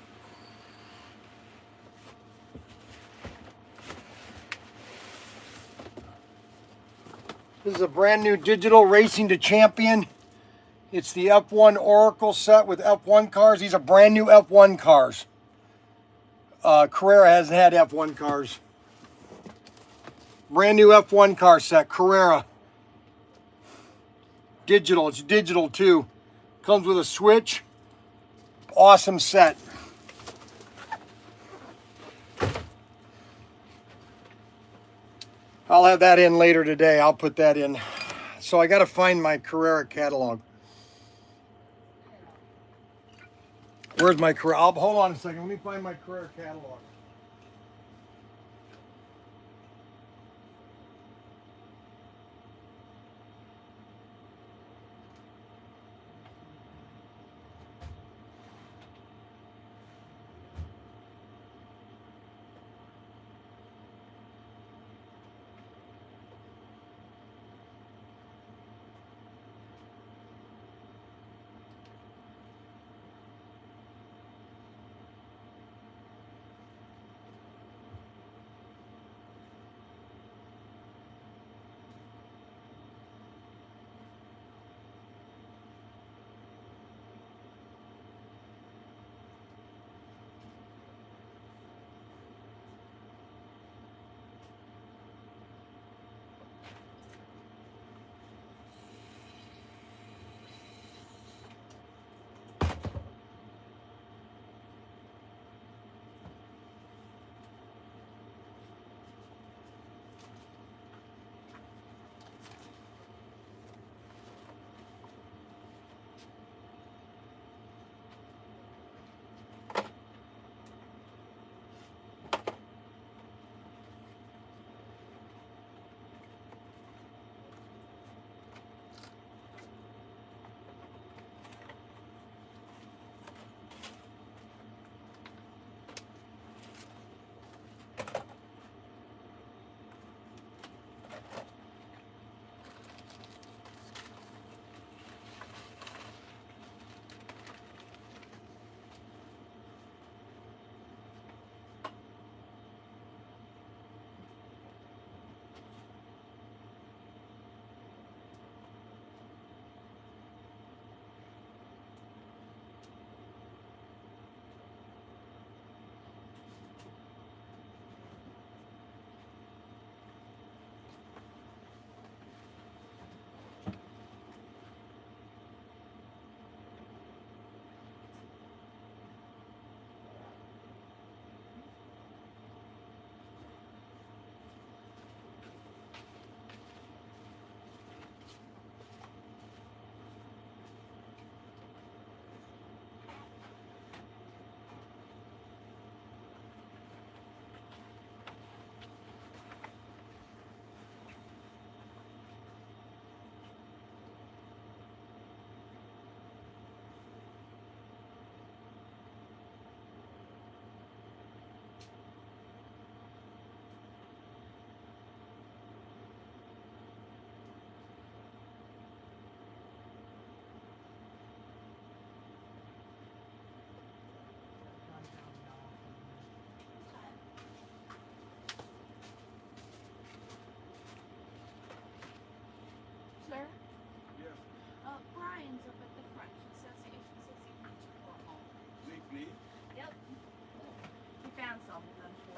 This is a brand new digital Racing to Champion. It's the F1 Oracle set with F1 cars. These are brand new F1 cars. Carrera hasn't had F1 cars. Brand new F1 car set, Carrera. Digital, it's digital too. Comes with a switch. Awesome set. I'll have that in later today. I'll put that in. So I got to find my Carrera catalog. Where's my Carrera? Hold on a second. Let me find my Carrera catalog.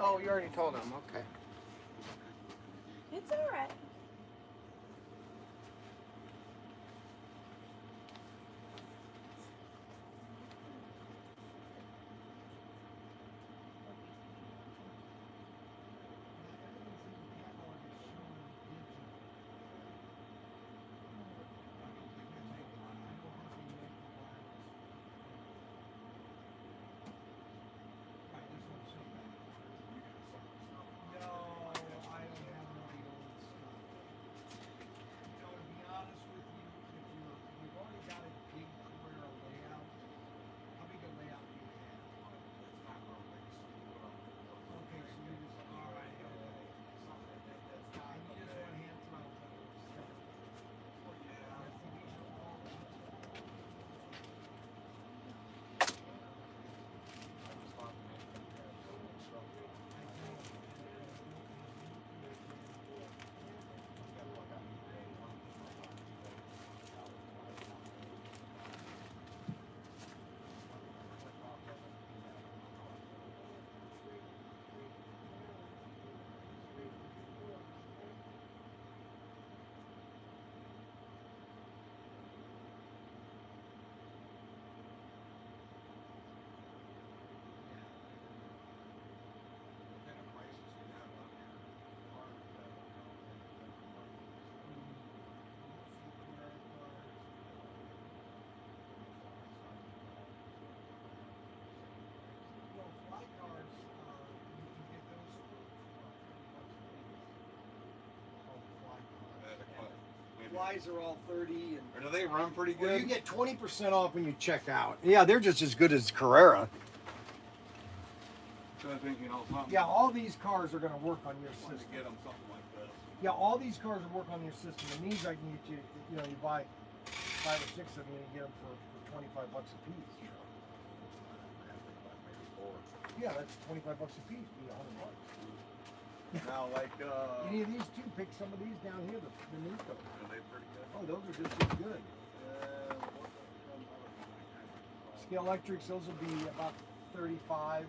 Oh, you already told him. Okay. It's alright. Flies are all 30 and Or do they run pretty well, good? you get 20% off when you check out. Yeah, they're just as good as Carrera. So I think, you know, something. Yeah, all these cars are going to work on your Want to system. get them something like this. Yeah, all these cars will work on your system. And these I can get you, you know, you buy 5 or 6 of them and you get them for $25 a piece. You know? Maybe 4. Yeah, that's $25 a piece. Be $100. Now, like, Any of these too? Pick some of these down here. The Nico. are they pretty good? Oh, those are just as good. Scale Electrics, those will be about $35, $40.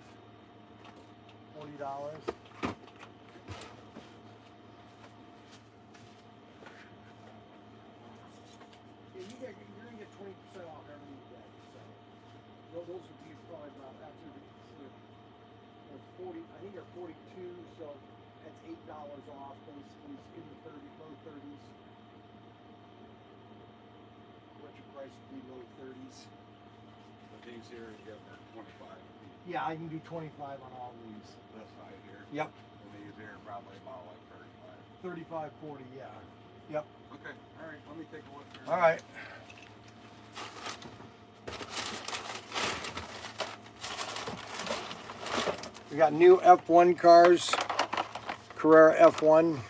Yeah, you're gonna get 20% off every day. So those would be probably about after the 40. I think they're 42. So that's $8 off. Basically, it's in the low 30s. Electric price would be low 30s. But these here, you get them 25. Yeah, I can do 25 on all these. This side here. Yep. And these here probably about like 35, 40, yeah. Yep. 35. Okay, all right, let me take a look here. All right. We got new F1 cars, Carrera F1.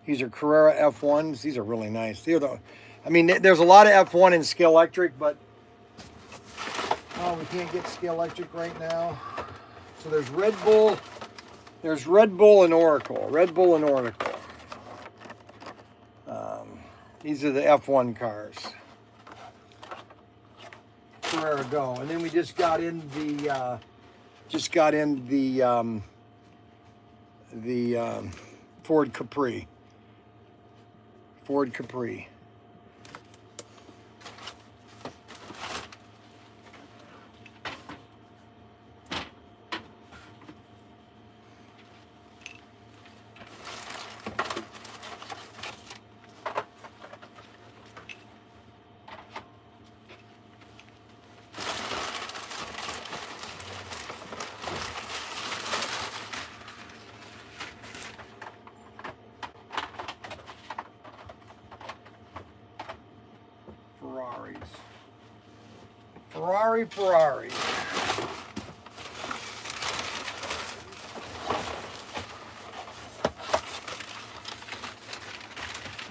These are Carrera F1s. These are really nice. They're the, I mean, there's a lot of F1 in Scale Electric, but oh, we can't get Scale Electric right now. So there's Red Bull. There's Red Bull and Oracle. Red Bull and Oracle. These are the F1 cars. Carrera Go, and then we just got in the Ford Capri. Ford Capri. Ferrari.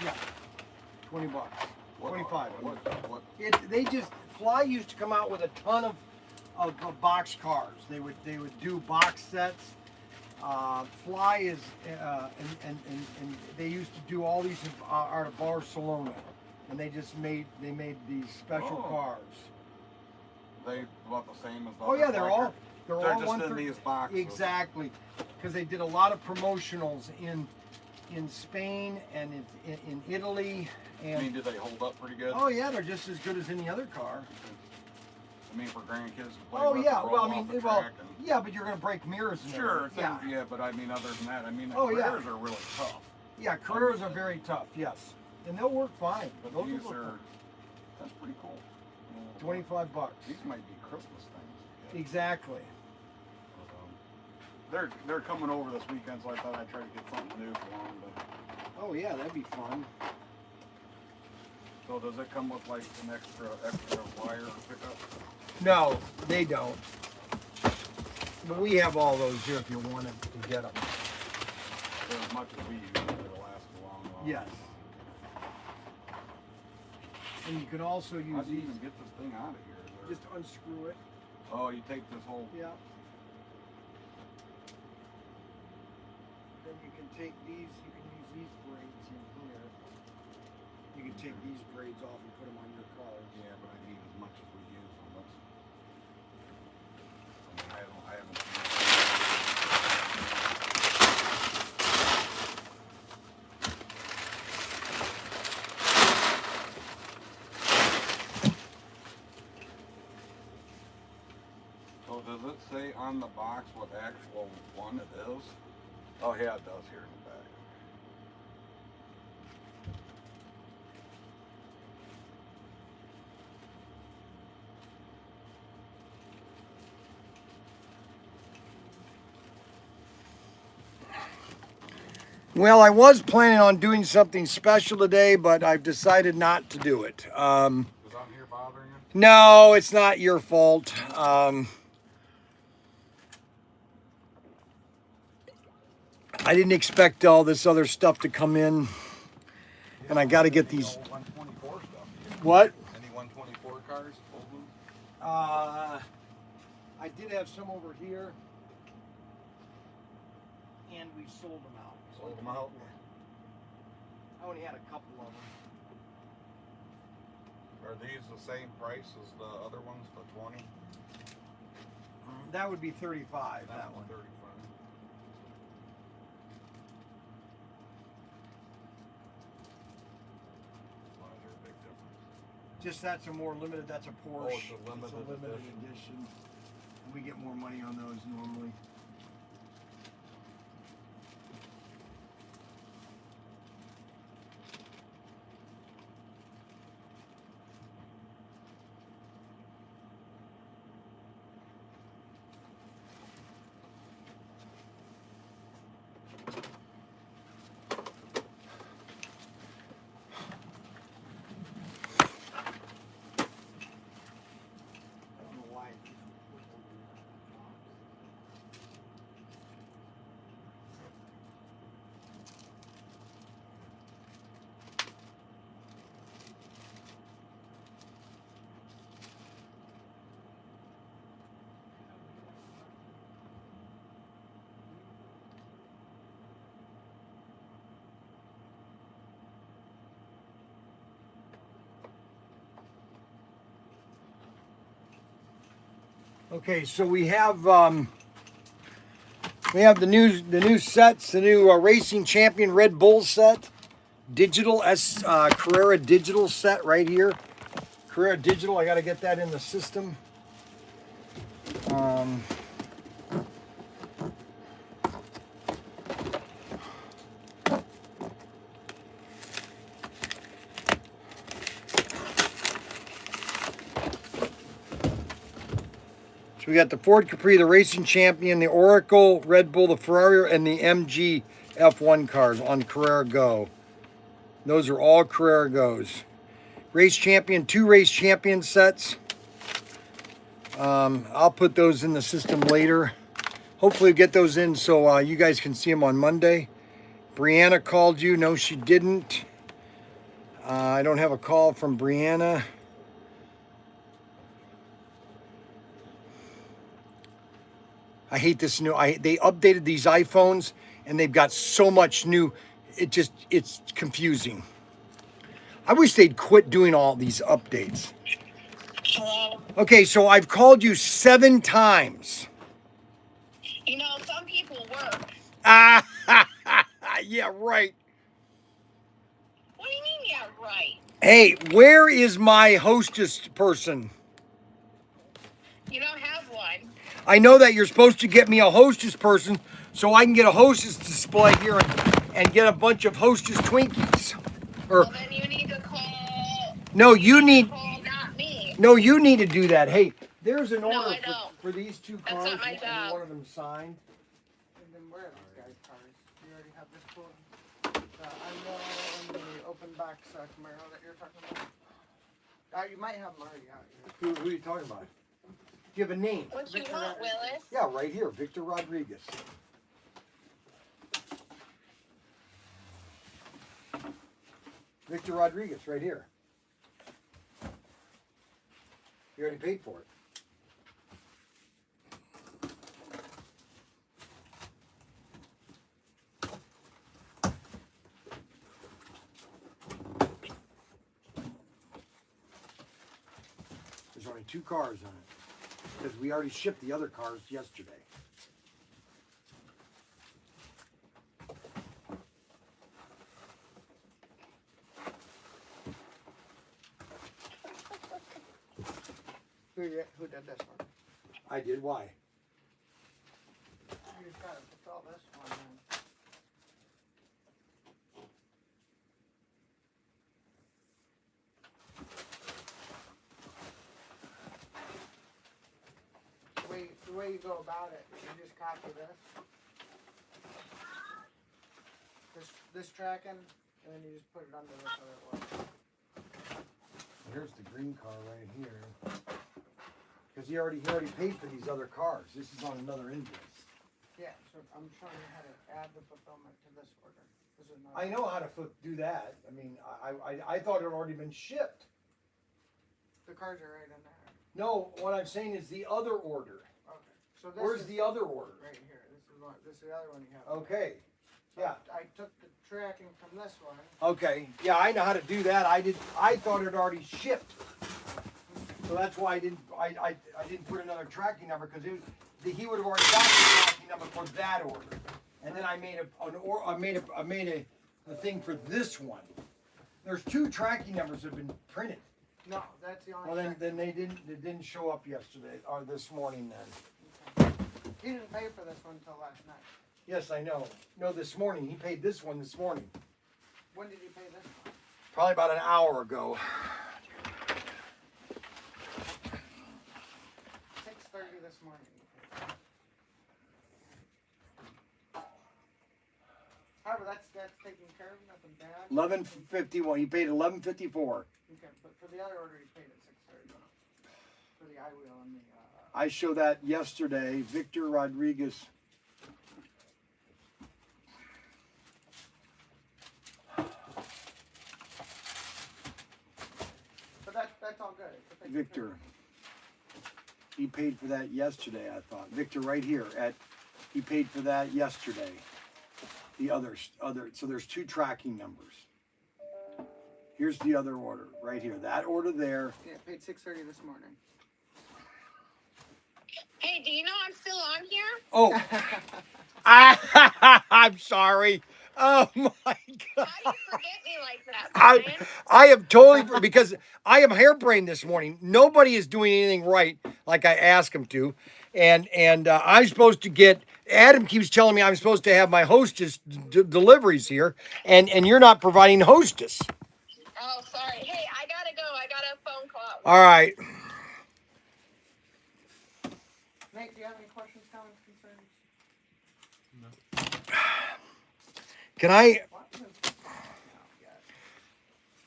Yeah, $20. 25. What? They just Fly used to come out with a ton of box cars. They would do box sets. Fly is and they used to do all these out of Barcelona, and they made these special cars. They about the same as the Oh yeah, other they're Fly all. cars? They're They're all just in 130. these boxes. Exactly, because they did a lot of promotionals in Spain and in Italy. I And mean, do they hold up pretty good? oh yeah, they're just as good as any other car. I mean, for grandkids to play Oh with yeah, and well roll I mean, off the well, track and, yeah, but you're gonna break mirrors. And sure, everything. things, yeah, but I mean, other than that, I mean, the Oh, yeah. Carreras are really tough. Yeah, Carreras are very tough. Yes, and they'll work fine. But Those these will work are, fine. that's pretty cool. $25. These might be Christmas things. Exactly. But, they're coming over this weekend, so I thought I'd try to get something new for them. But Oh yeah, that'd be fun. so does it come with like an extra wire pickup? No, they don't. But we have all those here if you wanted to get them. For as much as we use, it'll last a long. Yes. And you can also How use do you these. even get this thing out of here? Is there- Just unscrew it. oh, you take this whole. Yeah. Then you can take these. You can use these braids in here. You can take these braids off and put them on your cars. Yeah, but I need as much as we use them. That's, I mean, I haven't So does it say on the box what actual one it is? Oh yeah, it does here in the back. Well, I was planning on doing something special today, but I've decided not to do it. Is I'm here bothering you? No, it's not your fault. I didn't expect all this other stuff to come in, and I got to get these. 124 stuff. What? Any 124 cars? I did have some over here, and we sold them out. Sold them out? I only had a couple of them. Are these the same price as the other ones, the 20? That would be 35. That one. 35. Why is there a big difference? Just that's a more limited. That's a Porsche. Oh, it's a limited edition. We get more money on those normally. I don't know why. Okay, so we have the new sets, the new Racing Champion Red Bull set, digital Carrera digital set right here. Carrera digital. I got to get that in the system. So we got the Ford Capri, the Racing Champion, the Oracle, Red Bull, the Ferrari, and the MG F1 cars on Carrera Go. Those are all Carrera Go's. Race Champion, 2 Race Champion sets. I'll put those in the system later. Hopefully get those in so you guys can see them on Monday. Brianna called you. No, she didn't. I don't have a call from Brianna. I hate this new. They updated these iPhones and they've got so much new. It's confusing. I wish they'd quit doing all these updates. Okay, so I've called you 7 times. You know, some people work. Ah, yeah, right. What do you mean, yeah, right? Hey, where is my hostess person? You don't have one. I know that you're supposed to get me a hostess person so I can get a hostess display here and get a bunch of hostess Twinkies. Or Well, then you need to call. no, you need Call, not me. no, you need to do that. Hey, there's an No, order I don't. for these two That's cars. not my and job. one of them signed. And then where are these guys' cars? You already have this one. The Unknown and the open box Camaro that you're talking about. You might have them already out here. Who are you talking about? Do you have a name? What you want, Willis? Yeah, right here, Victor Rodriguez. Victor Rodriguez, right here. You already paid for it. There's only 2 cars on it because we already shipped the other cars yesterday. Who did this one? I did. Why? You just gotta fulfill this one. Then. The way you go about it, you just copy this tracking, and then you just put it under this other one. Here's the green car right here. Because he already paid for these other cars. This is on another invoice. Yeah, so I'm showing you how to add the fulfillment to this order. This is not I know how to do that. I mean, I thought it had already been shipped. the cars are right in there. No, what I'm saying is the other order. Okay. So this Where's is the other order? right here. This is the other one you have. Okay. So Yeah. I took the tracking from this one. Okay. Yeah, I know how to do that. I thought it had already shipped. So that's why I didn't put another tracking number because he would have already got the tracking number for that order. And then I made a thing for this one. There's 2 tracking numbers that have been printed. No, that's the only. Well, then they didn't show up yesterday or this morning then. Okay. He didn't pay for this one until last night. Yes, I know. No, this morning. He paid this one this morning. When did he pay this one? Probably about an hour ago. 6:30 this morning. However, that's taken care of. Nothing bad. 11:51. He paid 11:54. Okay, but for the other order, he paid at 6:30. For the I-wheel and the. I showed that yesterday. Victor Rodriguez. But that's all good. It's taken care Victor. of. He paid for that yesterday, I thought. Victor right here he paid for that yesterday. The other so there's 2 tracking numbers. Here's the other order right here. That order there. Yeah, paid 6:30 this morning. Hey, do you know I'm still on here? Oh. I'm sorry. Oh my God. How do you forget me like that, Bryan? I am totally because I am harebrained this morning. Nobody is doing anything right like I asked him to, and I'm supposed to get. Adam keeps telling me I'm supposed to have my hostess deliveries here, and you're not providing hostess. Oh, sorry. Hey, I gotta go. I got a phone call. All right. Nate, do you have any questions, comments, concerns? Can I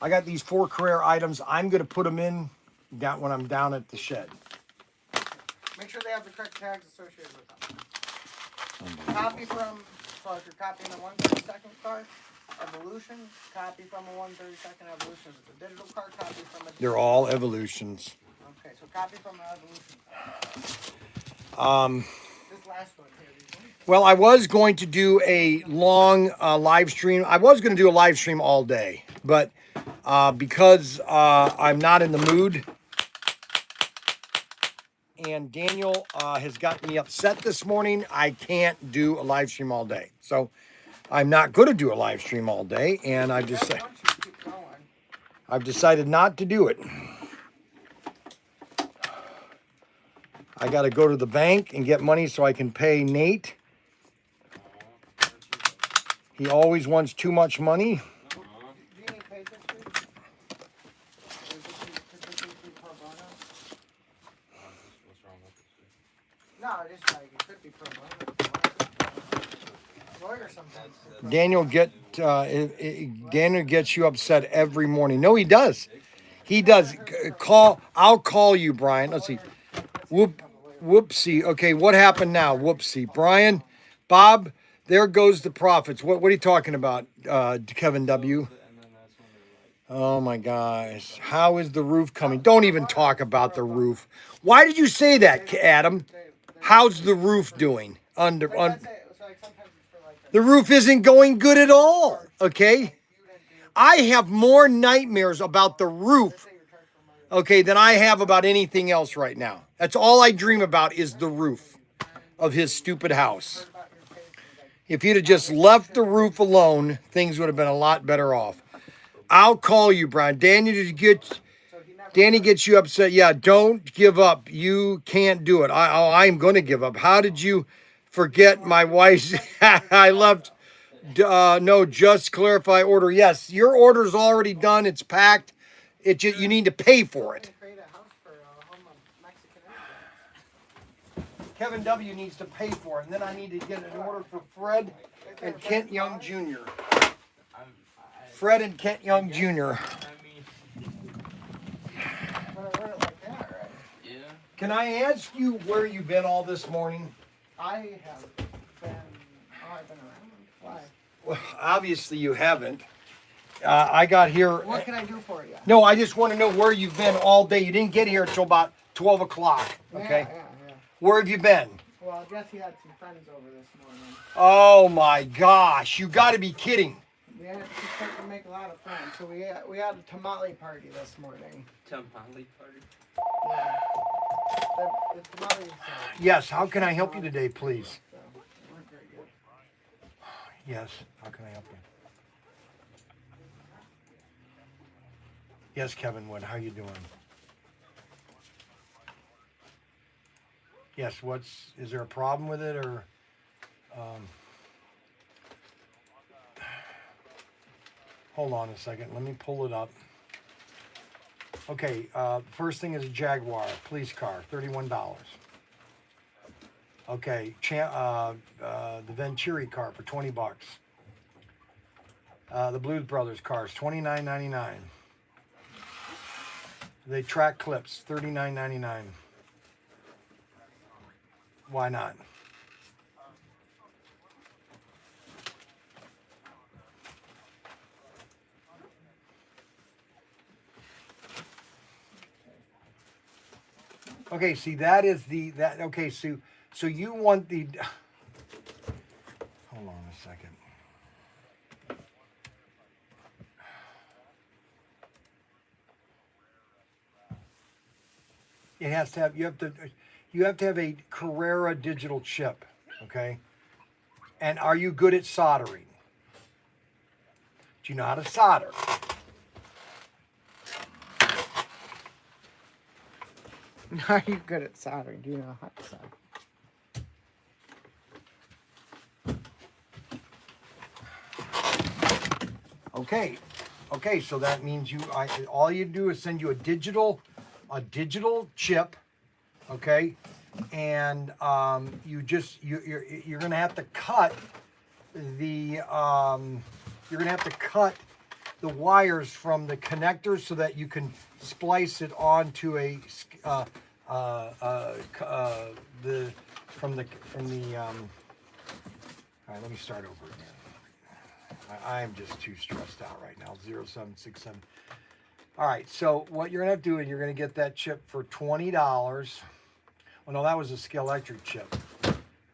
got these 4 Carrera items. I'm going to put them in down when I'm down at the shed. Make sure they have the correct tags associated with them. Copy from, so if you're copying a 132nd car, Evolution, copy from a 132nd Evolution. If it's a digital car, copy from a. They're all Evolutions. Okay, so copy from an Evolution. This last one here. Well, I was going to do a long live stream. I was going to do a live stream all day, but because I'm not in the mood, and Daniel has gotten me upset this morning. I can't do a live stream all day. So I'm not going to do a live stream all day, and I've decided not to do it. I got to go to the bank and get money so I can pay Nate. He always wants too much money. Do you need paid this week? Or is this pro bono? What's wrong with this? No, just like it could be pro bono. Lawyer sometimes. Daniel gets you upset every morning. No, he does. He does. I'll call you, Brian. Let's see. Whoopsie. Okay, what happened now? Whoopsie. Brian, Bob, there goes the profits. What are you talking about, Kevin W? Oh my gosh. How is the roof coming? Don't even talk about the roof. Why did you say that, Adam? How's the roof doing? The roof isn't going good at all, okay? I have more nightmares about the roof, okay, than I have about anything else right now. That's all I dream about is the roof of his stupid house. If he'd have just left the roof alone, things would have been a lot better off. I'll call you, Brian. Danny gets you upset. Yeah, don't give up. You can't do it. I'm going to give up. How did you forget my wife's? I left. No, just clarify order. Yes, your order's already done. It's packed. You need to pay for it. Kevin W. needs to pay for it, and then I need to get an order for Fred and Kent Young Jr. Fred and Kent Young Jr. Can I ask you where you've been all this morning? I've been around. Why? Well, obviously you haven't. I got here. What can I do for you? No, I just want to know where you've been all day. You didn't get here until about 12 o'clock. Okay. Yeah. Where have you been? Well, Jesse had some friends over this morning. Oh my gosh! You got to be kidding. We had to make a lot of friends, so we had a tamale party this morning. Tamale party? Yeah. The tamales. Yes. How can I help you today, please? So, they weren't very good. Yes. How can I help you? Yes, Kevin Wood. How you doing? Yes. Is there a problem with it or? Hold on a second. Let me pull it up. Okay. First thing is a Jaguar police car, $31. Okay. The Venturi car for $20. The Blues Brothers cars, $29.99. They track clips, $39.99. Why not? Okay, see that is okay, so you want the hold on a second. It has to have you have to have a Carrera digital chip, okay? And are you good at soldering? Do you know how to solder? Are you good at soldering? Do you know how to solder? Okay, so that means all you do is send you a digital chip, okay, and you're gonna have to cut the wires from the connectors so that you can splice it onto all right, let me start over again. I am just too stressed out right now. 0767. All right, so what you're gonna have to do is you're gonna get that chip for $20. Well, no, that was a Scalextric chip.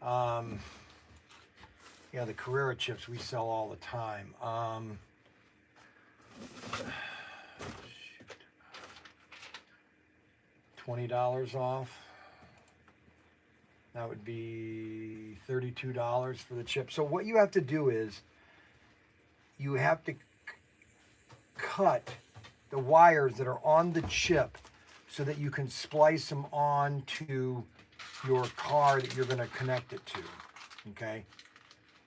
Yeah, the Carrera chips we sell all the time. Shoot. $20 off. That would be $32 for the chip. So what you have to do is you have to cut the wires that are on the chip so that you can splice them onto your car that you're going to connect it to. Okay?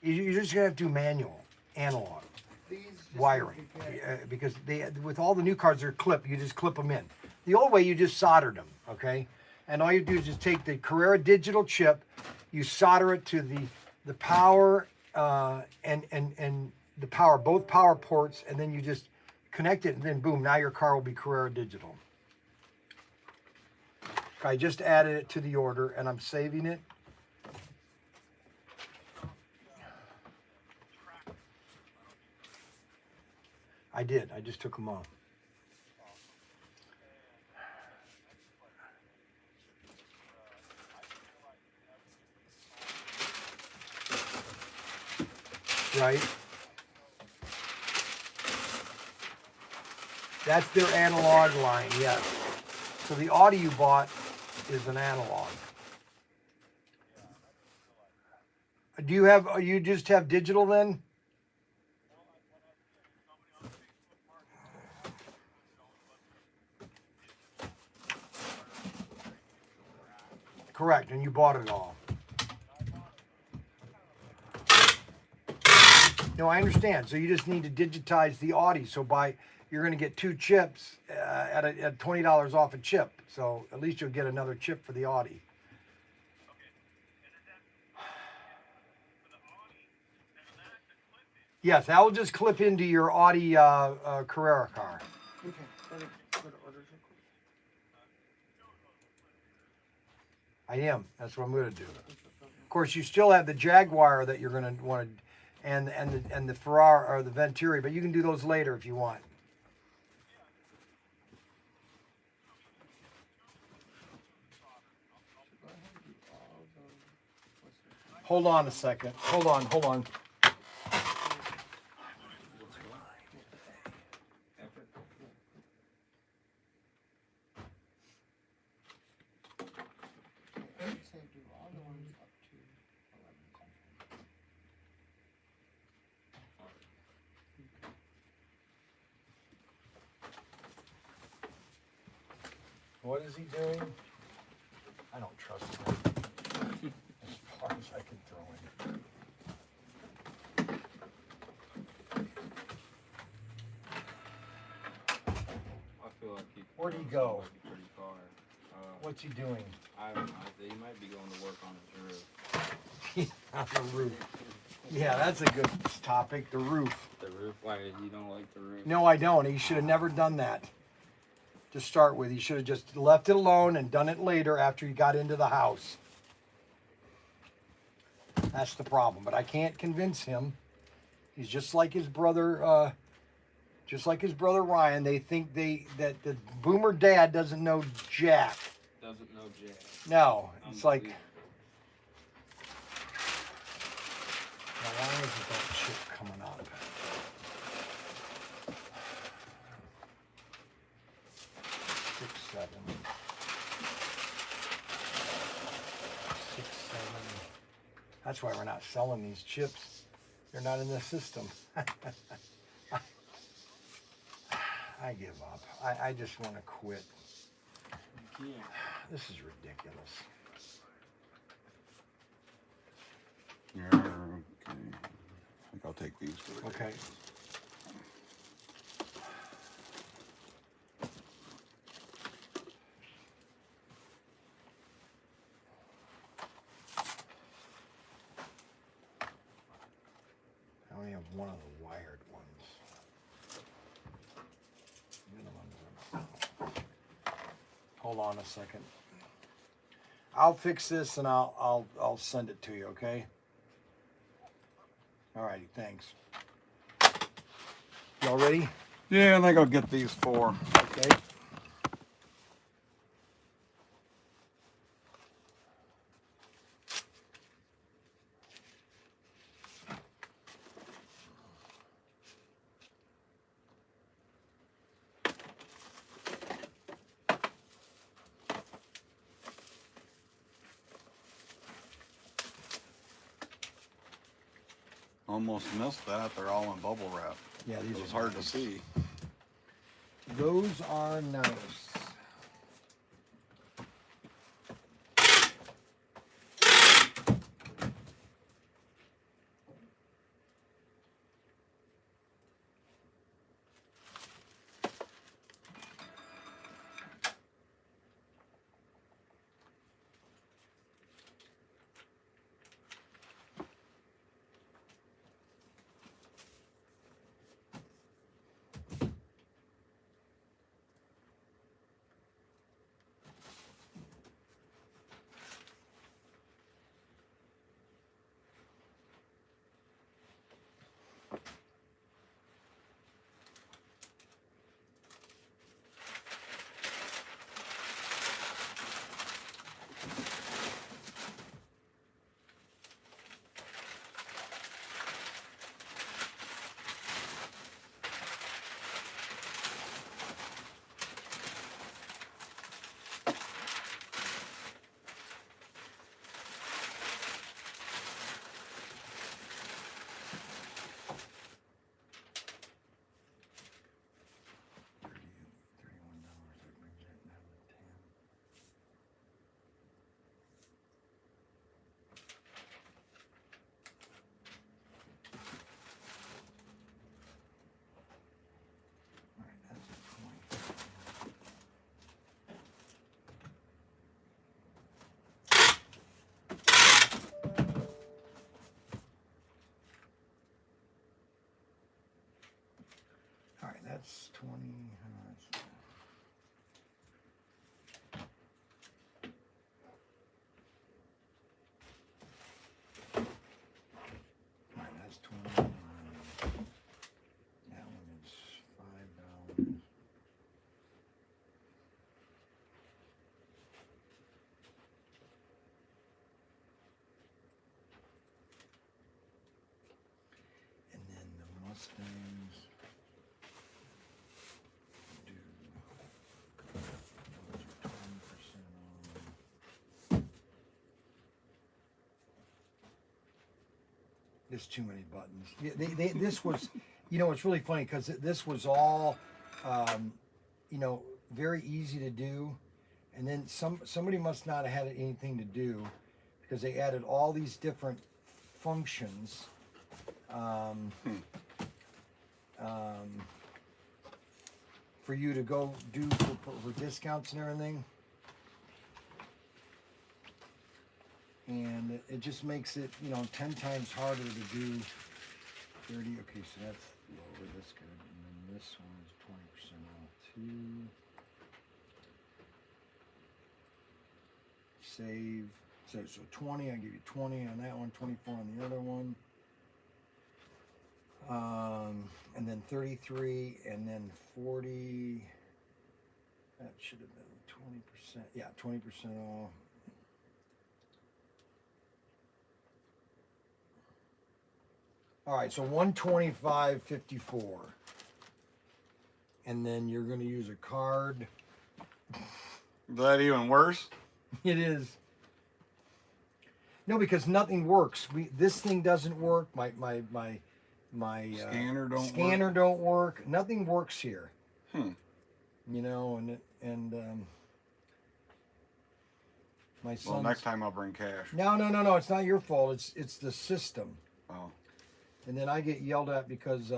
You're just going to have to do manual, analog These just wiring need to be kept. because they, with all the new cars, they're clipped. You just clip them in. The old way, you just soldered them. Okay? And all you do is just take the Carrera digital chip, you solder it to the power and the power, both power ports, and then you just connect it, and then boom, now your car will be Carrera digital. I just added it to the order, and I'm saving it. I did. I just took them off. Right? That's their analog line, yes. So the audio you bought is an analog. Do you have, you just have digital then? Correct, and you bought it all. No, I understand. So you just need to digitize the Audi. So you're going to get 2 chips at $20 off a chip. So at least you'll get another chip for the Audi. Yes, that will just clip into your Audi Carrera car. Okay. Let me go to orders real quick. I am. That's what I'm going to do. Of course, you still have the Jaguar that you're going to want to, and the Ferrari or the Venturi, but you can do those later if you want. Hold on a second. Hold on. Say do all the ones up to 11. What is he doing? I don't trust him as far as I can throw him. I feel like Where'd he go? might be pretty far. What's he doing? I don't know. He might be going to work on his roof. On the roof. Yeah, that's a good topic. The roof. The roof? Why, you don't like the roof? No, I don't. He should have never done that. To start with, he should have just left it alone and done it later after he got into the house. That's the problem. But I can't convince him. He's just like his brother. Ryan. They think that the boomer dad doesn't know jack. Doesn't know jack. No, it's like. Unbelievable. Now, why isn't that chip coming up? Six, seven. That's why we're not selling these chips. They're not in the system. I give up. I just want to quit. You can't. This is ridiculous. Yeah, okay. I think I'll take these for the Okay. I only have one of the wired ones. Hold on a second. I'll fix this and I'll send it to you, okay? All righty, thanks. Y'all ready? Yeah, I think I'll get these 4. Okay. Almost missed that. They're all in bubble wrap. Yeah, It these was are hard to nice. see. Those are nice. All right, that's 20. All right, that's 20. That one is $5. And then the Mustangs do 20% on. There's too many buttons. Yeah, this was, you know, it's really funny because this was all, you know, very easy to do, and then somebody must not have had anything to do because they added all these different functions. For you to go do for discounts and everything. And it just makes it, you know, 10 times harder to do 30. Okay, so that's lower, that's good. And then this one is 20% off too. Save. So 20, I give you 20 on that one, 24 on the other one. And then 33, and then 40. That should have been 20%. Yeah, 20% off. All right, so 125.54. And then you're going to use a card. Is that even worse? It is. No, because nothing works. This thing doesn't work. My Scanner don't work. Nothing works here. You know, and my son. Well, next time I'll bring cash. No. It's not your fault. It's the system. Oh. And then I get yelled at because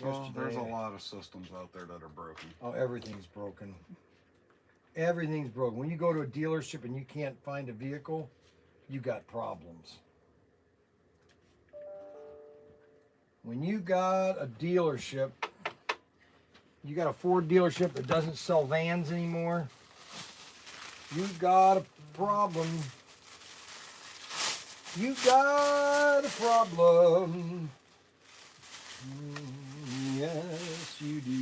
Well, there's a lot of systems out there that are broken. Oh, everything's broken. Everything's broken. When you go to a dealership and you can't find a vehicle, you got problems. When you got a dealership, you got a Ford dealership that doesn't sell vans anymore, you got a problem. You got a problem. Yes, you do.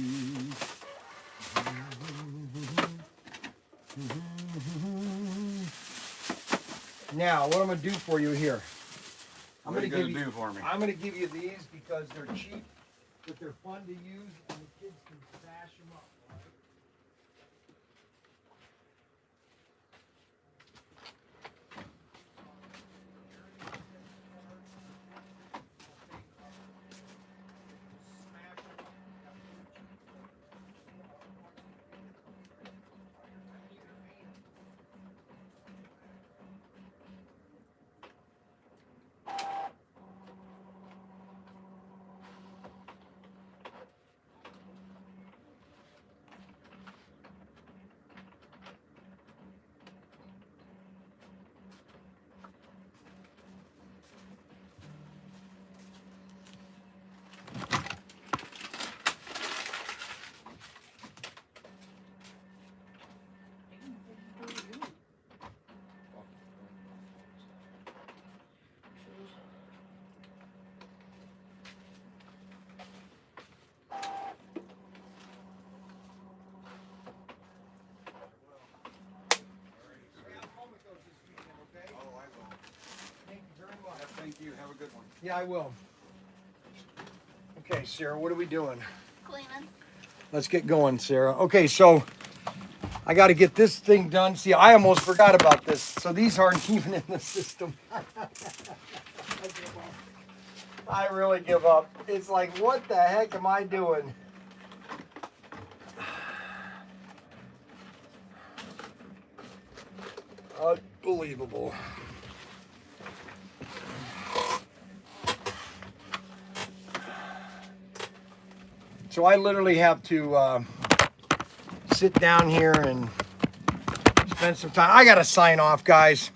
Now, what I'm going to do for you here. What are you going to do for me? I'm going to give you these because they're cheap, but they're fun to use, and the kids can bash them up. Right? good one. Yeah, I will. Okay, Sarah, what are we doing? Cleaning. Let's get going, Sarah. Okay, so I got to get this thing done. See, I almost forgot about this. So these aren't even in the system. I really give up. It's like, what the heck am I doing? Unbelievable. So I literally have to sit down here and spend some time. I got to sign off, guys.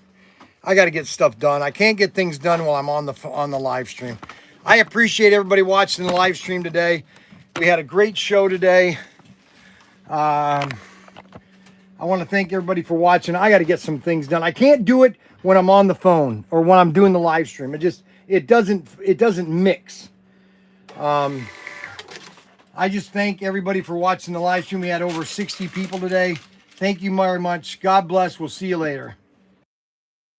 I got to get stuff done. I can't get things done while I'm on the live stream. I appreciate everybody watching the live stream today. We had a great show today. I want to thank everybody for watching. I got to get some things done. I can't do it when I'm on the phone or when I'm doing the live stream. It doesn't mix. I just thank everybody for watching the live stream. We had over 60 people today. Thank you very much. God bless. We'll see you later.